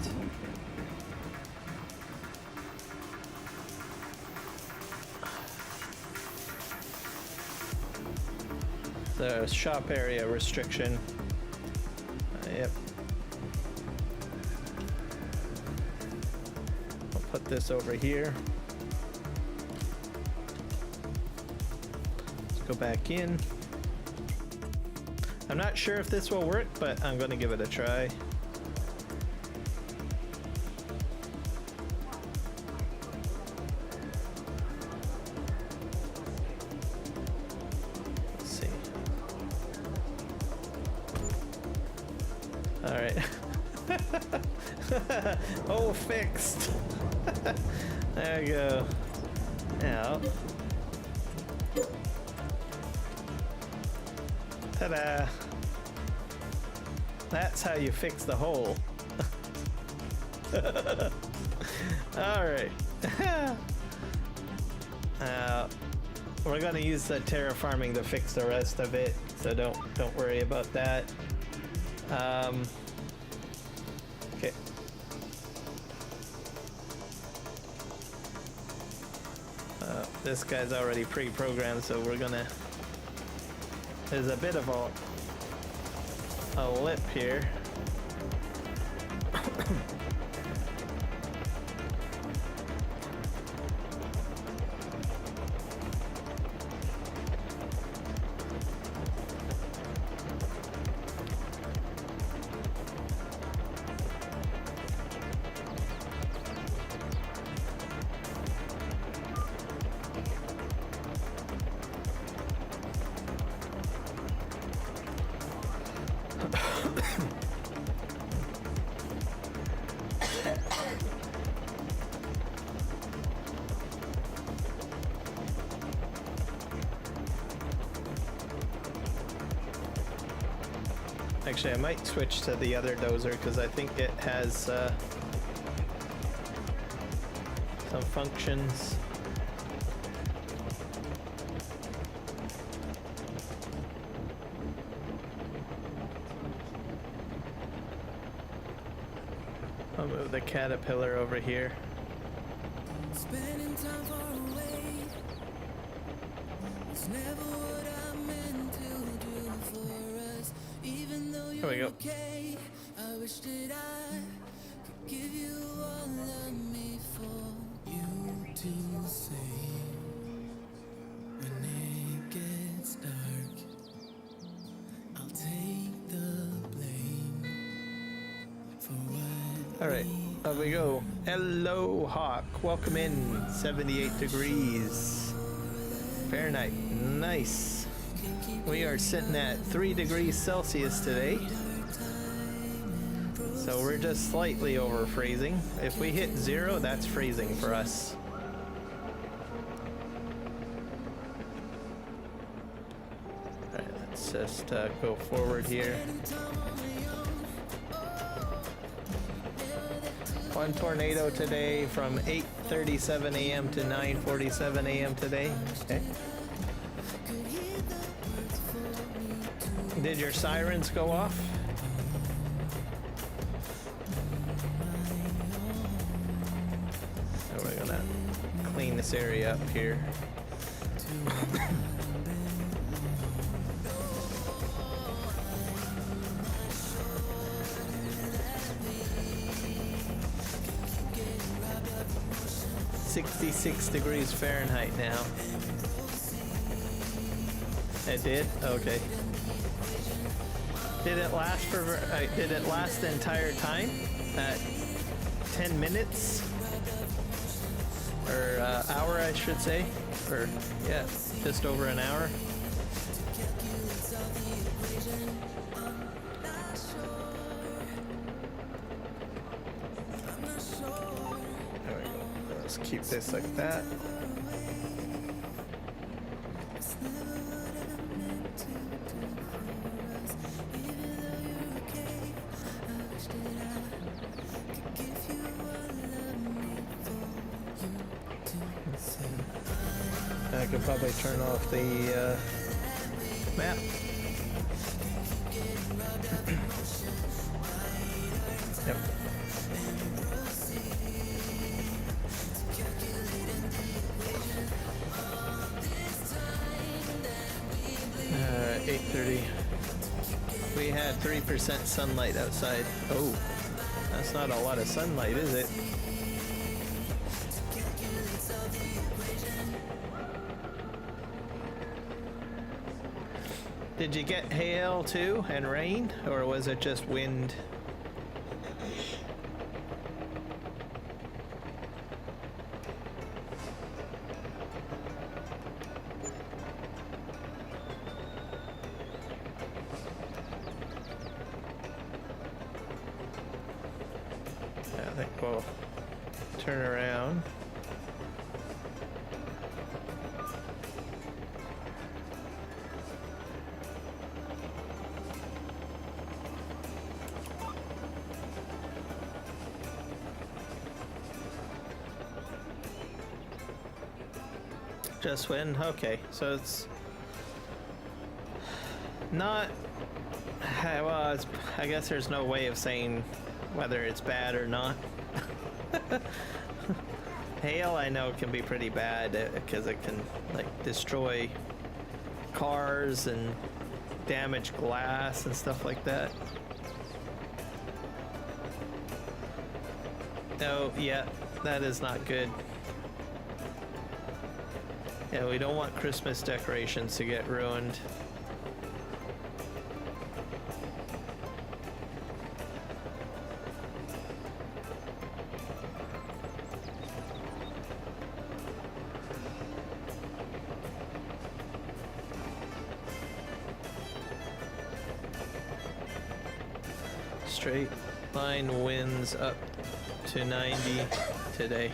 The shop area restriction. Yep. I'll put this over here. Let's go back in. I'm not sure if this will work, but I'm going to give it a try. Alright. Oh, fixed. There we go. Now. Ta-da. That's how you fix the hole. Alright. We're gonna use the Terra Farming to fix the rest of it, so don't worry about that. Okay. this guy's already pre-programmed, so we're gonna... There's a bit of a lip here. Actually, I might switch to the other dozer because I think it has some functions. I'll move the caterpillar over here. Spending time far away. It's never what I meant to do for us. Even though you're Here we go. okay, I wish that I could give you all of me for you to say. When it gets dark, I'll take the blame for what. All right, up we go. Hello, Hawk. Welcome in. 78 degrees Fahrenheit. Nice. We are sitting at 3 degrees Celsius today. So we're just slightly over freezing. If we hit 0, that's freezing for us. All right, let's just go forward here. One tornado today from 8:37 a.m. to 9:47 a.m. today. Okay. Did your sirens go off? So we're gonna clean this area up here. .66 degrees Fahrenheit now. It did? Okay. Did it last for? Did it last the entire time? At 10 minutes or hour, I should say, or yeah, just over an hour. There we go. Let's keep this like that. I could probably turn off the map. Yep. Uh, 8:30. We had 3% sunlight outside. Oh, that's not a lot of sunlight, is it? Did you get hail too and rain, or was it just wind? I think we'll turn around. Just wind? Okay, so it's not... Well, I guess there's no way of saying whether it's bad or not. Hail, I know, can be pretty bad because it can like destroy cars and damage glass and stuff like that. Oh, yeah, that is not good. Yeah, we don't want Christmas decorations to get ruined. Straight line winds up to 90 today.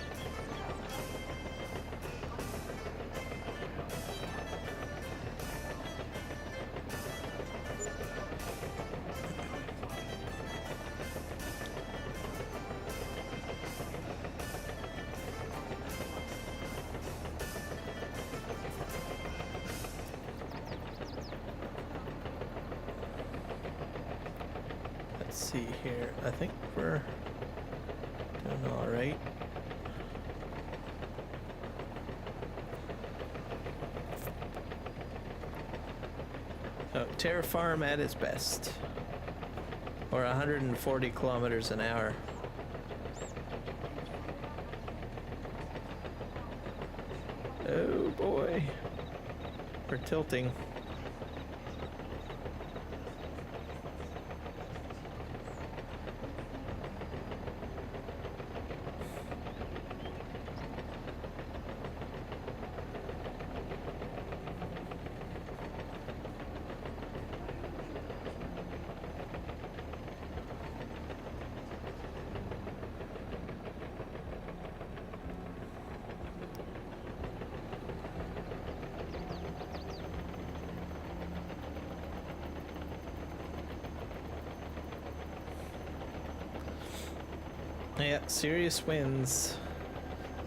Let's see here. I think we're doing all right. So, Terra Farm at its best. Or 140 kilometers an hour. Oh boy. We're tilting. Yeah, serious winds.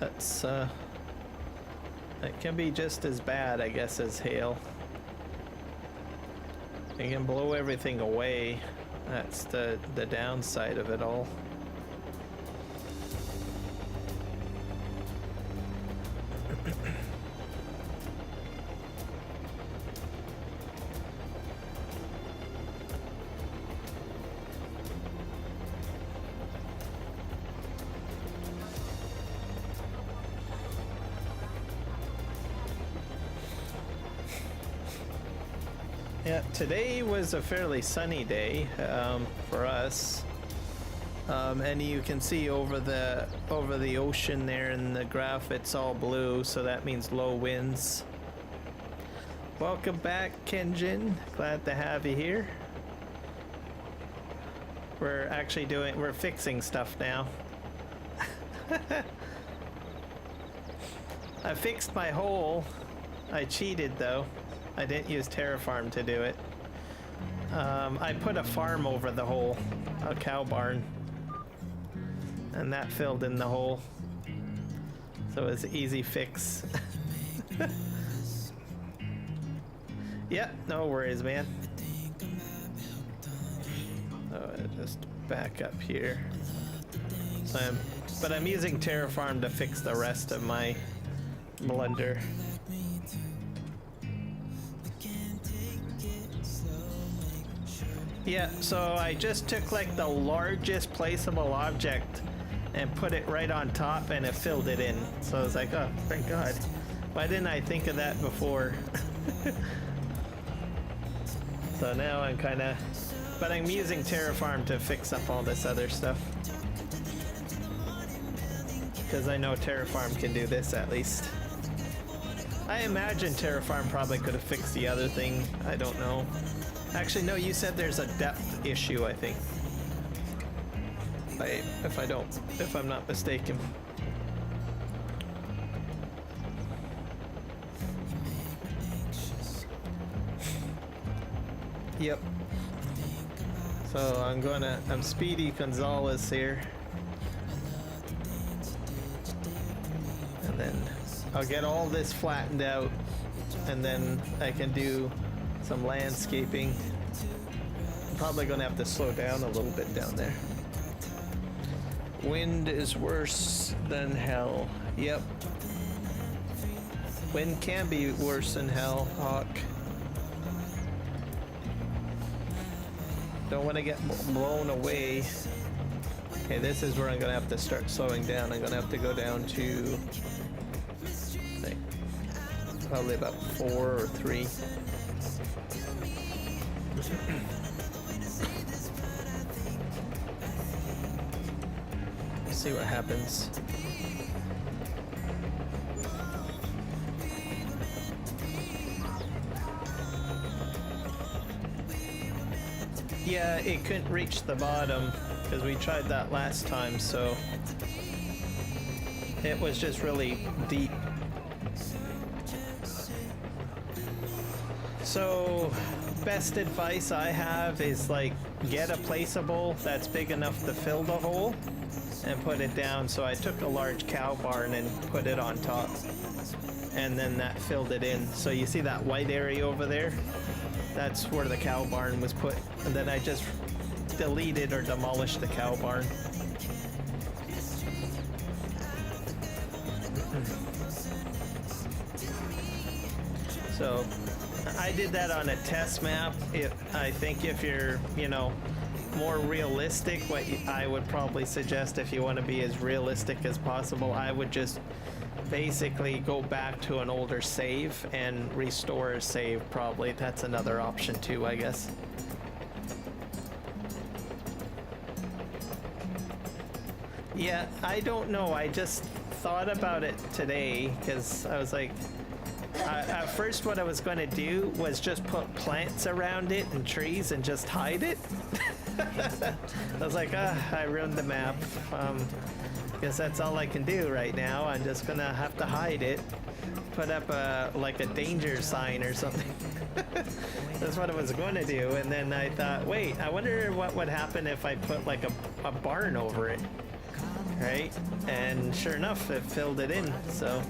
That's that can be just as bad, I guess, as hail. It can blow everything away. That's the downside of it all. Yeah, today was a fairly sunny day for us, and you can see over the ocean there in the graph it's all blue, so that means low winds. Welcome back, Kenjin. Glad to have you here. We're fixing stuff now. I fixed my hole. I cheated though. I didn't use Terra Farm to do it. I put a farm over the hole, a cow barn, and that filled in the hole. So it was an easy fix. Yep, no worries, man. So I just back up here. But I'm using Terra Farm to fix the rest of my blunder. Yeah, so I just took like the largest placeable object and put it right on top and it filled it in. So I was like, oh, thank God. Why didn't I think of that before? So now I'm but I'm using Terra Farm to fix up all this other stuff. Because I know Terra Farm can do this at least. I imagine Terra Farm probably could have fixed the other thing. I don't know. Actually, no, you said there's a depth issue, I think. If I'm not mistaken. Yep. So I'm Speedy Gonzalez here. And then I'll get all this flattened out, and then I can do some landscaping. I'm probably gonna have to slow down a little bit down there. Wind is worse than hell. Yep. Wind can be worse than hell, Hawk. Don't want to get blown away. Okay, this is where I'm gonna have to start slowing down. I'm gonna have to go down to, I think, probably about 4 or 3. See what happens. Yeah, it couldn't reach the bottom because we tried that last time, so it was just really deep. So, best advice I have is like get a placeable that's big enough to fill the hole and put it down. So I took a large cow barn and put it on top, and then that filled it in. So you see that white area over there? That's where the cow barn was put, and then I just deleted or demolished the cow barn. So I did that on a test map. I think if you're, you know, more realistic, what I would probably suggest, if you want to be as realistic as possible, I would just basically go back to an older save and restore a save. Probably that's another option too, I guess. Yeah, I don't know, I just thought about it today because I was like, at first what I was going to do was just put plants around it and trees and just hide it. I was like, I ruined the map. Guess that's all I can do right now. I'm just gonna have to hide it. Put up like a danger sign or something. That's what I was going to do. And then I thought, wait, I wonder what would happen if I put like a barn over it. Right? And sure enough, it filled it in. So.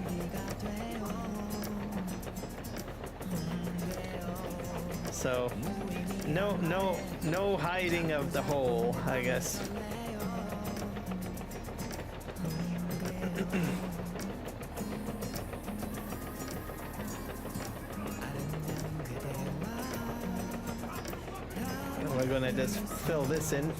So, no hiding of the hole, I guess. And we're gonna just fill this in.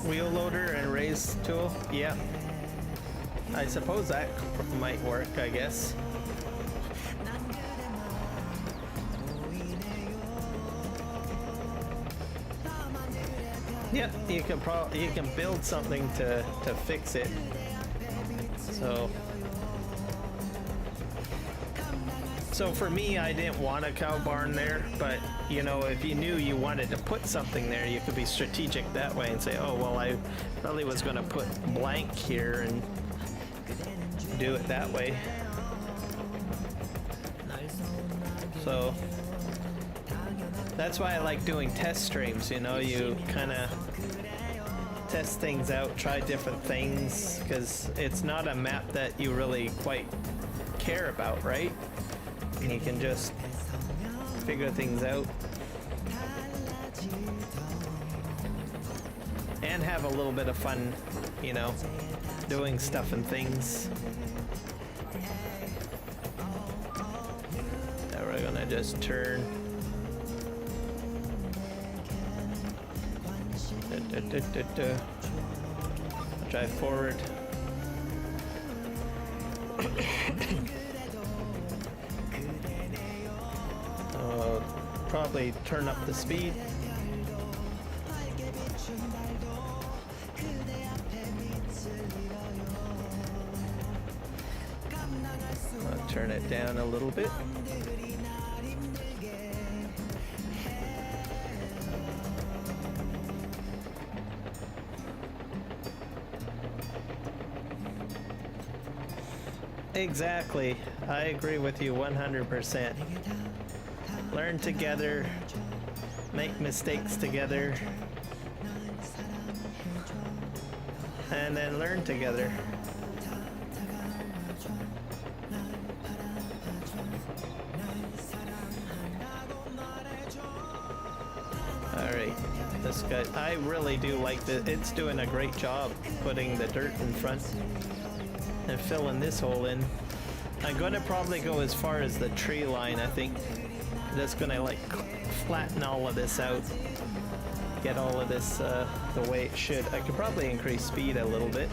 Wheel loader and raise tool, yeah. I suppose that might work, I guess. Yep, you can build something to fix it. So for me, I didn't want a cow barn there, but you know, if you knew you wanted to put something there, you could be strategic that way and say, oh, well, I probably was going to put blank here and do it that way. So that's why I like doing test streams, you know, you kind of test things out, try different things, because it's not a map that you really quite care about, right? And you can just figure things out and have a little bit of fun, you know, doing stuff and things. Now we're gonna just turn. Drive forward. Probably turn up the speed. I'll turn it down a little bit. Exactly. I agree with you 100%. Learn together, make mistakes together, and then learn together. Alright, this guy, I really do like this. It's doing a great job putting the dirt in front and filling this hole in. I'm gonna probably go as far as the tree line, I think. That's gonna like flatten all of this out. Get all of this the way it should. I could probably increase speed a little bit.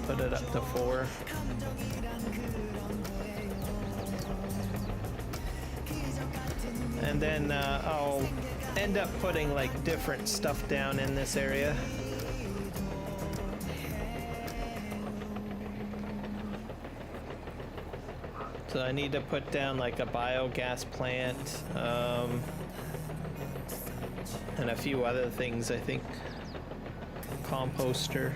Put it up to 4. And then I'll end up putting like different stuff down in this area. So I need to put down like a biogas plant, and a few other things, I think. Composter.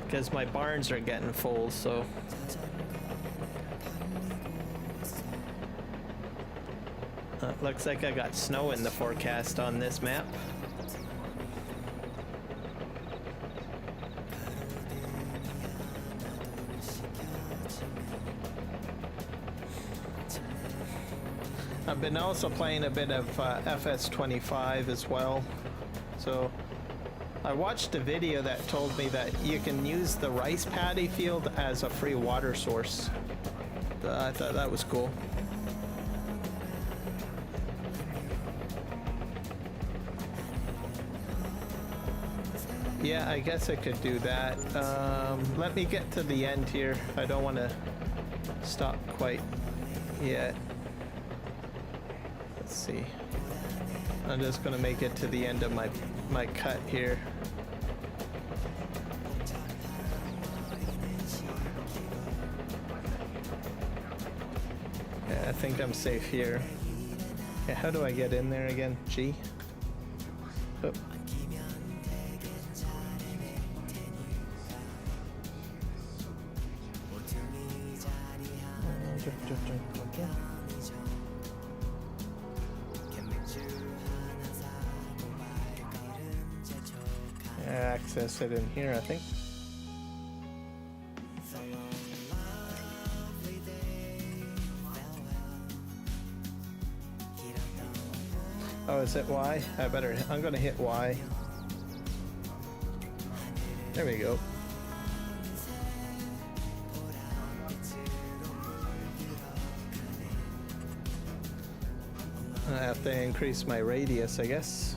Because my barns are getting full, so. Looks like I got snow in the forecast on this map. I've been also playing a bit of FS25 as well. So I watched a video that told me that you can use the rice paddy field as a free water source. I thought that was cool. Yeah, I guess I could do that. Let me get to the end here. I don't want to stop quite yet. Let's see. I'm just going to make it to the end of my cut here. Yeah, I think I'm safe here. Okay, how do I get in there again? G? Oh. Access it in here, I think. Oh, is it Y? I'm gonna hit Y. There we go. I have to increase my radius, I guess.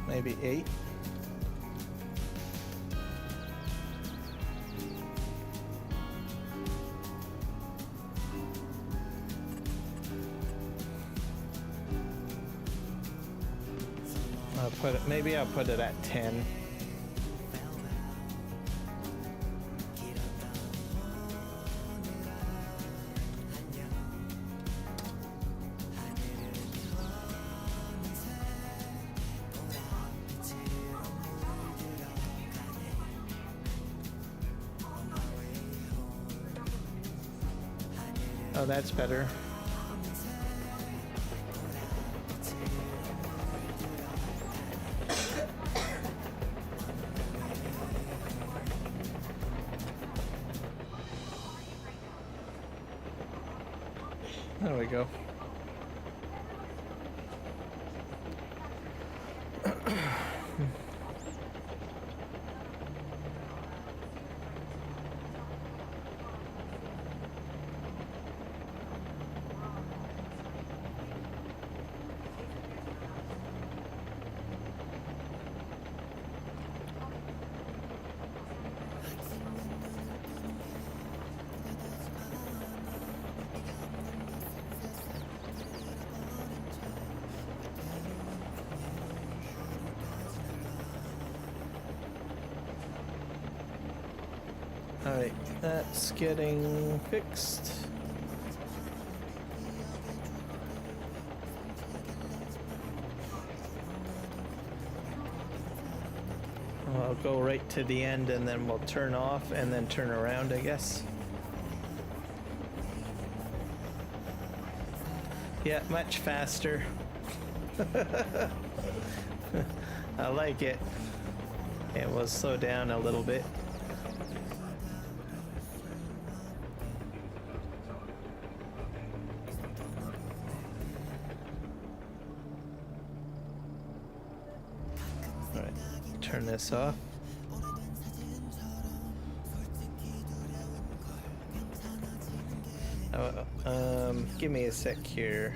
Maybe 8. Maybe I'll put it at 10. Oh, that's better. There we go. Alright, that's getting fixed. I'll go right to the end and then we'll turn off and then turn around, I guess. Yeah, much faster. I like it. And we'll slow down a little bit. All right, turn this off. Give me a sec here.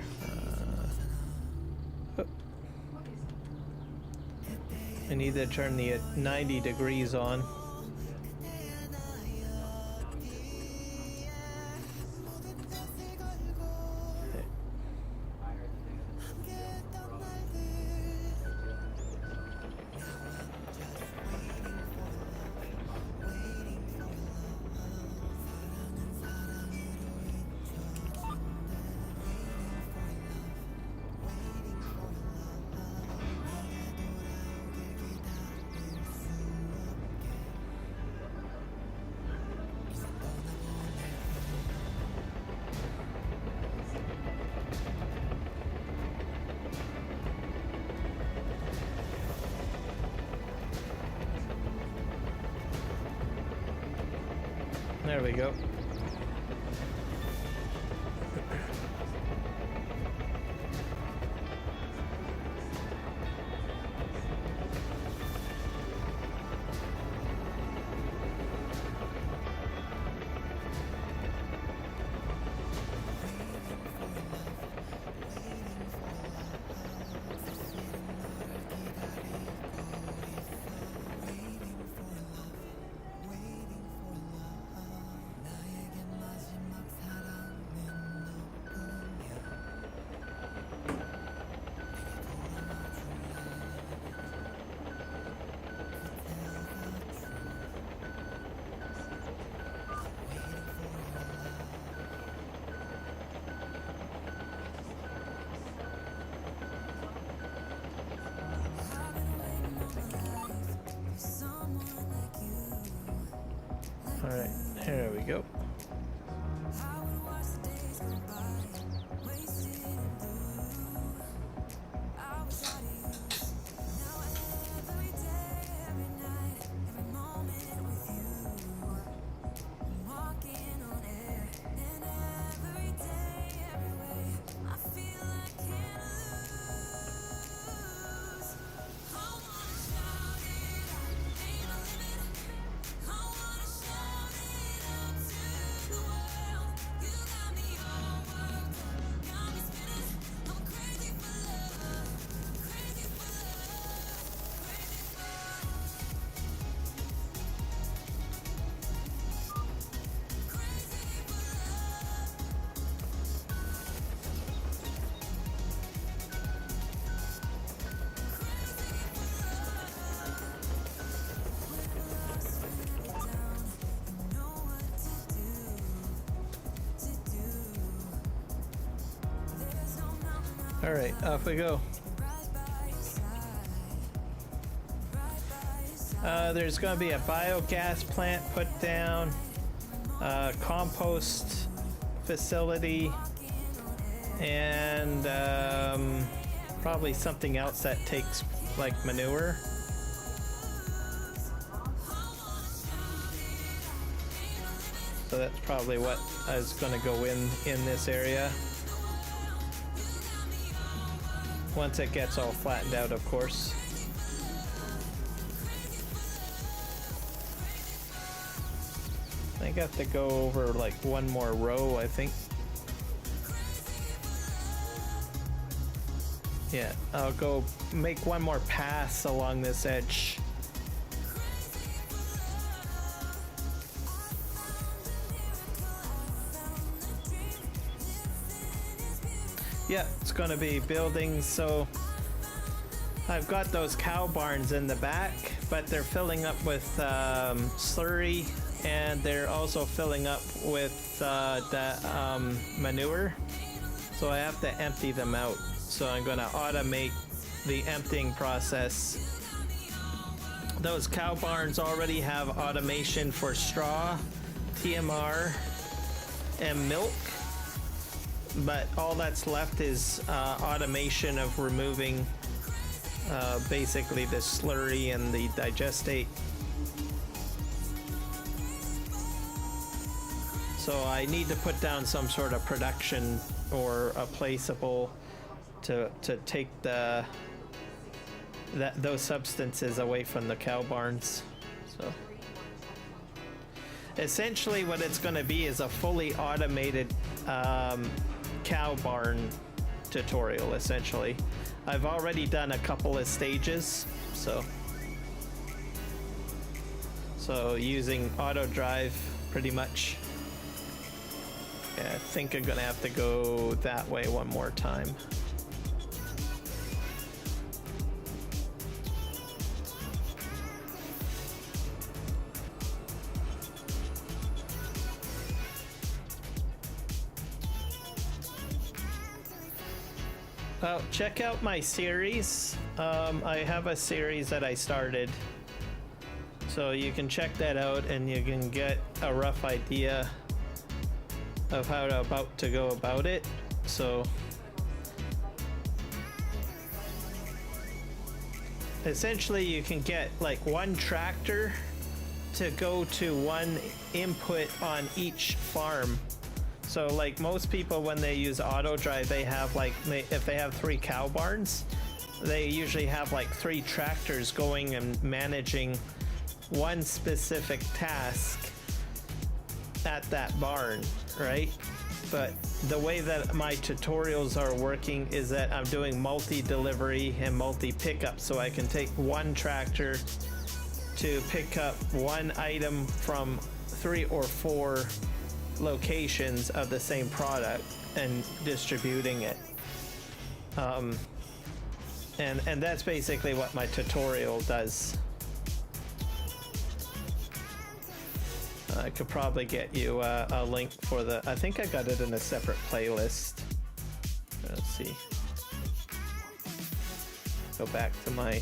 I need to turn the 90 degrees on. There we go. All right, here we go. All right, off we go. There's going to be a biogas plant put down, compost facility, and probably something else that takes like manure. So that's probably what is going to go in this area. Once it gets all flattened out, of course. I think I have to go over like one more row, I think. Yeah, I'll go make one more pass along this edge. Yeah, it's going to be buildings, so I've got those cow barns in the back, but they're filling up with slurry, and they're also filling up with the manure, so I have to empty them out. So I'm going to automate the emptying process. Those cow barns already have automation for straw, TMR, and milk. but all that's left is automation of removing basically the slurry and the digestate. So I need to put down some sort of production or a placeable to take those substances away from the cow barns. So essentially what it's going to be is a fully automated cow barn tutorial. Essentially, I've already done a couple of stages, so using auto drive pretty much. Yeah, I think I'm gonna have to go that way one more time. Well, check out my series. I have a series that I started, so you can check that out and you can get a rough idea of how to go about it. So essentially you can get like one tractor to go to one input on each farm. So like most people, when they use auto drive, they have like, if they have 3 cow barns, they usually have like 3 tractors going and managing one specific task at that barn, right? But the way that my tutorials are working is that I'm doing multi-delivery and multi-pickup, so I can take one tractor to pick up one item from 3 or 4 locations of the same product and distributing it. And that's basically what my tutorial does. I could probably get you a link for the... I think I got it in a separate playlist. Let's see. Go back to my...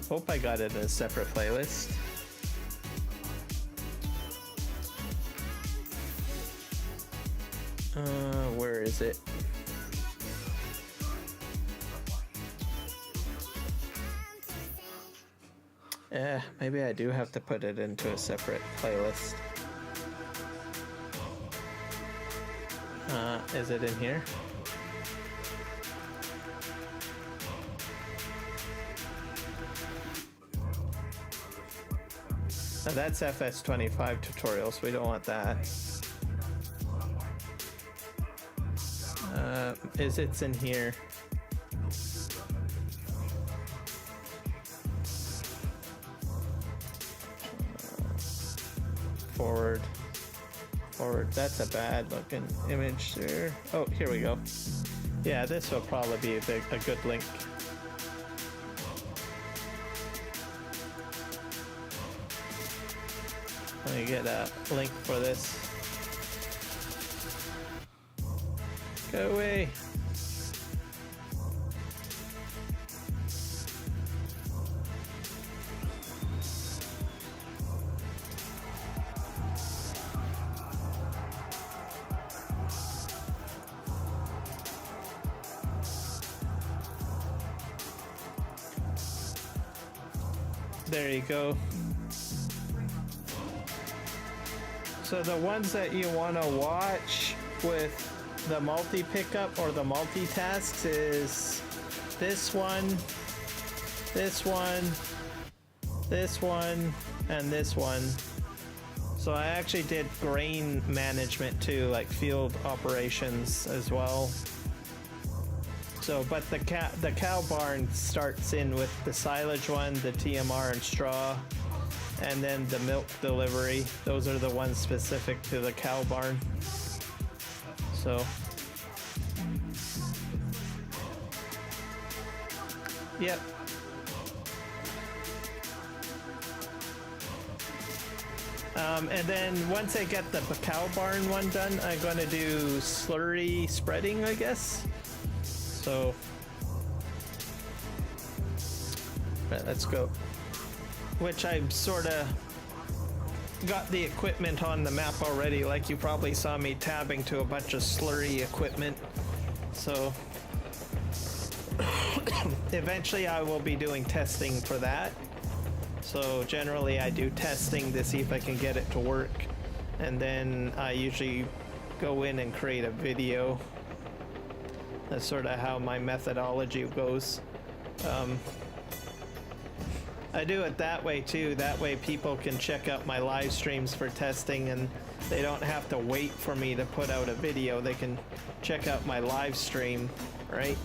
Hope I got it in a separate playlist. Where is it? Maybe I do have to put it into a separate playlist. Is it in here? Now that's FS25 tutorials. We don't want that. It's in here. Forward. That's a bad looking image there. Oh, here we go. Yeah, this will probably be a good link. Let me get a link for this. Go away. There you go. So the ones that you want to watch with the multi-pickup or the multitasks is this one, this one, this one, and this one. So I actually did grain management too, like field operations as well. So, but the cow barn starts in with the silage one, the TMR and straw, and then the milk delivery. Those are the ones specific to the cow barn. So, yep. And then once I get the cow barn one done, I'm going to do slurry spreading, I guess. So, right, let's go. Which I'm sort of got the equipment on the map already. Like you probably saw me tabbing to a bunch of slurry equipment. So eventually I will be doing testing for that. So generally I do testing to see if I can get it to work. And then I usually go in and create a video. That's sort of how my methodology goes. I do it that way too. That way people can check out my live streams for testing and they don't have to wait for me to put out a video. They can check out my live stream, right?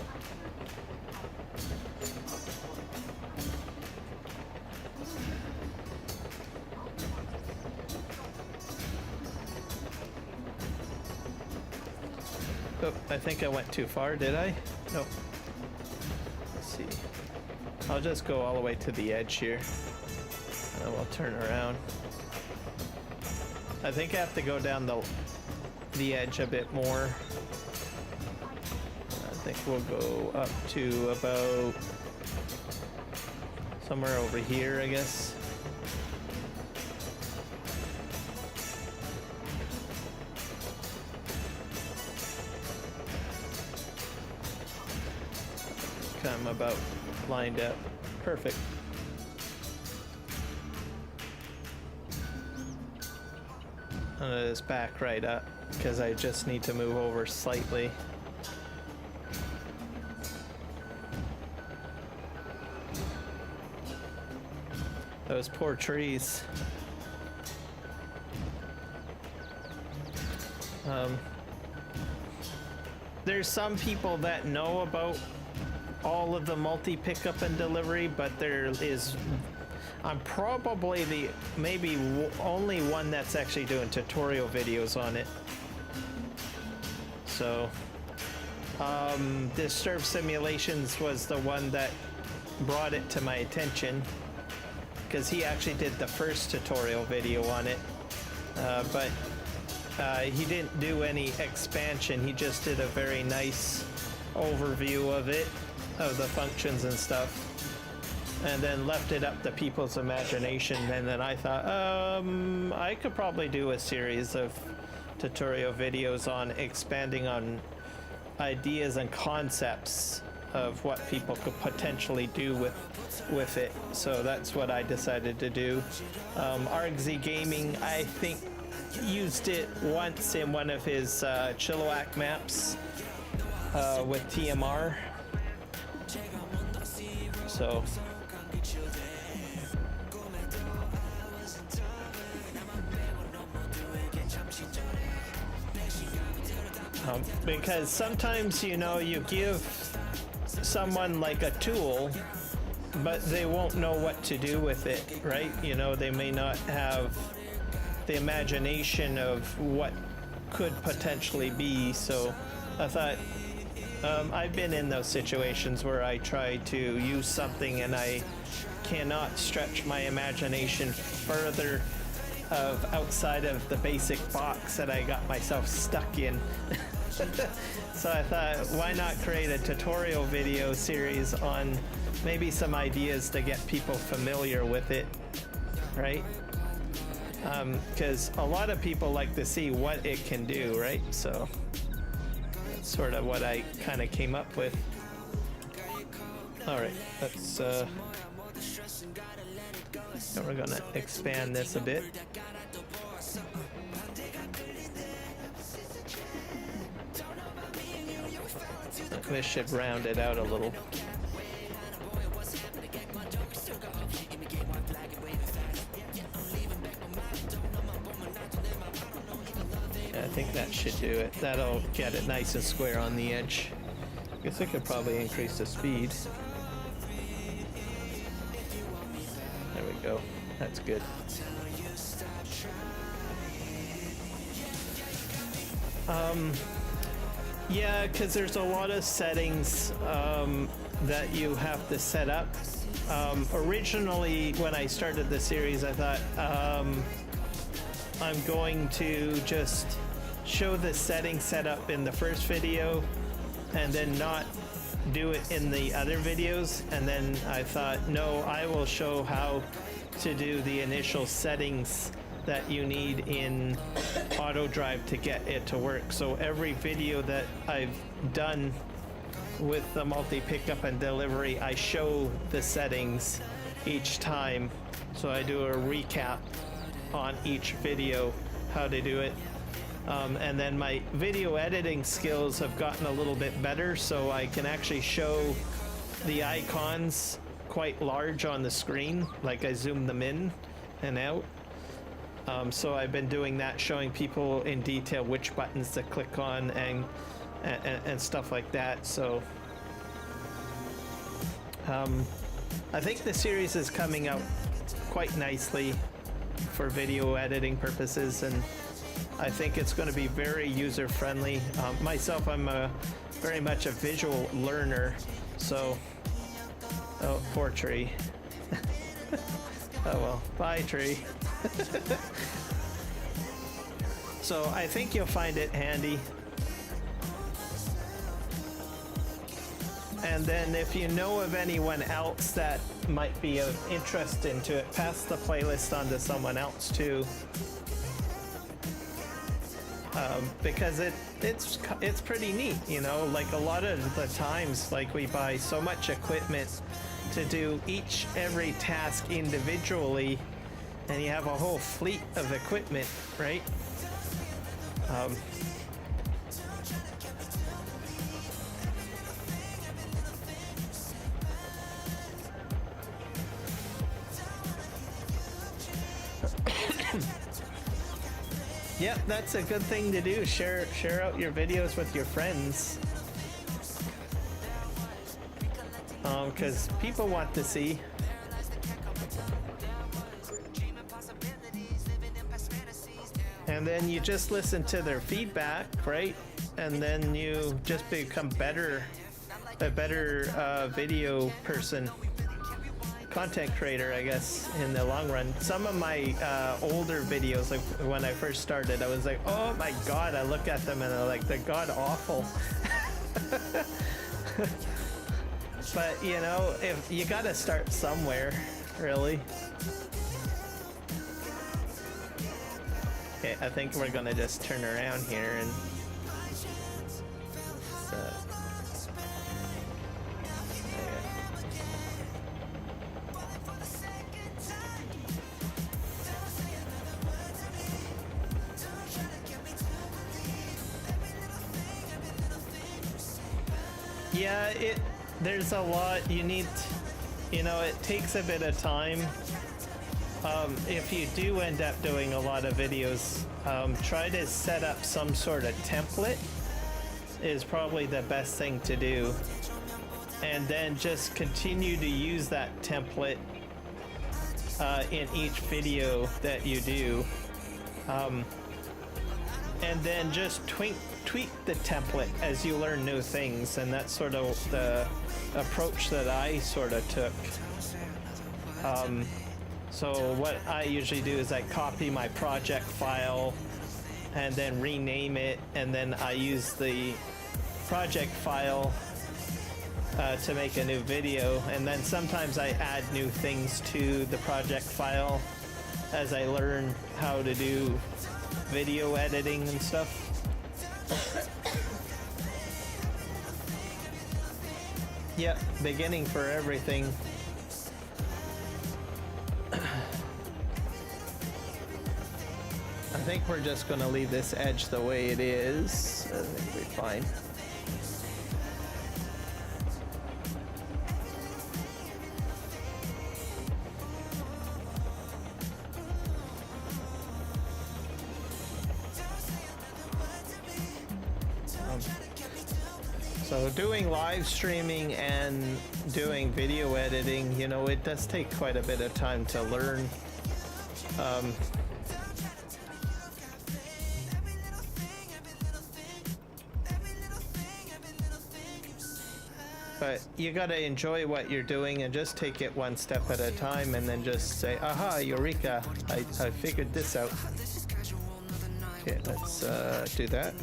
Oh, I think I went too far, did I? No. Let's see. I'll just go all the way to the edge here. And then we'll turn around. I think I have to go down the edge a bit more. I think we'll go up to about somewhere over here, I guess. I'm about lined up. Perfect. I'm gonna just back right up because I just need to move over slightly. Those poor trees. There's some people that know about all of the multi-pickup and delivery, but I'm probably the only one that's actually doing tutorial videos on it. So Disturb Simulations was the one that brought it to my attention because he actually did the first tutorial video on it, but he didn't do any expansion. He just did a very nice overview of it, of the functions and stuff, and then left it up to people's imagination. And then I thought, I could probably do a series of tutorial videos on expanding on ideas and concepts of what people could potentially do with it. So that's what I decided to do. RXZ Gaming, I think, used it once in one of his Chilliwack maps with TMR. So because sometimes, you know, you give someone like a tool, but they won't know what to do with it, right? You know, they may not have the imagination of what could potentially be. So I thought, I've been in those situations where I try to use something and I cannot stretch my imagination further outside of the basic box that I got myself stuck in. So I thought, why not create a tutorial video series on maybe some ideas to get people familiar with it, right? Because a lot of people like to see what it can do, right? So that's sort of what I kind of came up with. All right, let's we're gonna expand this a bit. This should round it out a little. I think that should do it. That'll get it nice and square on the edge. I guess I could probably increase the speed. There we go. That's good. Yeah, because there's a lot of settings that you have to set up. Originally, when I started the series, I thought I'm going to just show the settings set up in the first video and then not do it in the other videos. And then I thought, no, I will show how to do the initial settings that you need in auto drive to get it to work. So every video that I've done with the multi pickup and delivery, I show the settings each time. So I do a recap on each video how to do it. And then my video editing skills have gotten a little bit better, so I can actually show the icons quite large on the screen, like I zoom them in and out. So I've been doing that, showing people in detail which buttons to click on and stuff like that. So I think the series is coming out quite nicely for video editing purposes, and I think it's going to be very user friendly. Myself, I'm very much a visual learner, so oh, poor tree. Oh well, bye tree. So I think you'll find it handy. And then if you know of anyone else that might be of interest into it, pass the playlist on to someone else too. Because it's pretty neat, you know, like a lot of the times, like we buy so much equipment to do every task individually, and you have a whole fleet of equipment, right? Yep, that's a good thing to do. Share out your videos with your friends. Because people want to see. And then you just listen to their feedback, right? And then you just become a better video person. Content creator, I guess, in the long run. Some of my older videos, like when I first started, I was like, oh my god, I look at them and they're god awful. But you know, if you gotta start somewhere, really. Okay, I think we're gonna just turn around here and yeah, there's a lot you need, you know, it takes a bit of time. If you do end up doing a lot of videos, try to set up some sort of template is probably the best thing to do. And then just continue to use that template in each video that you do. And then just tweak the template as you learn new things, and that's sort of the approach that I sort of took. So what I usually do is I copy my project file and then rename it, and then I use the project file to make a new video, and then sometimes I add new things to the project file as I learn how to do video editing and stuff. Yep, beginning for everything. I think we're just going to leave this edge the way it is. I think we'll be fine. So doing live streaming and doing video editing, you know, it does take quite a bit of time to learn. But you gotta enjoy what you're doing and just take it one step at a time, and then just say, aha, eureka, I figured this out. Okay, let's do that.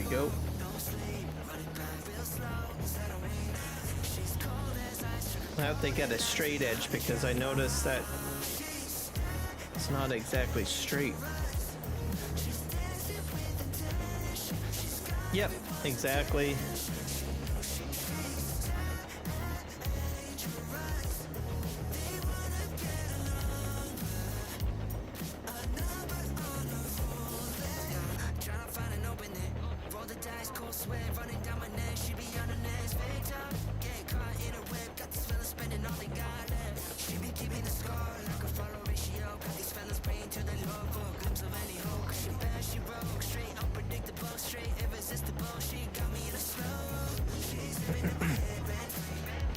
we go. I have to get a straight edge because I noticed that it's not exactly straight. Yep, exactly.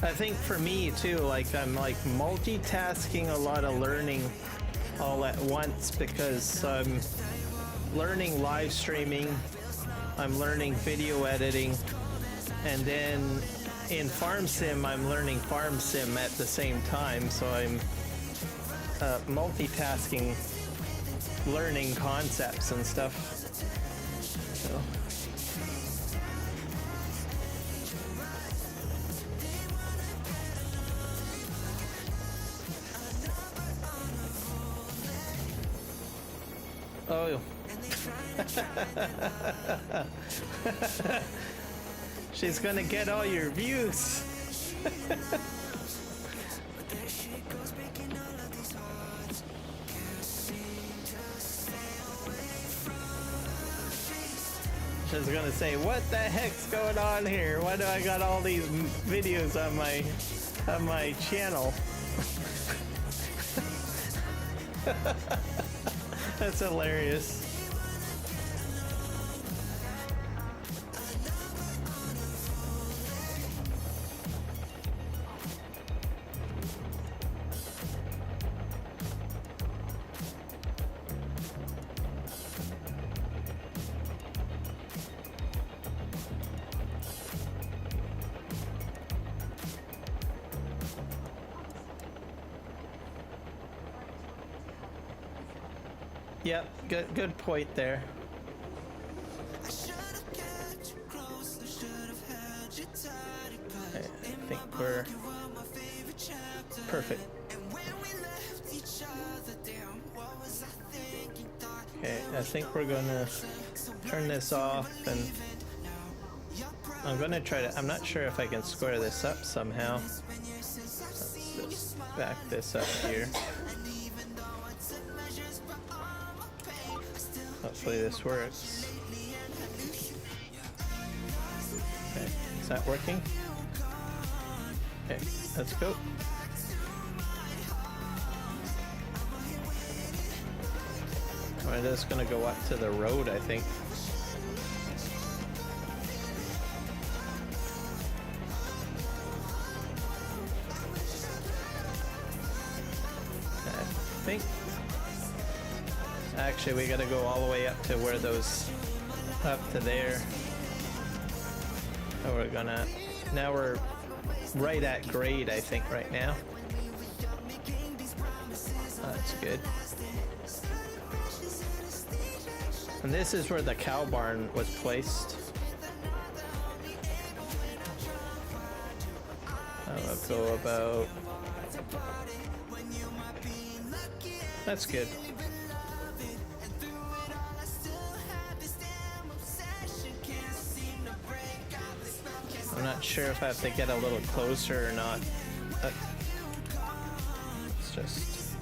I think for me too, like I'm like multitasking a lot of learning all at once because I'm learning live streaming, I'm learning video editing, and then in Farm Sim I'm learning Farm Sim at the same time, so I'm multitasking, learning concepts and stuff. So. Oh. She's gonna get all your views. She's gonna say, what the heck's going on here? Why do I got all these videos on my channel? That's hilarious. Yep, good point there. I think we're perfect. Okay, I think we're gonna turn this off, and I'm gonna try to, I'm not sure if I can square this up somehow. Let's just back this up here. Hopefully this works. Okay, is that working? Okay, let's go. We're just gonna go up to the road, I think. I think. Actually, we gotta go all the way up to where those, up to there. And we're gonna, now we're right at grade, I think, right now. That's good. And this is where the cow barn was placed. I'll go about, that's good. I'm not sure if I have to get a little closer or not. Let's just,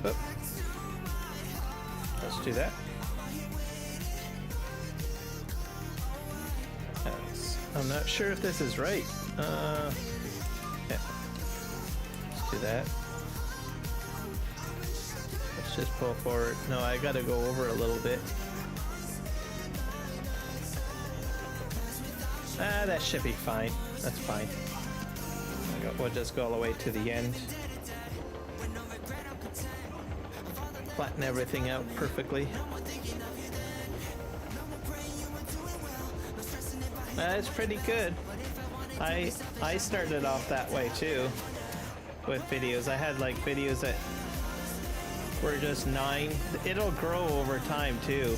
oh, let's do that. I'm not sure if this is right. Yeah. Let's do that. Let's just pull forward. No, I gotta go over a little bit. Ah, that should be fine. That's fine. We'll just go all the way to the end. Flatten everything out perfectly. That's pretty good. I started off that way too with videos. I had like videos that were just 9. It'll grow over time too.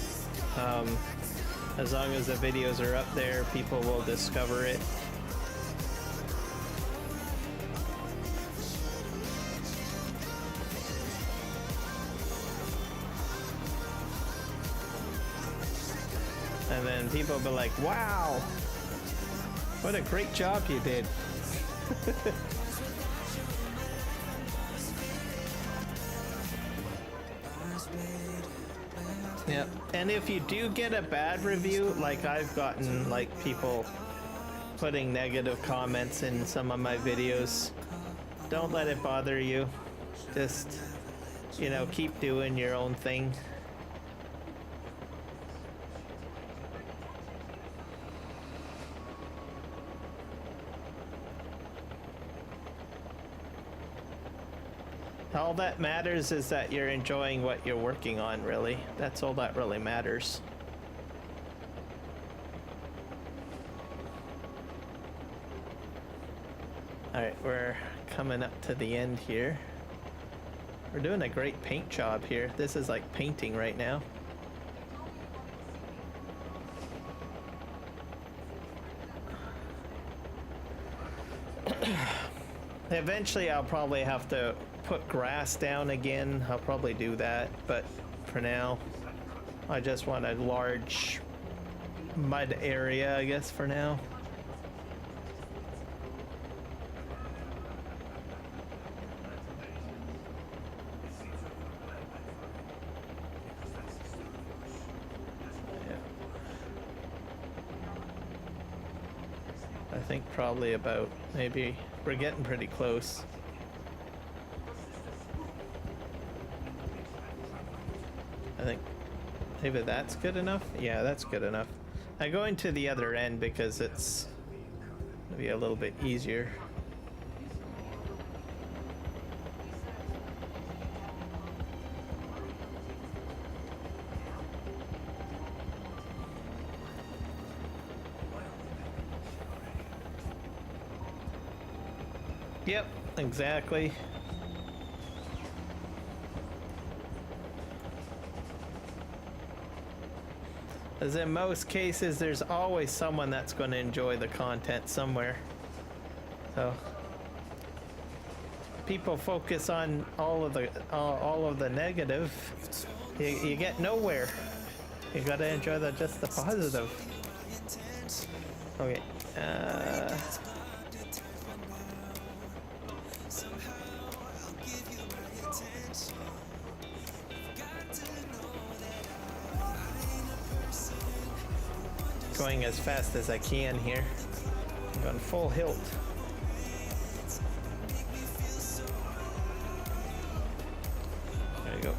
As long as the videos are up there, people will discover it. And then people will be like, wow, what a great job you did. Yep. And if you do get a bad review, like I've gotten like people putting negative comments in some of my videos, don't let it bother you. Just, you know, keep doing your own thing. All that matters is that you're enjoying what you're working on, really. That's all that really matters. Alright, we're coming up to the end here. We're doing a great paint job here. This is like painting right now. Eventually I'll probably have to put grass down again. I'll probably do that, but for now I just want a large mud area, I guess, for now. Yeah. I think probably about, maybe we're getting pretty close. I think maybe that's good enough. Yeah, that's good enough. I'm going to the other end because it's maybe a little bit easier. Yep, exactly. As in most cases, there's always someone that's going to enjoy the content somewhere. So people focus on all of the negative. You get nowhere. You gotta enjoy just the positive. Okay. Going as fast as I can here. I'm going full hilt. There you go.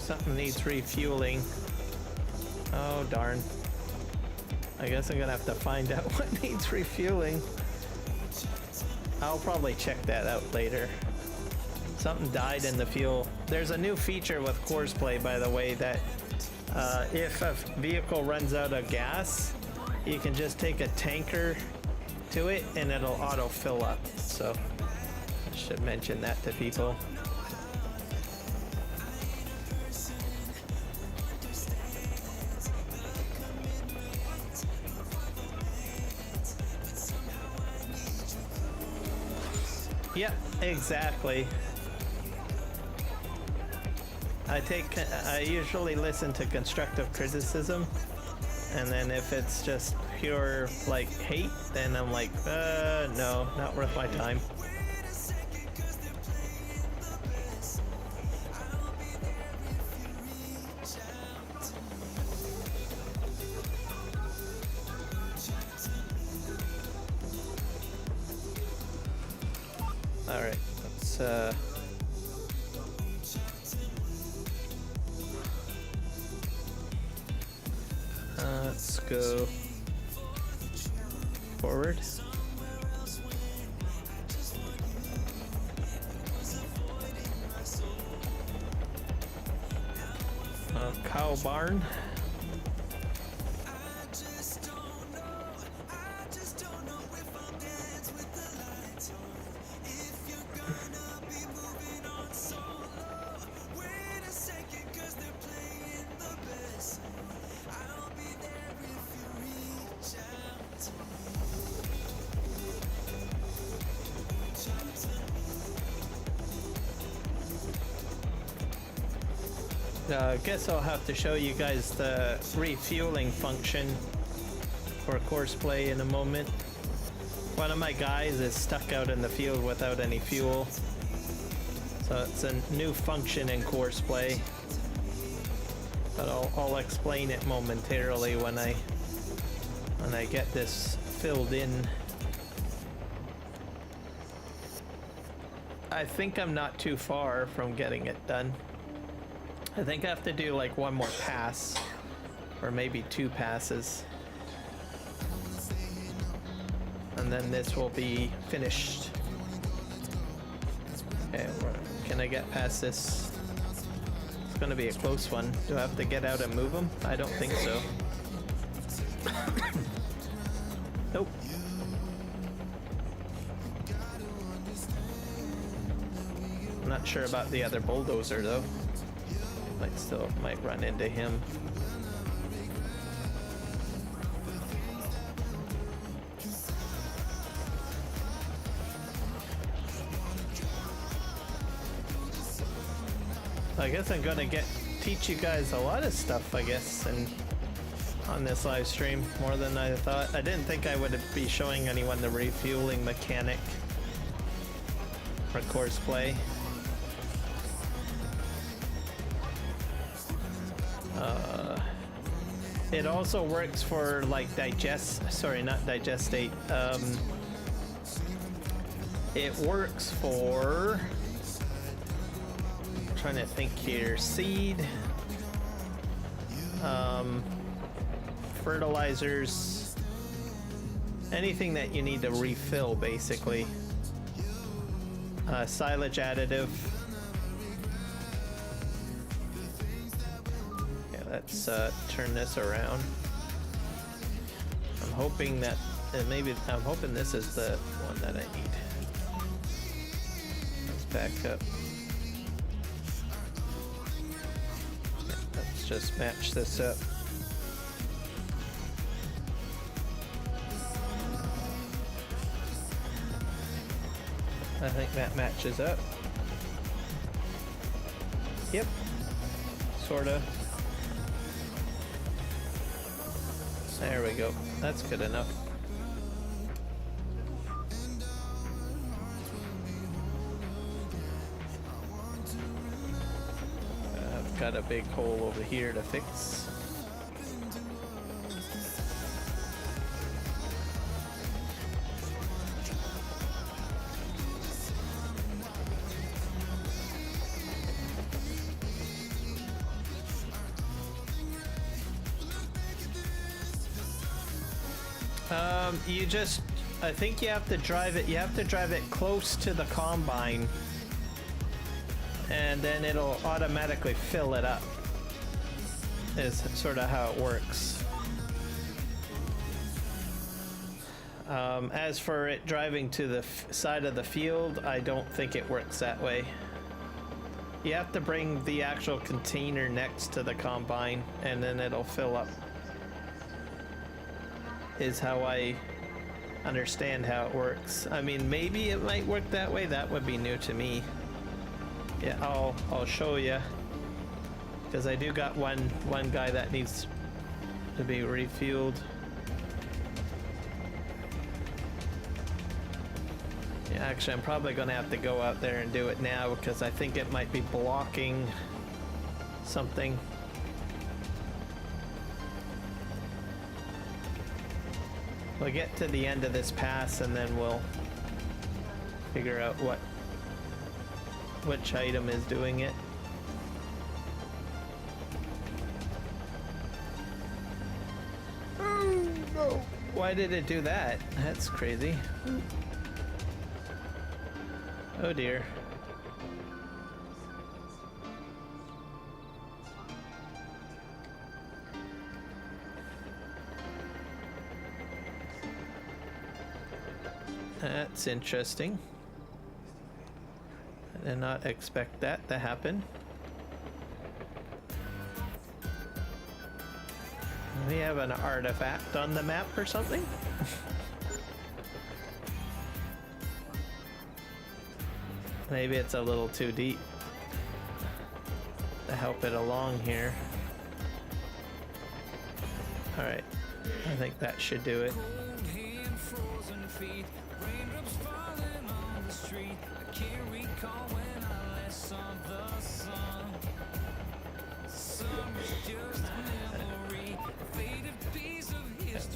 Something needs refueling. Oh darn. I guess I'm gonna have to find out what needs refueling. I'll probably check that out later. Something died in the fuel. There's a new feature with Courseplay, by the way, that if a vehicle runs out of gas, you can just take a tanker to it and it'll auto fill up. So I should mention that to people. Yep, exactly. I usually listen to constructive criticism, and then if it's just pure like hate, then I'm like, no, not worth my time. All right, let's go forward. cow barn. Guess I'll have to show you guys the refueling function for course play in a moment. One of my guys is stuck out in the field without any fuel, so it's a new function in course play. But I'll explain it momentarily when I get this filled in. I think I'm not too far from getting it done. I think I have to do like one more pass, or maybe 2 passes, and then this will be finished. Okay, can I get past this? It's gonna be a close one. Do I have to get out and move them? I don't think so. Nope. I'm not sure about the other bulldozer though. Might run into him. I guess I'm gonna teach you guys a lot of stuff, I guess, and on this live stream, more than I thought. I didn't think I would be showing anyone the refueling mechanic for course play. It also works for like not digestate. It works for, I'm trying to think here, seed, fertilizers, anything that you need to refill basically. Silage additive. Let's turn this around. I'm hoping that I'm hoping this is the one that I need. Let's back up. Let's just match this up. I think that matches up. Yep. Sorta. There we go. That's good enough. I've got a big hole over here to fix. I think you have to drive it close to the combine, and then it'll automatically fill it up, is sort of how it works. As for it driving to the side of the field, I don't think it works that way. You have to bring the actual container next to the combine, and then it'll fill up, is how I understand how it works. I mean, maybe it might work that way. That would be new to me. Yeah, I'll show you, because I do got one guy that needs to be refueled. Yeah, actually, I'm probably gonna have to go out there and do it now, because I think it might be blocking something. We'll get to the end of this pass and then we'll figure out which item is doing it. Oh no! Why did it do that? That's crazy. Oh dear. That's interesting. I did not expect that to happen. We have an artifact on the map or something? Maybe it's a little too deep to help it along here. Alright, I think that should do it.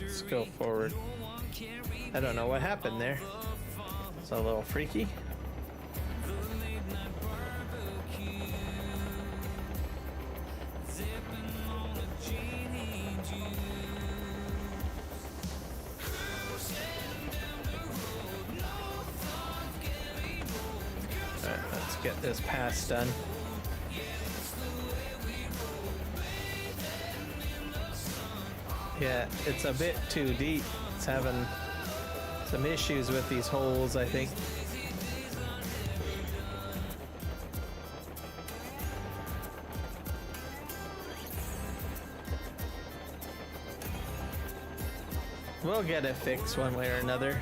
Let's go forward. I don't know what happened there. It's a little freaky. Alright, let's get this pass done. Yeah, it's a bit too deep. It's having some issues with these holes, I think. We'll get it fixed one way or another.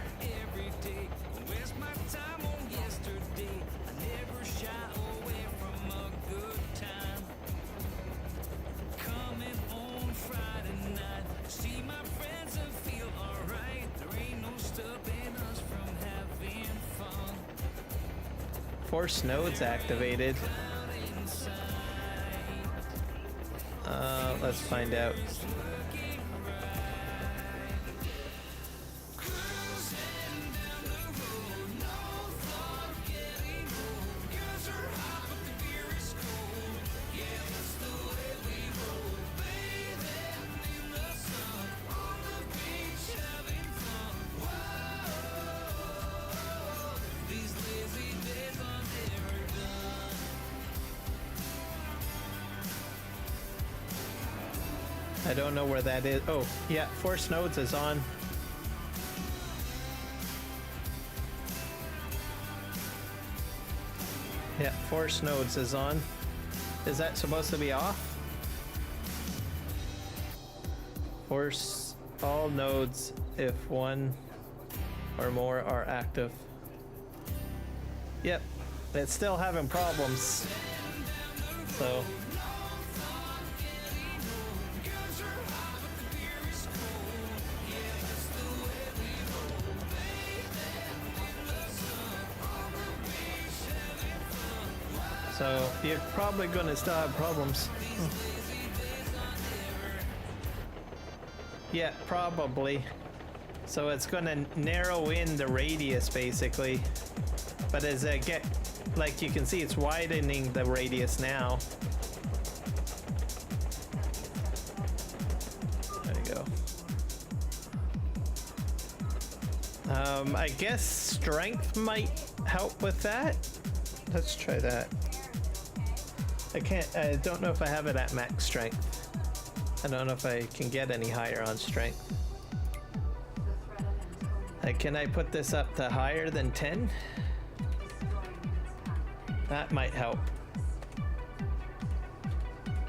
Force nodes activated. Let's find out. I don't know where that is. Oh, yeah, Force Nodes is on. Yeah, Force Nodes is on. Is that supposed to be off? Force all nodes if one or more are active. Yep, it's still having problems. So... So you're probably going to still have problems. Yeah, probably. So it's going to narrow in the radius basically. But as I get, like you can see, it's widening the radius now. There you go. I guess strength might help with that. Let's try that. I don't know if I have it at max strength. I don't know if I can get any higher on strength. Can I put this up to higher than 10? That might help.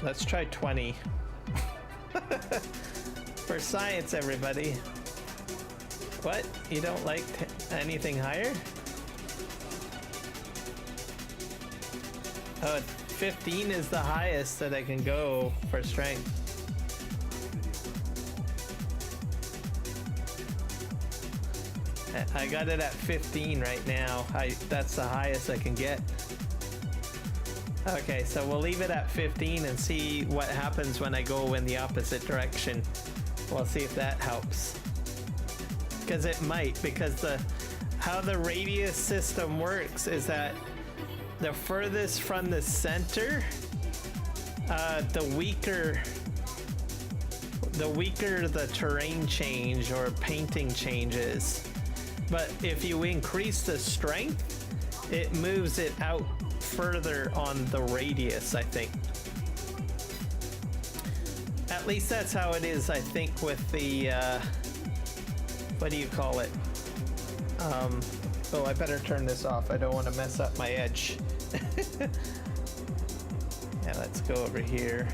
Let's try 20. For science, everybody. What? You don't like anything higher? Oh, 15 is the highest that I can go for strength. I got it at 15 right now. That's the highest I can get. Okay, so we'll leave it at 15 and see what happens when I go in the opposite direction. We'll see if that helps. Because it might, because how the radius system works is that the furthest from the center, the weaker the terrain change or painting changes. But if you increase the strength, it moves it out further on the radius, I think. At least that's how it is, I think, with the, what do you call it? Oh, I better turn this off. I don't want to mess up my edge. Yeah, let's go over here.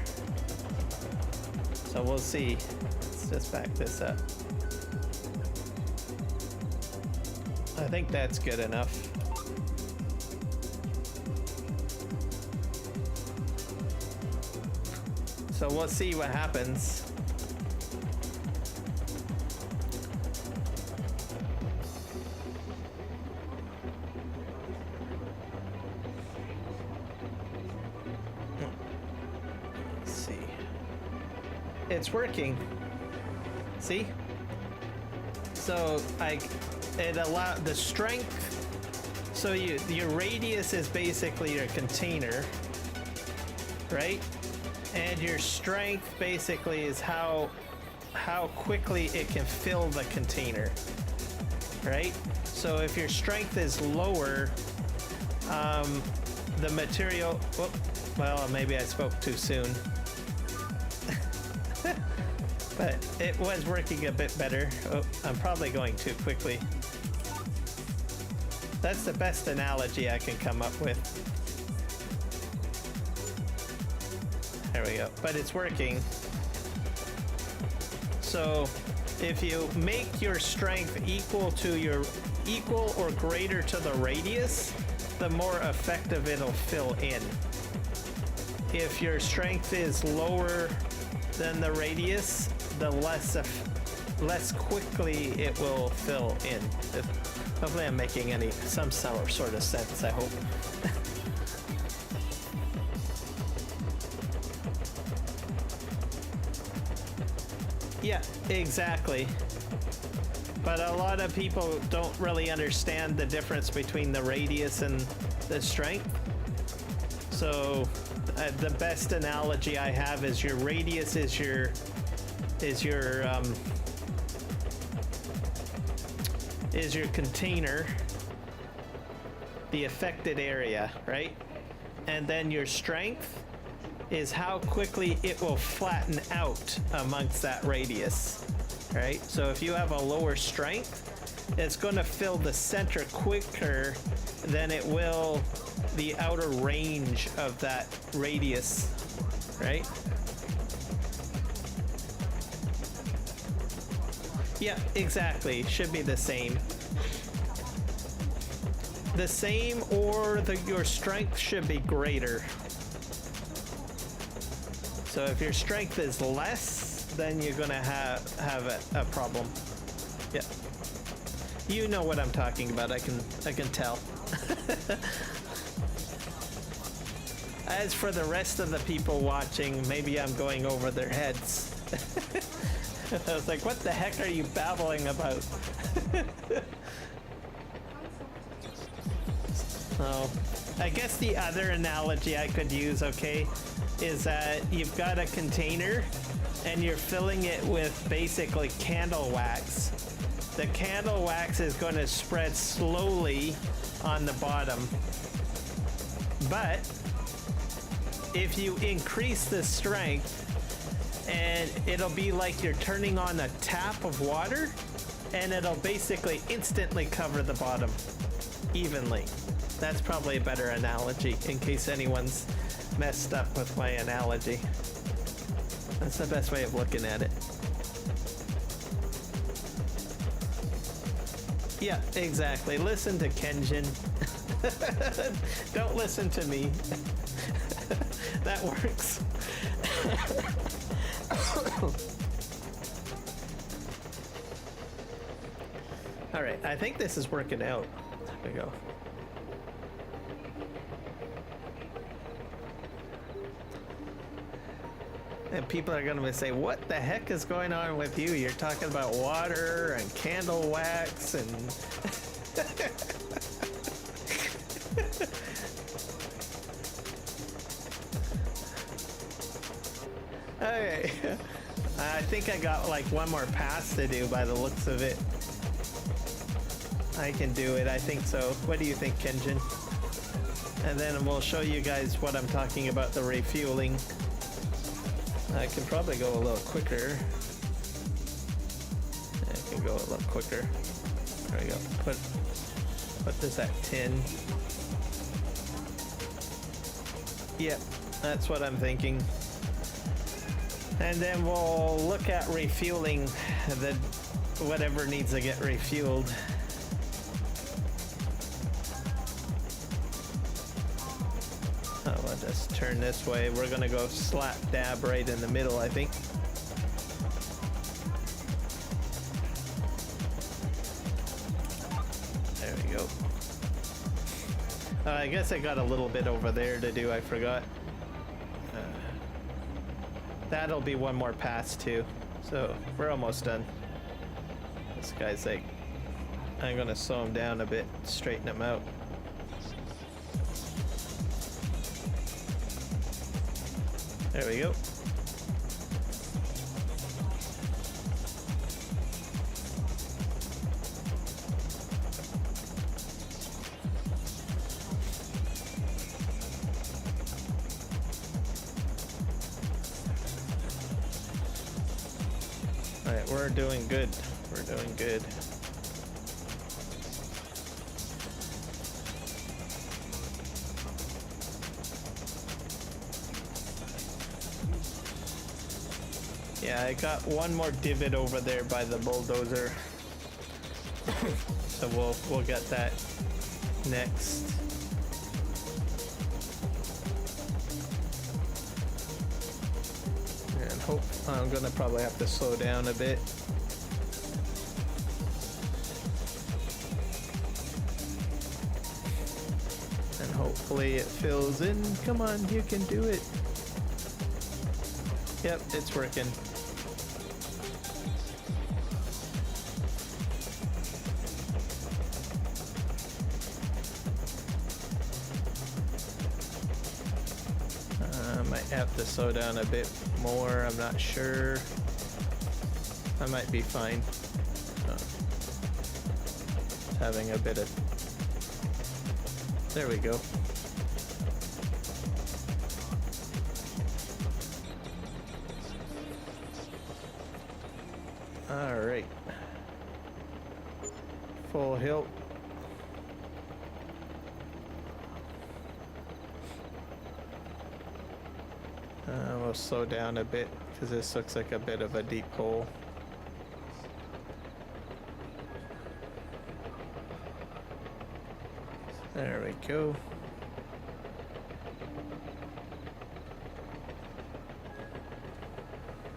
So we'll see. Let's just back this up. I think that's good enough. So we'll see what happens. Let's see. It's working. See? So it allow the strength. So your radius is basically your container, right? And your strength basically is how quickly it can fill the container, right? So if your strength is lower, the material. Well, maybe I spoke too soon. But it was working a bit better. Oh, I'm probably going too quickly. That's the best analogy I can come up with. There we go. But it's working. So if you make your strength equal or greater to the radius, the more effective it'll fill in. If your strength is lower than the radius, the less quickly it will fill in. Hopefully I'm making some sort of sense, I hope. Yeah, exactly. But a lot of people don't really understand the difference between the radius and the strength. So the best analogy I have is your radius is your container, the affected area, right? And then your strength is how quickly it will flatten out amongst that radius, right? So if you have a lower strength, it's going to fill the center quicker than it will the outer range of that radius, right? Yeah, exactly. Should be the same. The same, or your strength should be greater. So if your strength is less, then you're gonna have a problem. Yeah. You know what I'm talking about. I can tell. As for the rest of the people watching, maybe I'm going over their heads. I was like, what the heck are you babbling about? So, I guess the other analogy I could use, okay, is that you've got a container and you're filling it with basically candle wax. The candle wax is going to spread slowly on the bottom. But if you increase the strength, and it'll be like you're turning on a tap of water, and it'll basically instantly cover the bottom evenly. That's probably a better analogy in case anyone's messed up with my analogy. That's the best way of looking at it. Yeah, exactly. Listen to Kenjin. Don't listen to me. That works. All right, I think this is working out. There we go. And people are going to say, what the heck is going on with you? You're talking about water and candle wax and... Okay. I think I got like one more pass to do by the looks of it. I can do it, I think so. What do you think, Kenjin? And then we'll show you guys what I'm talking about, the refueling. I can probably go a little quicker. I can go a little quicker. There we go. Put this at 10. Yep, that's what I'm thinking. And then we'll look at refueling the whatever needs to get refueled. Oh, I'll just turn this way. We're gonna go slap dab right in the middle, I think. There we go. I guess I got a little bit over there to do, I forgot. That'll be one more pass too. So we're almost done. This guy's like, I'm gonna slow him down a bit, straighten him out. There we go. Alright, we're doing good. We're doing good. Yeah, I got one more divot over there by the bulldozer. So we'll get that next. And hope I'm gonna probably have to slow down a bit. And hopefully it fills in. Come on, you can do it. Yep, it's working. Might have to slow down a bit more, I'm not sure. I might be fine. Having a bit of... There we go. Alright. Full hilt. We'll slow down a bit because this looks like a bit of a deep hole. There we go.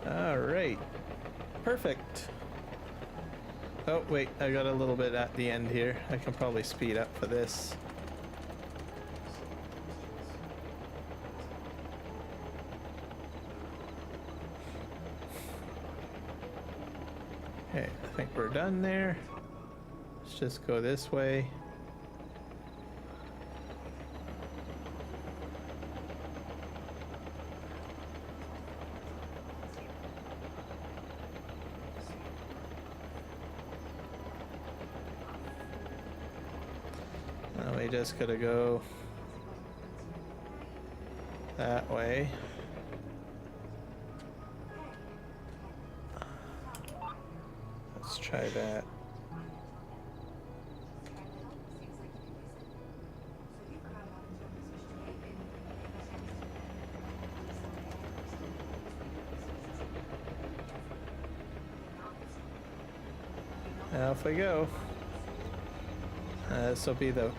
All right. Perfect. Oh, wait, I got a little bit at the end here. I can probably speed up for this. Okay, I think we're done there. Let's just go this way. Now we just gotta go that way. Let's try that. Now off we go. This will be the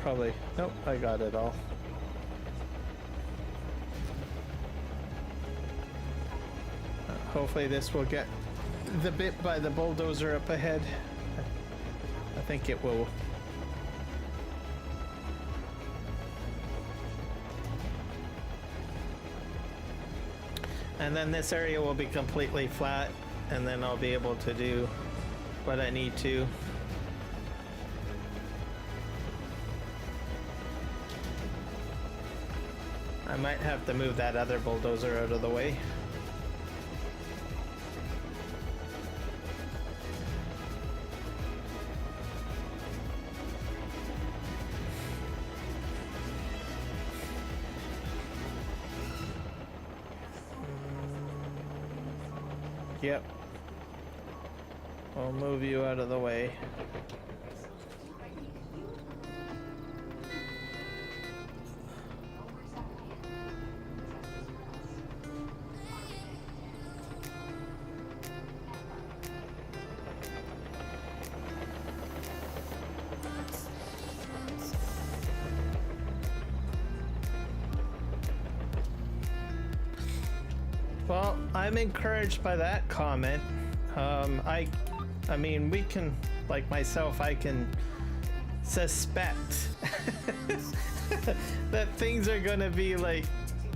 probably, nope, I got it all. Hopefully this will get the bit by the bulldozer up ahead. I think it will. And then this area will be completely flat, and then I'll be able to do what I need to. I might have to move that other bulldozer out of the way. Yep. I'll move you out of the way. Well, I'm encouraged by that comment. I mean, we can, like myself, I can suspect that things are gonna be like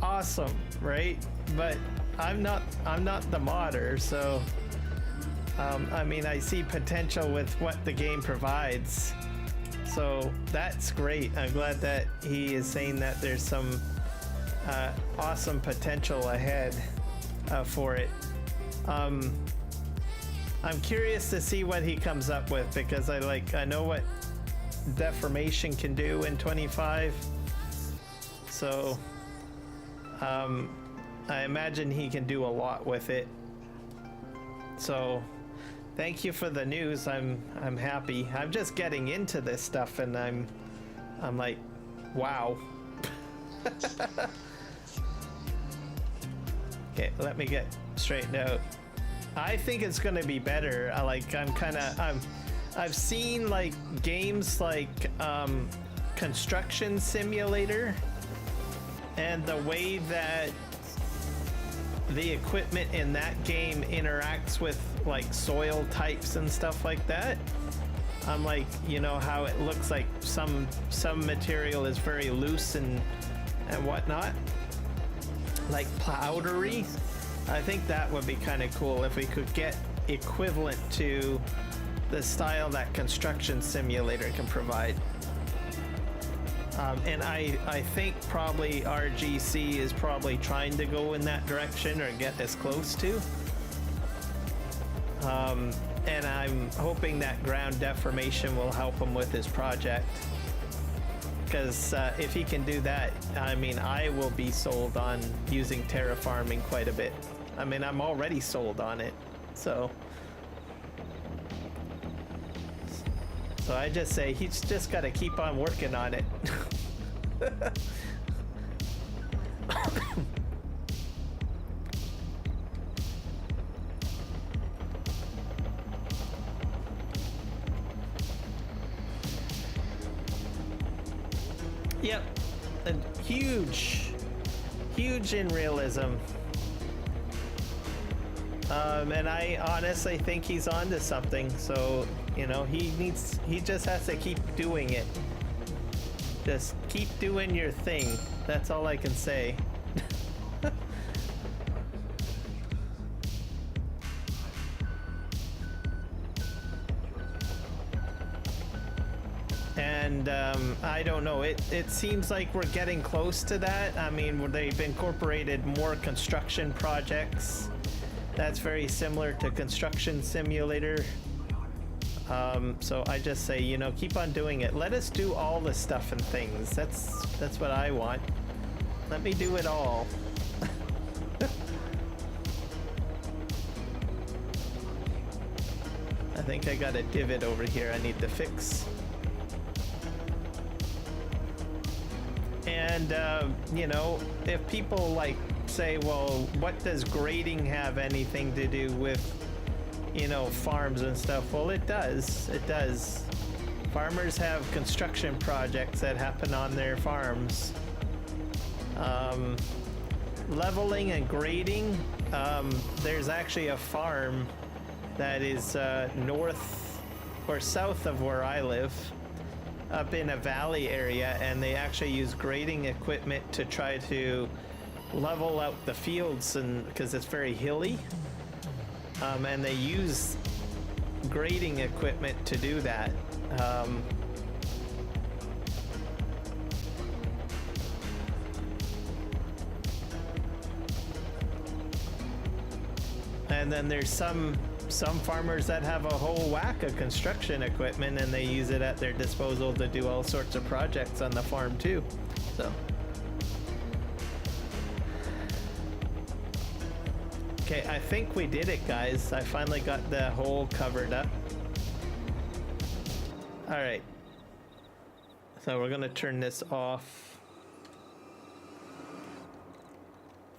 awesome, right? But I'm not the modder, so I mean, I see potential with what the game provides, so that's great. I'm glad that he is saying that there's some awesome potential ahead for it. I'm curious to see what he comes up with, because I know what deformation can do in 25, so I imagine he can do a lot with it. So thank you for the news. I'm happy. I'm just getting into this stuff, and I'm like, wow. Okay, let me get straightened out. I think it's gonna be better. I've seen like games like Construction Simulator, and the way that the equipment in that game interacts with like soil types and stuff like that. I'm like, you know how it looks like some material is very loose and whatnot, like powdery. I think that would be kind of cool if we could get equivalent to the style that Construction Simulator can provide. And I think probably RGC is probably trying to go in that direction, or get as close to. And I'm hoping that ground deformation will help him with his project. Because if he can do that, I mean, I will be sold on using Terra Farming quite a bit. I mean, I'm already sold on it, so I just say he's just got to keep on working on it. Yep, and huge in realism. And I honestly think he's onto something, so, you know, he just has to keep doing it. Just keep doing your thing. That's all I can say. And I don't know, it seems like we're getting close to that. I mean, they've incorporated more construction projects. That's very similar to Construction Simulator. So I just say, you know, keep on doing it. Let us do all the stuff and things. That's what I want. Let me do it all. I think I got a divot over here I need to fix. And, you know, if people like say, well, what does grading have anything to do with, you know, farms and stuff? Well, it does. It does. Farmers have construction projects that happen on their farms. Leveling and grading, there's actually a farm that is north or south of where I live, up in a valley area, and they actually use grading equipment to try to level out the fields, and because it's very hilly, and they use grading equipment to do that. And then there's some farmers that have a whole whack of construction equipment, and they use it at their disposal to do all sorts of projects on the farm too. So Okay, I think we did it, guys. I finally got the hole covered up. Alright. So we're gonna turn this off.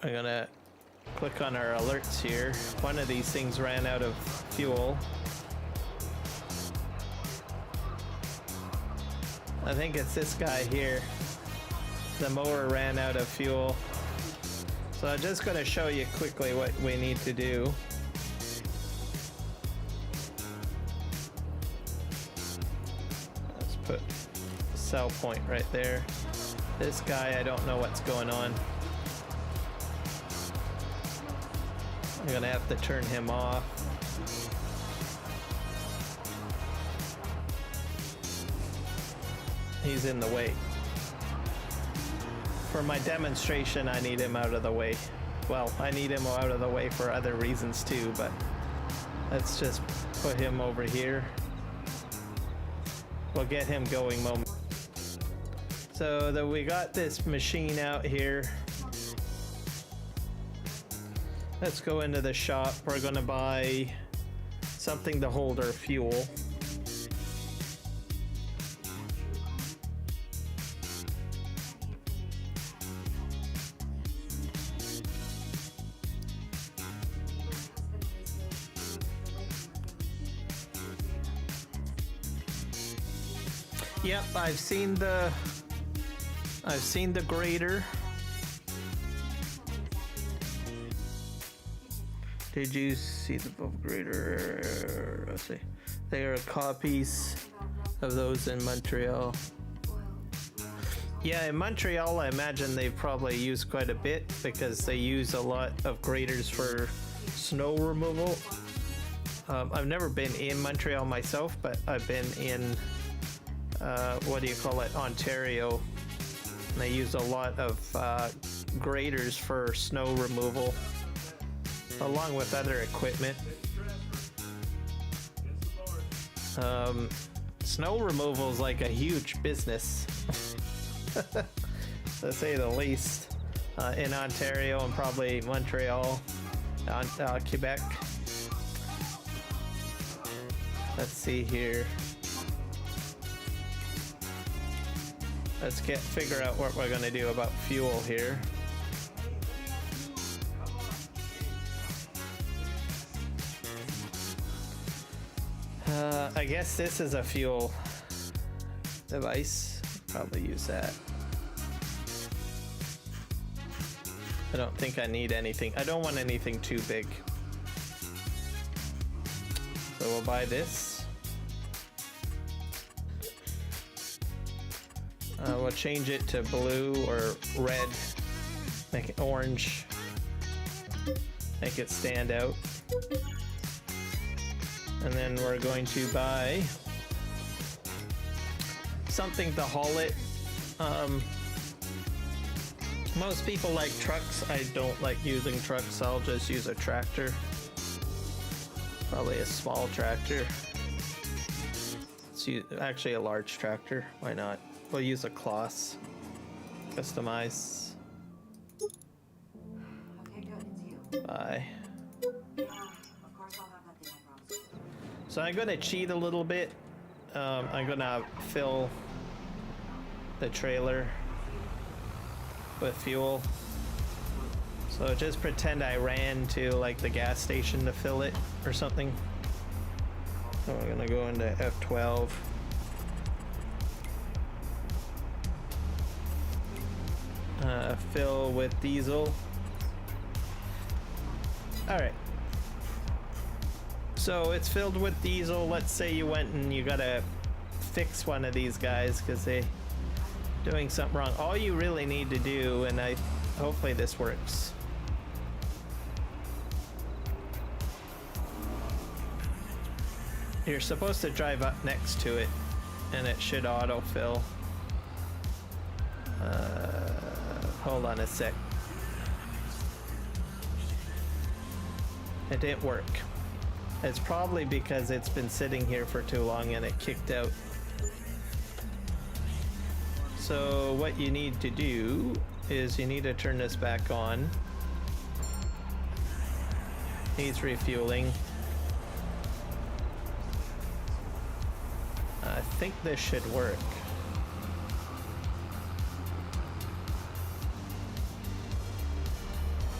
I'm gonna click on our alerts here. One of these things ran out of fuel. I think it's this guy here. The mower ran out of fuel. So I'm just going to show you quickly what we need to do. Let's put a sell point right there. This guy, I don't know what's going on. I'm going to have to turn him off. He's in the way. For my demonstration, I need him out of the way. Well, I need him out of the way for other reasons too, but let's just put him over here. We'll get him going moment. So we got this machine out here. Let's go into the shop. We're gonna buy something to hold our fuel. Yep, I've seen the grader. Did you see the grader? Let's see. There are copies of those in Montreal. Yeah, in Montreal, I imagine they probably use quite a bit because they use a lot of graders for snow removal. I've never been in Montreal myself, but I've been in what do you call it, Ontario. And they use a lot of graders for snow removal, along with other equipment. Snow removal is like a huge business, to say the least, in Ontario and probably Montreal, Quebec. Let's see here. Let's figure out what we're gonna do about fuel here. I guess this is a fuel device. Probably use that. I don't think I need anything. I don't want anything too big. So we'll buy this. We'll change it to blue or red, make it orange, make it stand out. And then we're going to buy something to haul it. Most people like trucks. I don't like using trucks. I'll just use a tractor. Probably a small tractor. Let's use actually a large tractor. Why not? We'll use a Kloss. Customize. Okay, good. It's you. Bye. Yeah, of course I'll have that thing, I promise. So I'm gonna cheat a little bit. I'm gonna fill the trailer with fuel. So just pretend I ran to like the gas station to fill it or something. So we're gonna go into F12. Fill with diesel. Alright. So it's filled with diesel. Let's say you went and you gotta fix one of these guys because they're doing something wrong. All you really need to do, and hopefully this works. You're supposed to drive up next to it and it should autofill. Hold on a sec. It didn't work. It's probably because it's been sitting here for too long and it kicked out. So what you need to do is you need to turn this back on. He's refueling. I think this should work.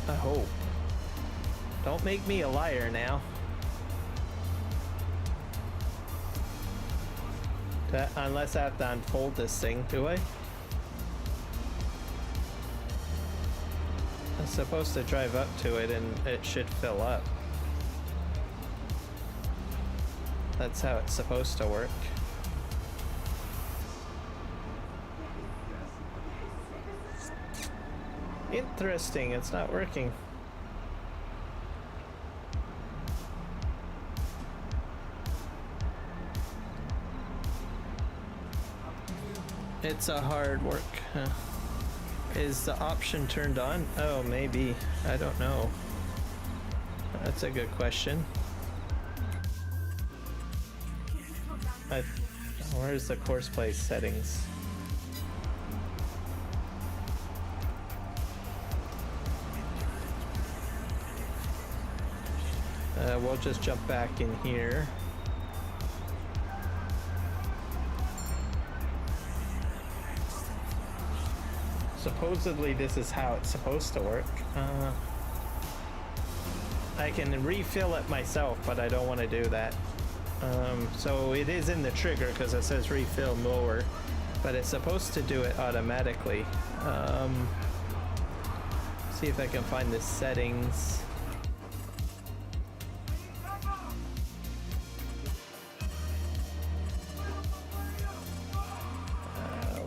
I hope. Don't make me a liar now. Unless I have to unfold this thing, do I? I'm supposed to drive up to it and it should fill up. That's how it's supposed to work. Interesting, it's not working. It's a hard work. Huh. Is the option turned on? Oh, maybe. I don't know. That's a good question. Where's the course play settings? We'll just jump back in here. Supposedly this is how it's supposed to work. I can refill it myself, but I don't want to do that. So it is in the trigger because it says refill lower, but it's supposed to do it automatically. See if I can find the settings.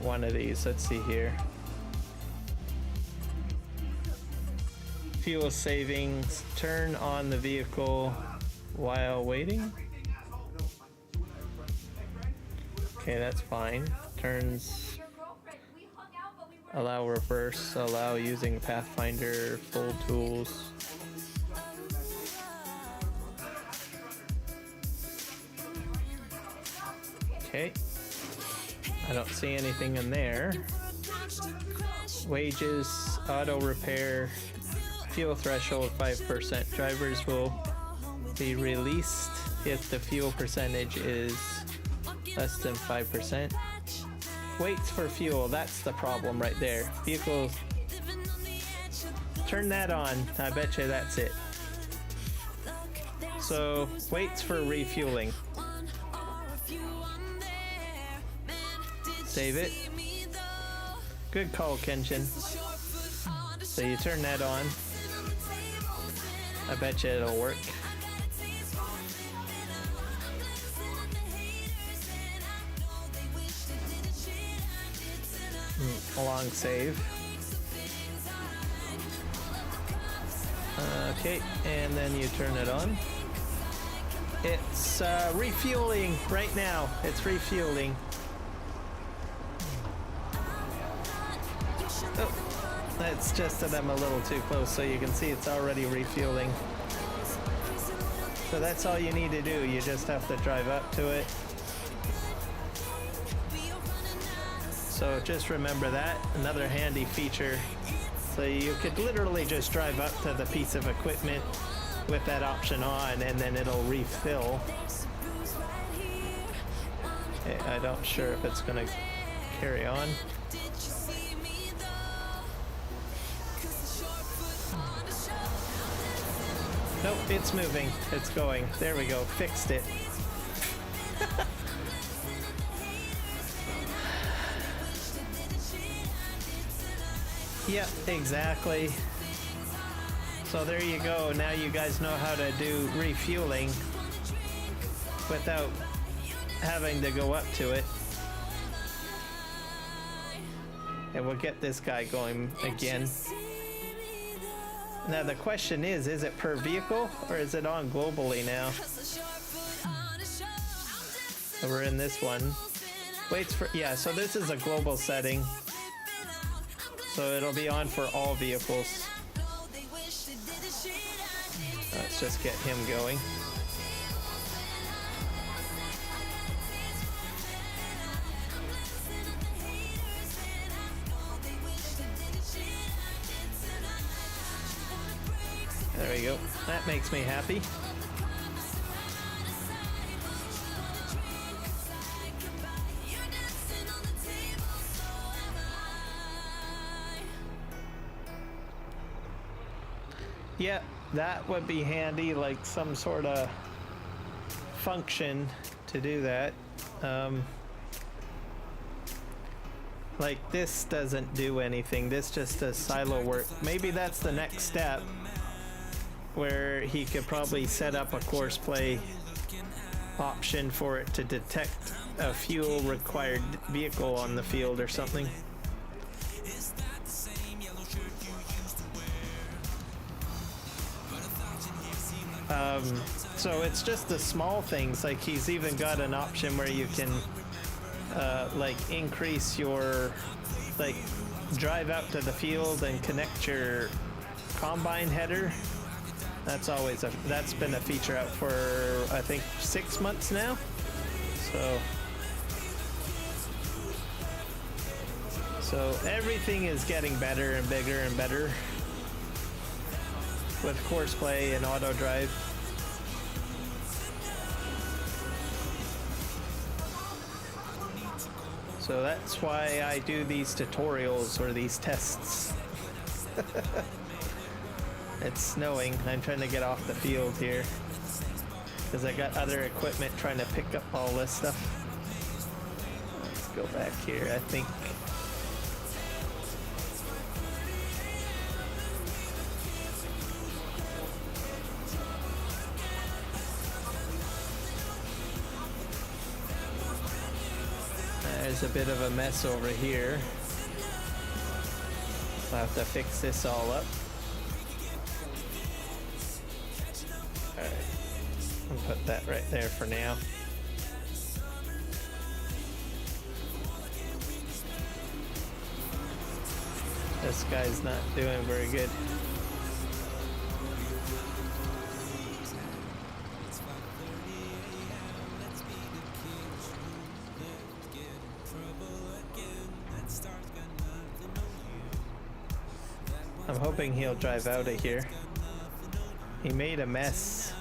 One of these, let's see here. Fuel savings, turn on the vehicle while waiting. Okay, that's fine. Turns, allow reverse, allow using Pathfinder, full tools. Okay. I don't see anything in there. Wages, auto repair, fuel threshold 5%. Drivers will be released if the fuel percentage is less than 5%. Waits for fuel, that's the problem right there. Vehicles, turn that on. I bet you that's it. So, waits for refueling. Save it. Good call, Kenshin. So you turn that on. I bet you it'll work. Long save. Okay, and then you turn it on. It's refueling right now. It's refueling. Oh, that's just that I'm a little too close, so you can see it's already refueling. So that's all you need to do. You just have to drive up to it. So just remember that. Another handy feature. So you could literally just drive up to the piece of equipment with that option on, and then it'll refill. Okay, I'm not sure if it's gonna carry on. Nope, it's moving. It's going. There we go. Fixed it. Yep, exactly. So there you go. Now you guys know how to do refueling without having to go up to it. And we'll get this guy going again. Now the question is it per vehicle or is it on globally now? So we're in this one. Waits for, yeah, so this is a global setting. So it'll be on for all vehicles. Let's just get him going. There we you go. That makes me happy. Yeah, that would be handy, like some sort of function to do that. Like this doesn't do anything. This just does silo work. Maybe that's the next step, where he could probably set up a course play option for it to detect a fuel required vehicle on the field or something. So it's just the small things, like he's even got an option where you can like increase your, like drive out to the field and connect your combine header. That's been a feature out for I think 6 months now. So everything is getting better and bigger and better with course play and auto drive. So that's why I do these tutorials or these tests. It's snowing. I'm trying to get off the field here because I got other equipment trying to pick up all this stuff. Let's go back here. I think there's a bit of a mess over here. I'll have to fix this all up. Alright. I'll put that right there for now. This guy's not doing very good. I'm hoping he'll drive out of here. He made a mess.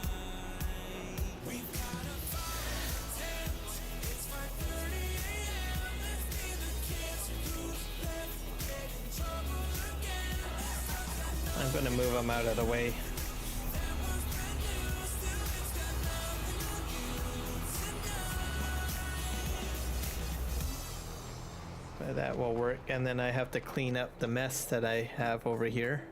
I'm gonna move him out of the way. That will work, and then I have to clean up the mess that I have over here.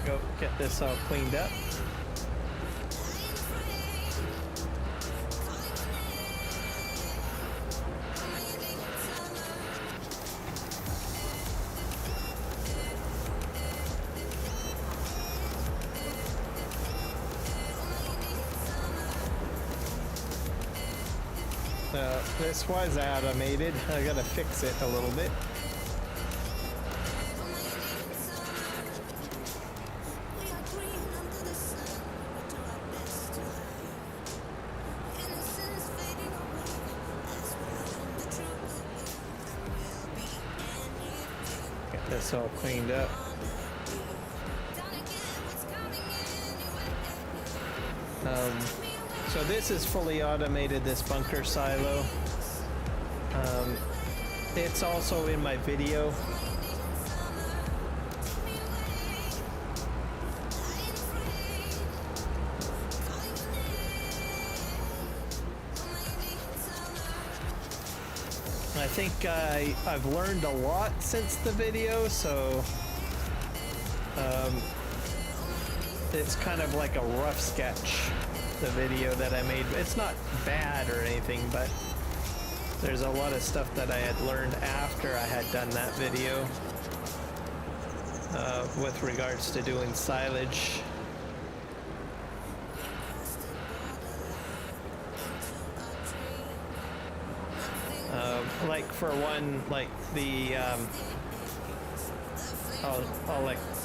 Go get this all cleaned up. This was automated. I gotta fix it a little bit. Get this all cleaned up. So this is fully automated, this bunker silo. It's also in my video. I think I've learned a lot since the video, so it's kind of like a rough sketch, the video that I made. It's not bad or anything, but There's a lot of stuff that I had learned after I had done that video with regards to doing silage. Like for one, like the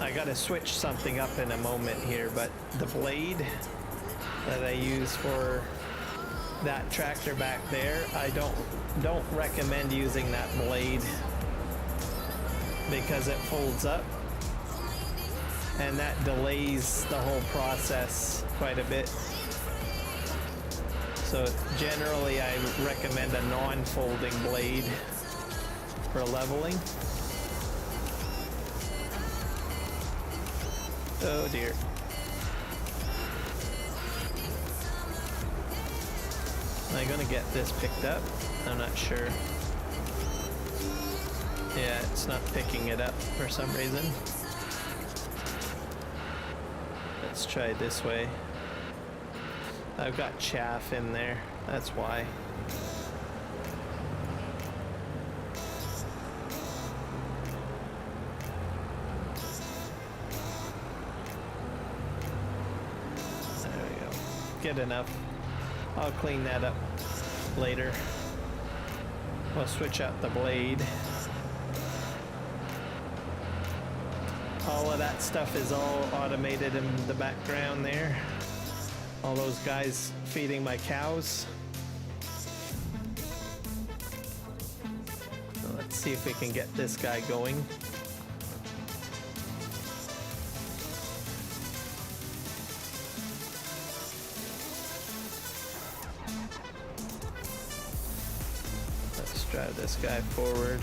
I gotta switch something up in a moment here, but the blade that I use for that tractor back there, I don't recommend using that blade because it folds up and that delays the whole process quite a bit. So generally I recommend a non-folding blade for leveling. Oh dear. Am I gonna get this picked up? I'm not sure. Yeah, it's not picking it up for some reason. Let's try it this way. I've got chaff in there, that's why. There we go. Good enough. I'll clean that up later. We'll switch out the blade. All of that stuff is all automated in the background there. All those guys feeding my cows. So let's see if we can get this guy going. Let's drive this guy forward.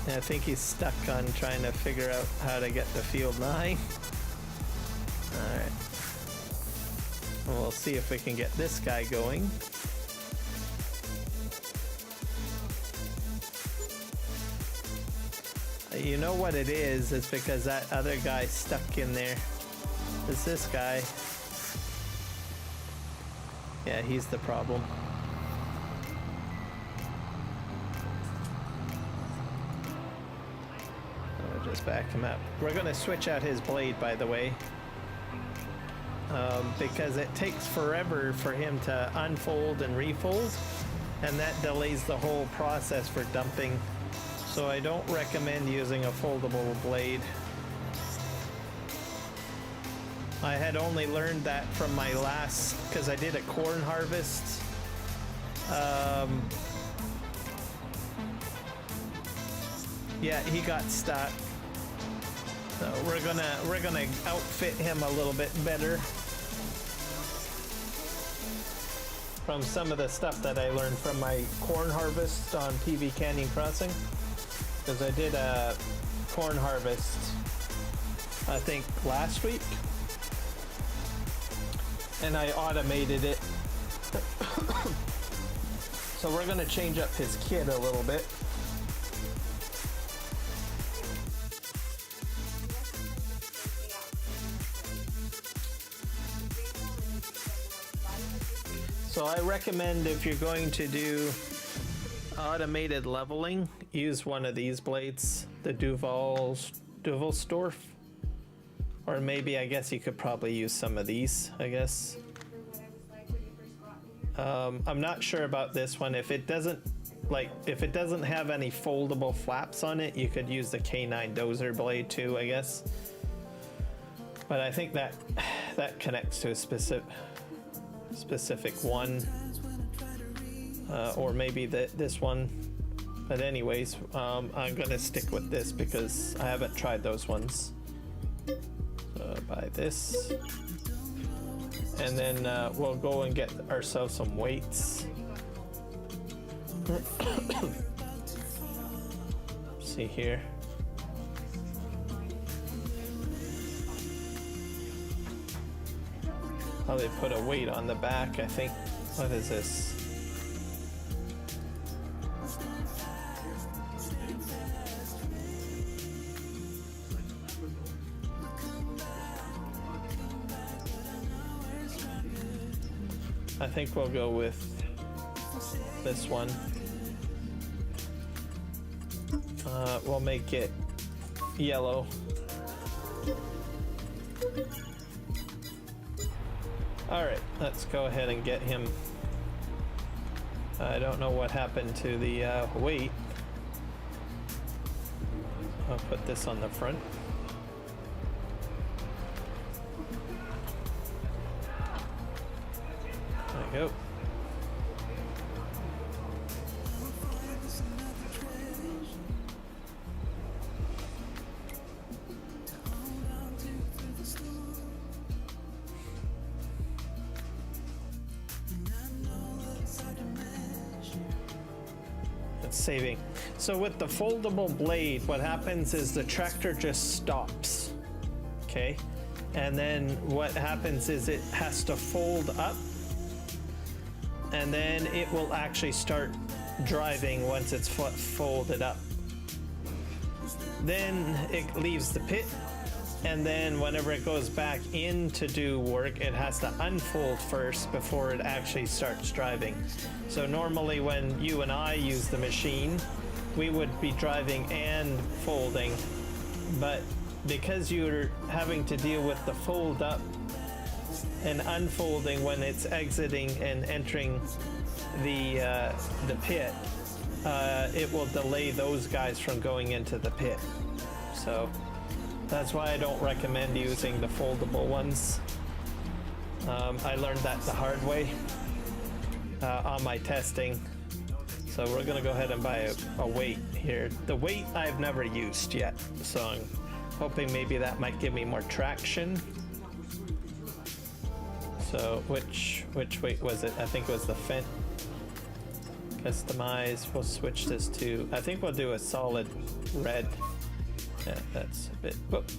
I think he's stuck on trying to figure out how to get to field 9. Alright. We'll see if we can get this guy going. You know what it is? It's because that other guy's stuck in there. It's this guy. Yeah, he's the problem. Just back him up. We're gonna switch out his blade, by the way, because it takes forever for him to unfold and refold, and that delays the whole process for dumping. So I don't recommend using a foldable blade. I had only learned that from my last, because I did a corn harvest. Yeah, he got stuck. So we're gonna outfit him a little bit better from some of the stuff that I learned from my corn harvest on PV Canyon Crossing, because I did a corn harvest I think last week and I automated it. So we're gonna change up his kit a little bit. So I recommend if you're going to do automated leveling, use one of these blades, the Duvalstorf. Or maybe, I guess you could probably use some of these, I guess. I'm not sure about this one. If it doesn't have any foldable flaps on it, you could use the K9 dozer blade too, I guess. But I think that connects to a specific one, or maybe this one. But anyways, I'm gonna stick with this because I haven't tried those ones. So buy this, and then we'll go and get ourselves some weights. See here. Probably put a weight on the back, I think. What is this? I think we'll go with this one. We'll make it yellow. Alright, let's go ahead and get him. I don't know what happened to the weight. I'll put this on the front. There we go. Saving. So with the foldable blade, what happens is the tractor just stops. Okay, and then what happens is it has to fold up, and then it will actually start driving once it's folded up. Then it leaves the pit, and then whenever it goes back in to do work, it has to unfold first before it actually starts driving. So normally when you and I use the machine, we would be driving and folding, but because you're having to deal with the fold up and unfolding when it's exiting and entering the pit, it will delay those guys from going into the pit. So that's why I don't recommend using the foldable ones. I learned that the hard way on my testing. So we're gonna go ahead and buy a weight here. The weight I've never used yet, so I'm hoping maybe that might give me more traction. So which weight was it? I think it was the Fent. Customize, we'll switch this to, I think we'll do a solid red. Yeah, that's a bit, whoop.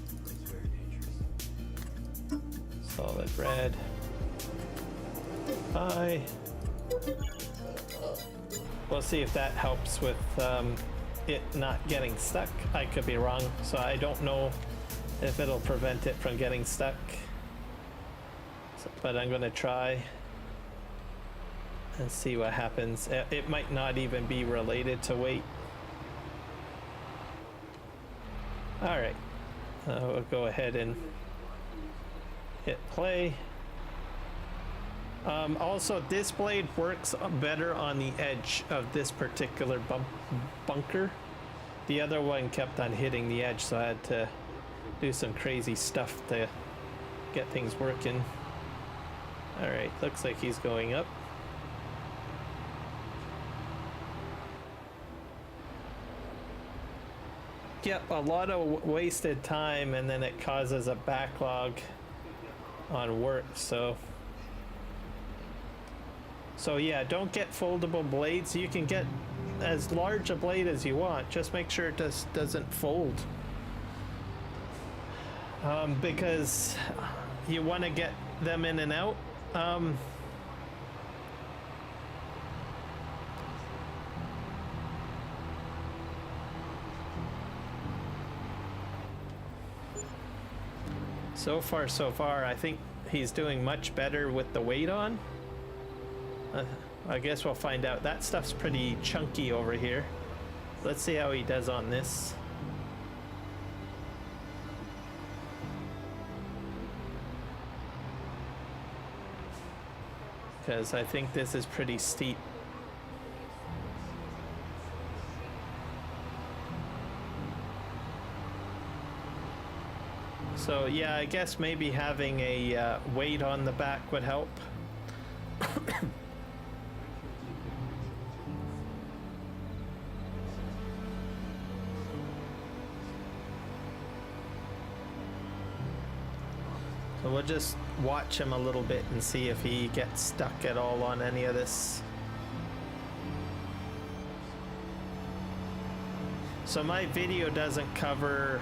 Solid red. Bye. We'll see if that helps with it not getting stuck. I could be wrong, so I don't know if it'll prevent it from getting stuck. So, but I'm gonna try and see what happens. It might not even be related to weight. All right, we'll go ahead and hit play. Also, this blade works better on the edge of this particular bunker. The other one kept on hitting the edge, so I had to do some crazy stuff to get things working. All right, looks like he's going up. Yep, a lot of wasted time, and then it causes a backlog on work. So yeah, don't get foldable blades. You can get as large a blade as you want. Just make sure it doesn't fold. Because you want to get them in and out. So far, I think he's doing much better with the weight on. I guess we'll find out. That stuff's pretty chunky over here. Let's see how he does on this. Because I think this is pretty steep. So yeah, I guess maybe having a weight on the back would help. So we'll just watch him a little bit and see if he gets stuck at all on any of this. So my video doesn't cover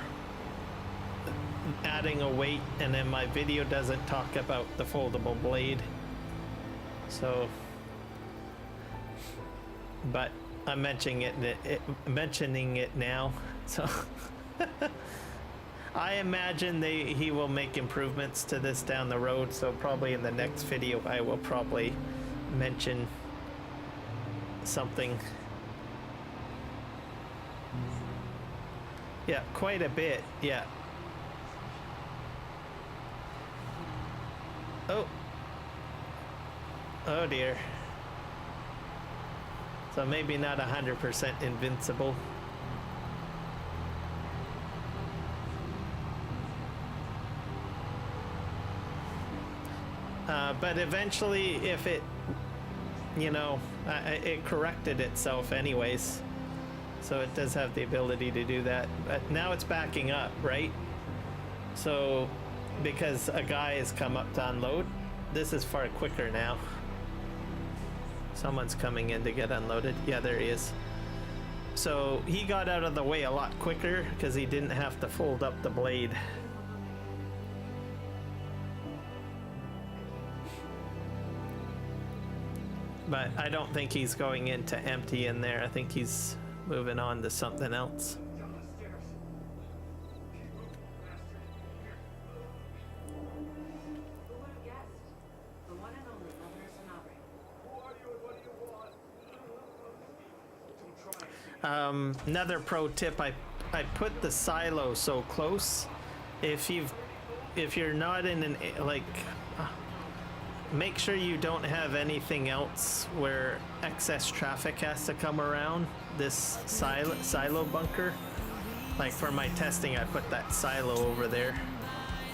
adding a weight, and then my video doesn't talk about the foldable blade. So, but I'm mentioning it now. So I imagine he will make improvements to this down the road. So probably in the next video, I will probably mention something. Yeah, quite a bit. Yeah. Oh. Oh dear. So maybe not 100% invincible. But eventually, if it, you know, it corrected itself anyways. So it does have the ability to do that. But now it's backing up, right? So, because a guy has come up to unload, this is far quicker now. Someone's coming in to get unloaded. Yeah, there he is. So he got out of the way a lot quicker because he didn't have to fold up the blade. But I don't think he's going into empty in there. I think he's moving on to something else. Who would have guessed? The one and only Governor Sanabria. Another pro tip, I put the silo so close. If you're not in an make sure you don't have anything else where excess traffic has to come around this silo bunker. Like for my testing, I put that silo over there,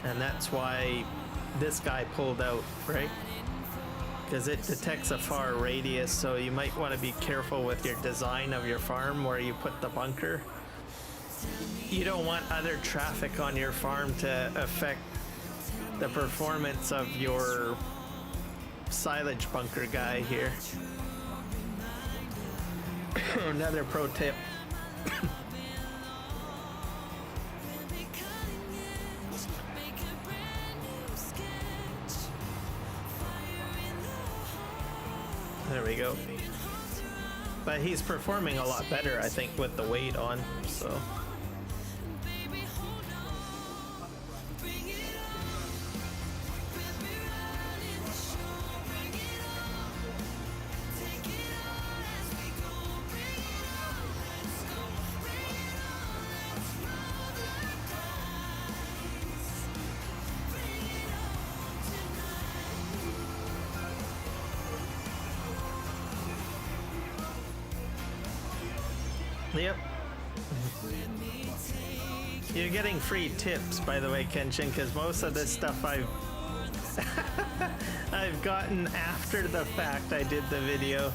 and that's why this guy pulled out, right? Because it detects a far radius, so you might want to be careful with your design of your farm where you put the bunker. You don't want other traffic on your farm to affect the performance of your silage bunker guy here. Another pro tip. There we go. But he's performing a lot better, I think, with the weight on, so. Yep. You're getting free tips, by the way, Kenshin, because most of this stuff I've I've gotten after the fact I did the video.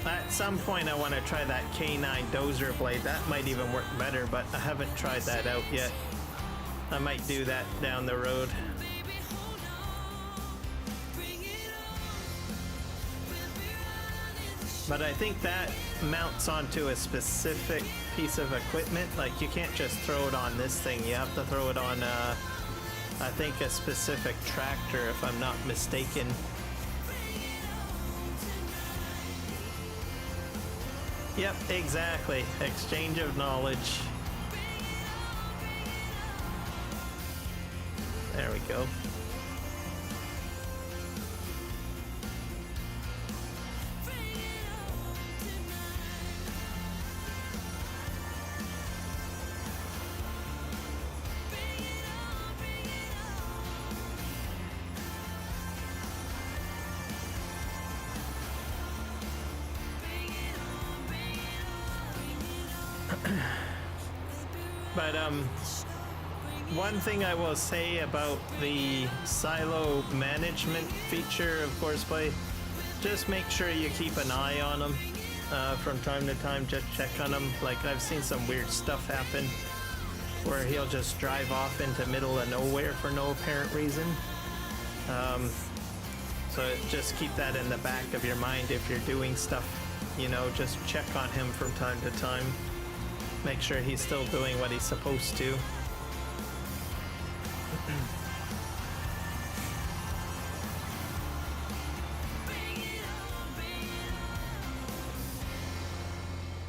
At some point I want to try that K9 dozer blade. That might even work better, but I haven't tried that out yet. I might do that down the road. But I think that mounts onto a specific piece of equipment. Like, you can't just throw it on this thing. You have to throw it on, I think, a specific tractor, if I'm not mistaken. Yep, exactly. Exchange of knowledge. There we go. But one thing I will say about the silo management feature of Courseplay, just make sure you keep an eye on them from time to time. Just check on them. Like, I've seen some weird stuff happen where he'll just drive off into middle of nowhere for no apparent reason. So just keep that in the back of your mind if you're doing stuff. You know, just check on him from time to time. Make sure he's still doing what he's supposed to.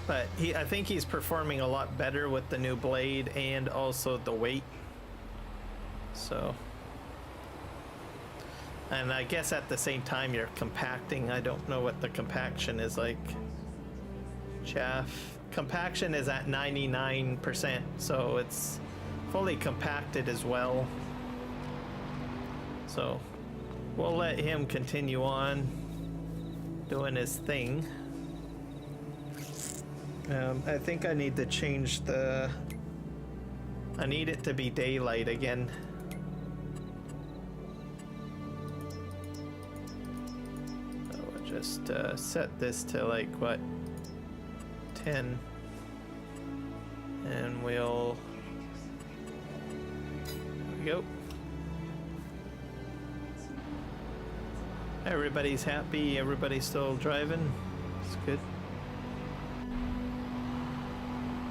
But I think he's performing a lot better with the new blade and also the weight. So, and I guess at the same time you're compacting. I don't know what the compaction is like. Chaff. Compaction is at 99%, so it's fully compacted as well. So we'll let him continue on doing his thing. I think I need to change the... I need it to be daylight again. So we'll just set this to like, what, 10. And we'll... There we go. Everybody's happy, everybody's still driving. It's good.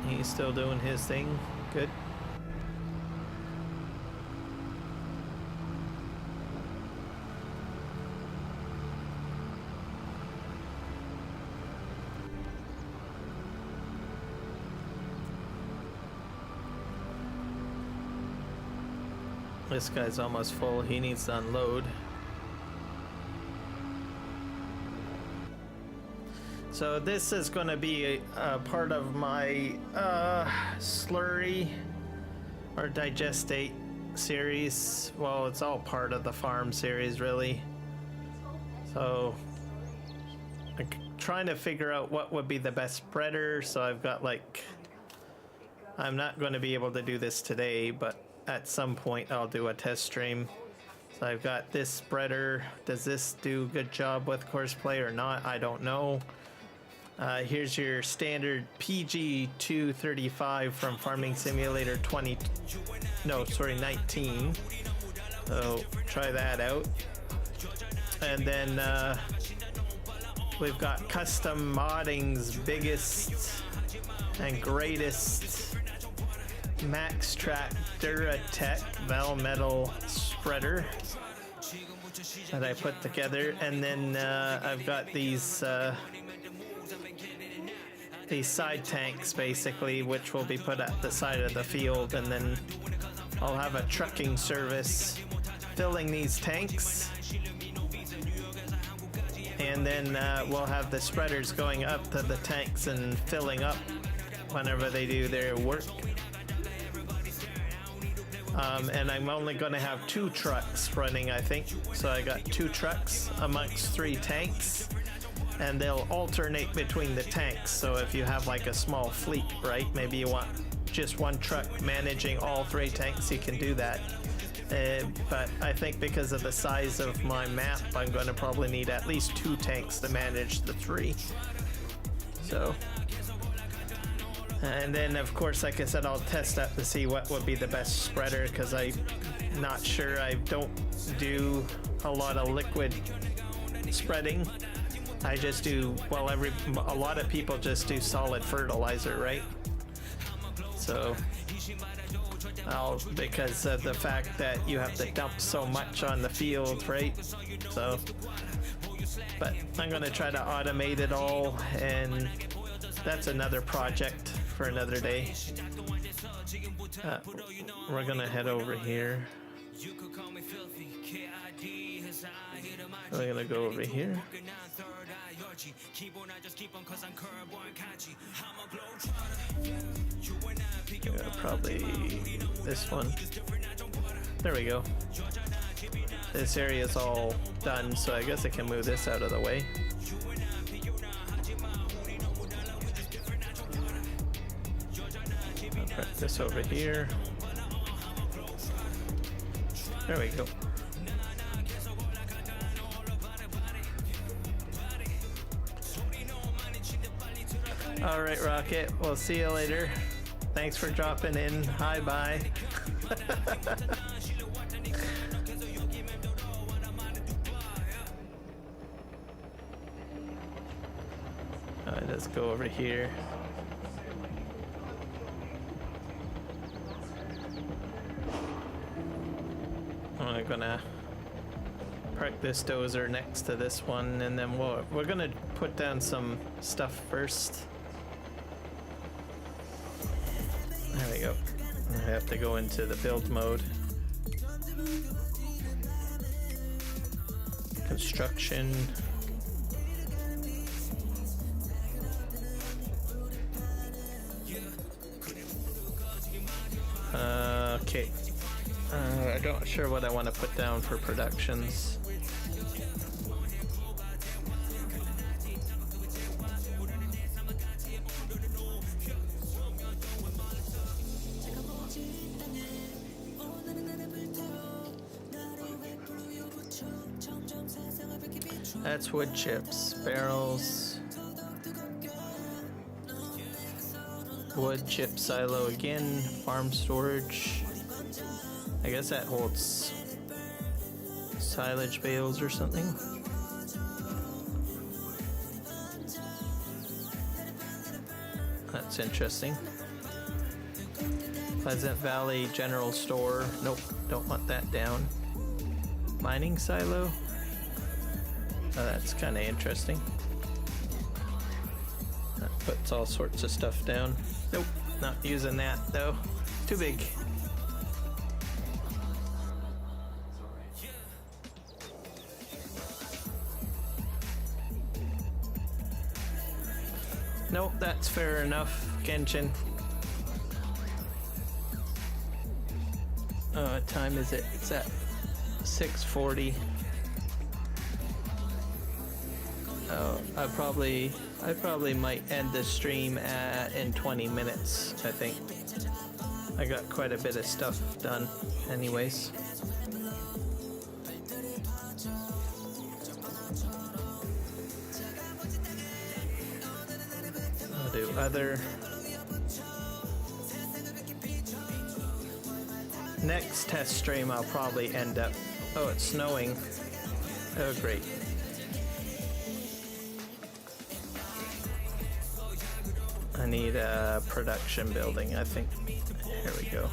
He's still doing his thing. Good. This guy's almost full. He needs to unload. So this is going to be a part of my slurry or digestate series. Well, it's all part of the farm series, really. So I'm trying to figure out what would be the best spreader. So I've got like, I'm not going to be able to do this today, but at some point I'll do a test stream. So I've got this spreader. Does this do a good job with courseplay or not? I don't know. Here's your standard PG235 from Farming Simulator 19. So try that out. And then we've got Custom Modding's biggest and greatest Max Track Duratech Valmetal spreader that I put together. And then I've got these side tanks basically, which will be put at the side of the field, and then I'll have a trucking service filling these tanks, and then we'll have the spreaders going up to the tanks and filling up whenever they do their work. And I'm only going to have 2 trucks running, I think. So I got 2 trucks amongst 3 tanks, and they'll alternate between the tanks. So if you have like a small fleet, right, maybe you want just 1 truck managing all 3 tanks, you can do that. But I think because of the size of my map, I'm going to probably need at least 2 tanks to manage the 3. So, and then of course, like I said, I'll test that to see what would be the best spreader, because I'm not sure. I don't do a lot of liquid spreading. I just do, well, a lot of people just do solid fertilizer, right? So because of the fact that you have to dump so much on the field, right? So, but I'm gonna try to automate it all, and that's another project for another day. We're gonna head over here. We're gonna go over here. Probably this one. There we go. This area is all done, so I guess I can move this out of the way. I'll put this over here. There we go. All right, Rocket. We'll see you later. Thanks for dropping in. Hi, bye. Let's go over here. I'm gonna park this dozer next to this one, and then we're gonna put down some stuff first. There we go. I have to go into the build mode. Construction. Okay. I'm not sure what I want to put down for productions. That's wood chips, barrels, wood chip silo again, farm storage. I guess that holds silage bales or something. That's interesting. Pleasant Valley General Store. Nope, don't want that down. Mining silo. Oh, that's kind of interesting. That puts all sorts of stuff down. Nope, not using that though. Too big. Nope, that's fair enough, Genshin. What time is it? It's at 6:40. Oh, I probably might end the stream in 20 minutes, I think. I got quite a bit of stuff done anyways. I'll do other. Next test stream I'll probably end up... Oh, it's snowing. Oh, great. I need a production building, I think. Here we go.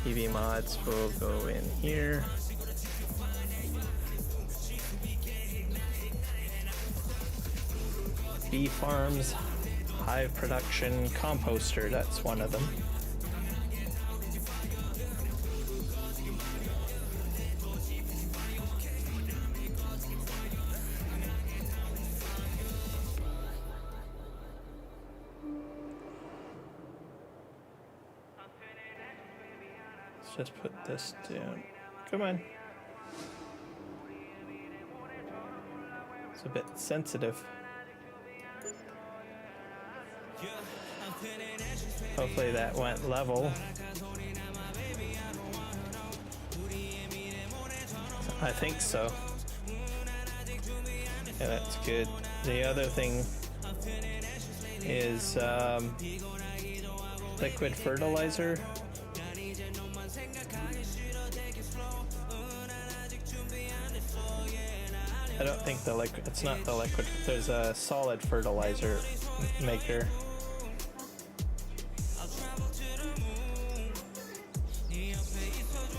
EV mods will go in here. Bee farms, hive production, composter, that's one of them. Let's just put this down. Come on. It's a bit sensitive. Hopefully that went level. I think so. Yeah, that's good. The other thing is liquid fertilizer. I don't think the liquid, it's not the liquid, there's a solid fertilizer maker.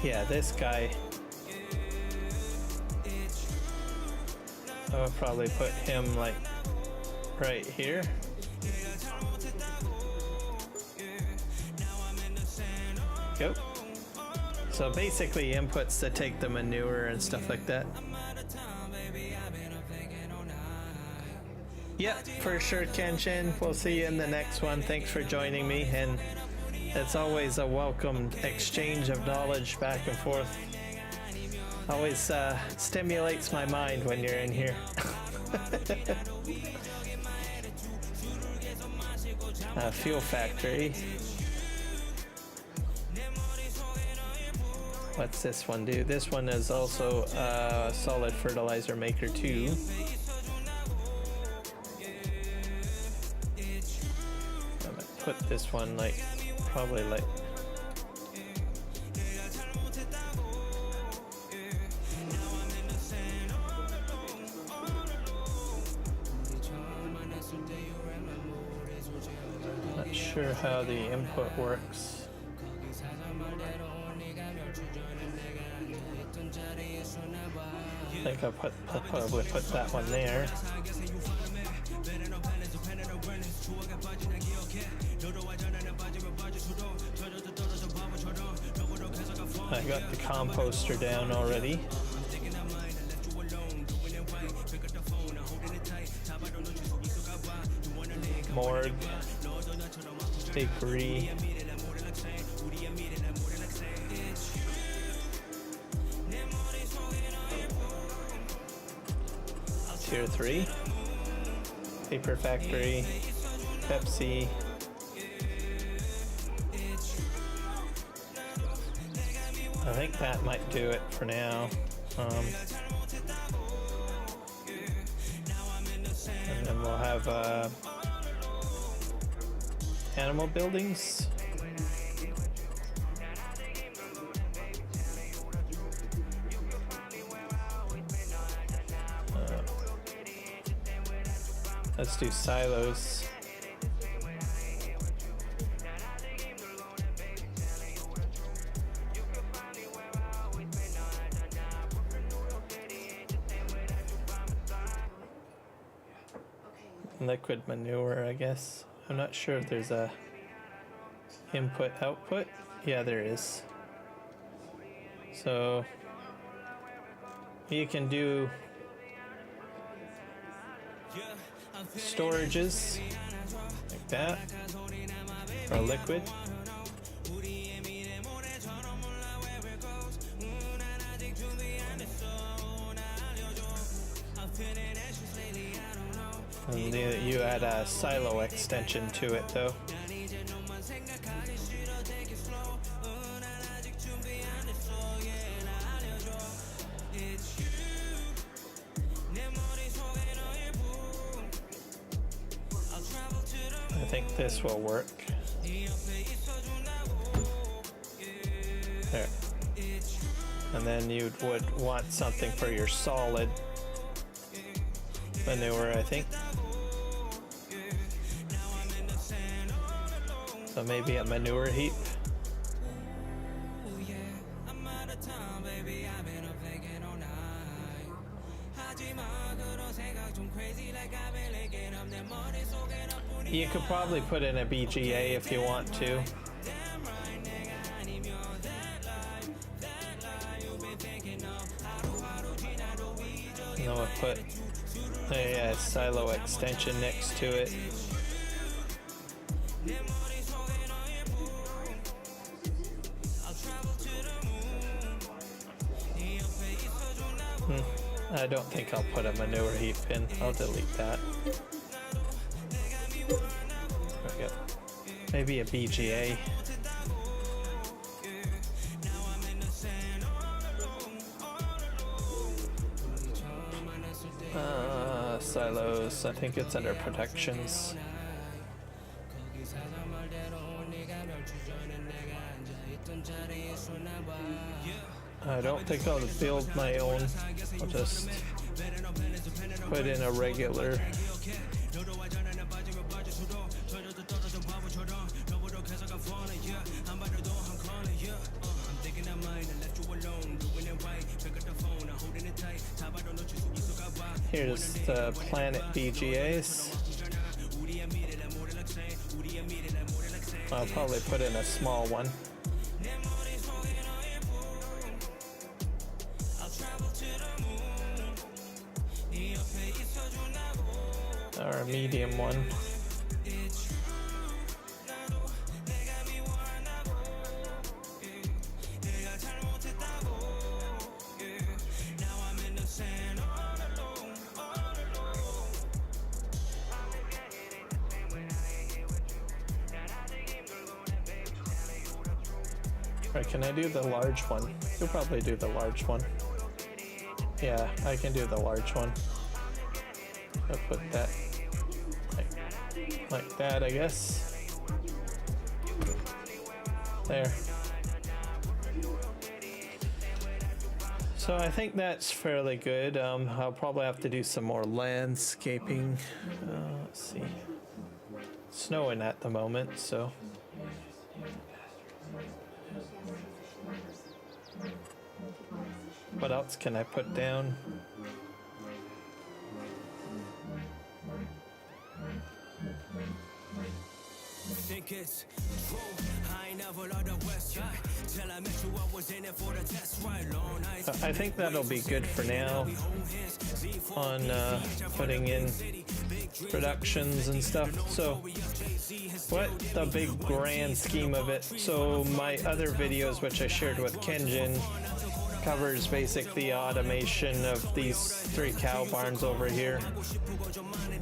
Yeah, this guy. I'll probably put him like right here. Go. So basically inputs to take the manure and stuff like that. Yeah, for sure, Kenshin. We'll see you in the next one. Thanks for joining me, and it's always a welcomed exchange of knowledge back and forth. Always stimulates my mind when you're in here. Fuel factory. What's this one do? This one is also a solid fertilizer maker too. I'm gonna put this one like, probably like, not sure how the input works. I think I'll probably put that one there. I got the composter down already. Morgue, bakery. Tier 3. Paper factory. Pepsi. I think that might do it for now. And then we'll have animal buildings. Let's do silos. Liquid manure, I guess. I'm not sure if there's a input output. Yeah, there is. So you can do storages like that for liquid. And you add a silo extension to it though. I think this will work. There. And then you would want something for your solid manure, I think. So maybe a manure heap. You could probably put in a BGA if you want to. And then we'll put a silo extension next to it. I don't think I'll put a manure heap in. I'll delete that. There we go. Maybe a BGA. Silos. I think it's under protections. I don't think I'll build my own. I'll just put in a regular. Here's the Planet BGAs. I'll probably put in a small one. Or a medium one. Or can I do the large one? You'll probably do the large one. Yeah, I can do the large one. I'll put that like that, I guess. There. So I think that's fairly good. I'll probably have to do some more landscaping. Let's see. It's snowing at the moment, so. What else can I put down? Think it's true. I ain't never I think that'll be good for now on putting in productions and stuff. So what the big grand scheme of it, so my other videos which I shared with Kenjin covers basically automation of these 3 cow barns over here,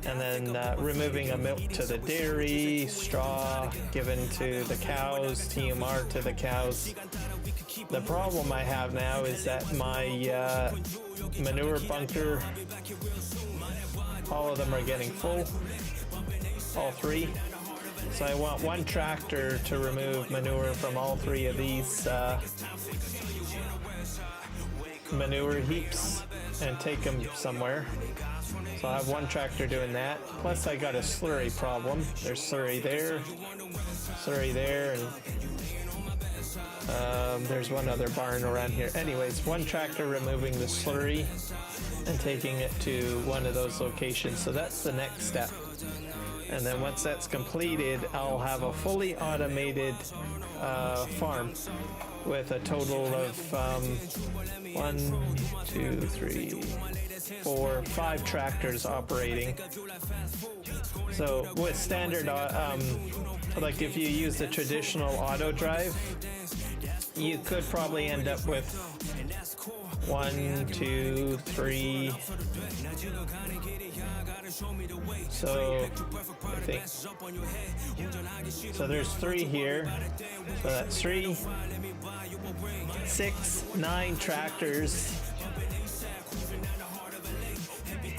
and then removing a milk to the dairy, straw given to the cows, TMR to the cows. The problem I have now is that my manure bunker, all of them are getting full, all 3. So I want 1 tractor to remove manure from all 3 of these manure heaps and take them somewhere. So I have 1 tractor doing that. Plus I got a slurry problem. There's slurry there, and there's 1 other barn around here. Anyways, 1 tractor removing the slurry and taking it to one of those locations. So that's the next step. And then once that's completed, I'll have a fully automated farm with a total of 5 tractors operating. So with standard, like if you use the traditional auto drive, you could probably end up with 1, 2, 3. So I think so. There's 3 here. So that's 3, 6, 9 tractors,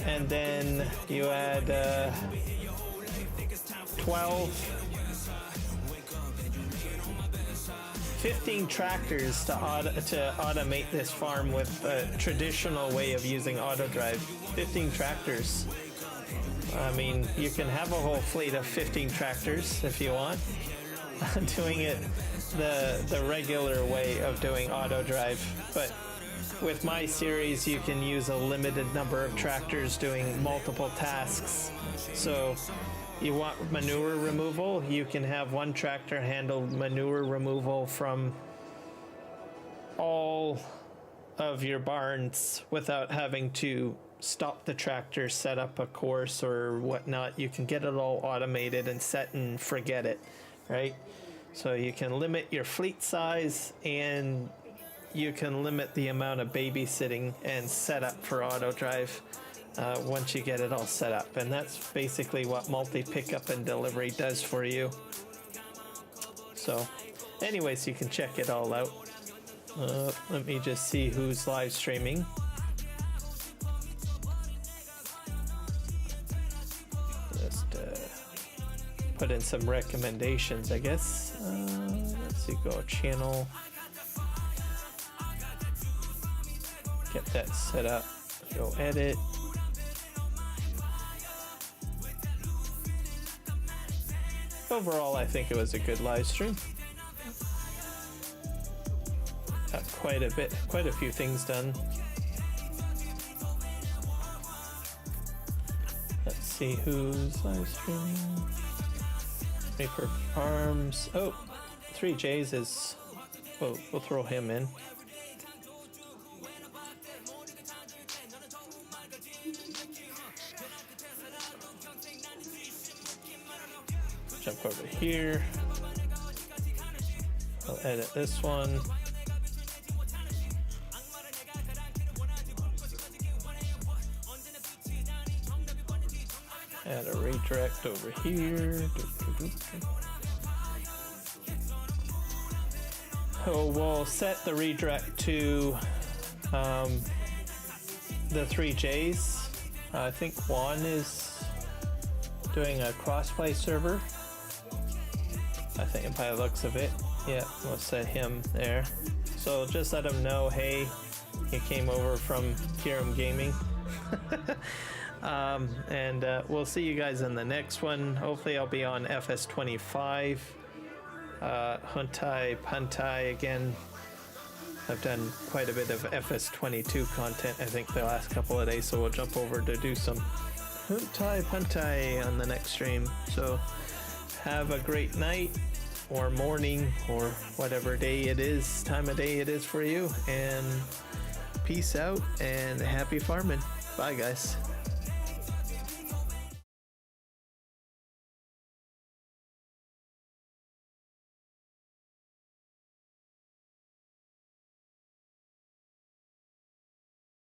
and then you add 12, 15 tractors to automate this farm with a traditional way of using auto drive. 15 tractors. I mean, you can have a whole fleet of 15 tractors if you want. Doing it the regular way of doing auto drive, but with my series you can use a limited number of tractors doing multiple tasks. So you want manure removal, you can have 1 tractor handle manure removal from all of your barns without having to stop the tractor, set up a course or whatnot. You can get it all automated and set and forget it, right? So you can limit your fleet size, and you can limit the amount of babysitting and setup for auto drive once you get it all set up. And that's basically what multi pickup and delivery does for you. So anyways, you can check it all out. Let me just see who's live streaming. Just put in some recommendations, I guess. Let's see, go channel. Get that set up. Go edit. Overall, I think it was a good live stream. Got quite a few things done. Let's see who's live streaming. Terra Farms. Oh, 3J's is. We'll throw him in. Jump over here. I'll edit this one. Add a redirect over here. So we'll set the redirect to the 3Js. I think Juan is doing a crossplay server. I think by the looks of it. Yeah, we'll set him there. So just let him know, hey, he came over from Kiram Gaming. And we'll see you guys in the next one. Hopefully I'll be on FS25. Puntai again. I've done quite a bit of FS22 content, I think, the last couple of days, so we'll jump over to do some Puntai on the next stream. So have a great night, or morning or whatever day it is, time of day it is for you. And peace out and happy farming. Bye, guys.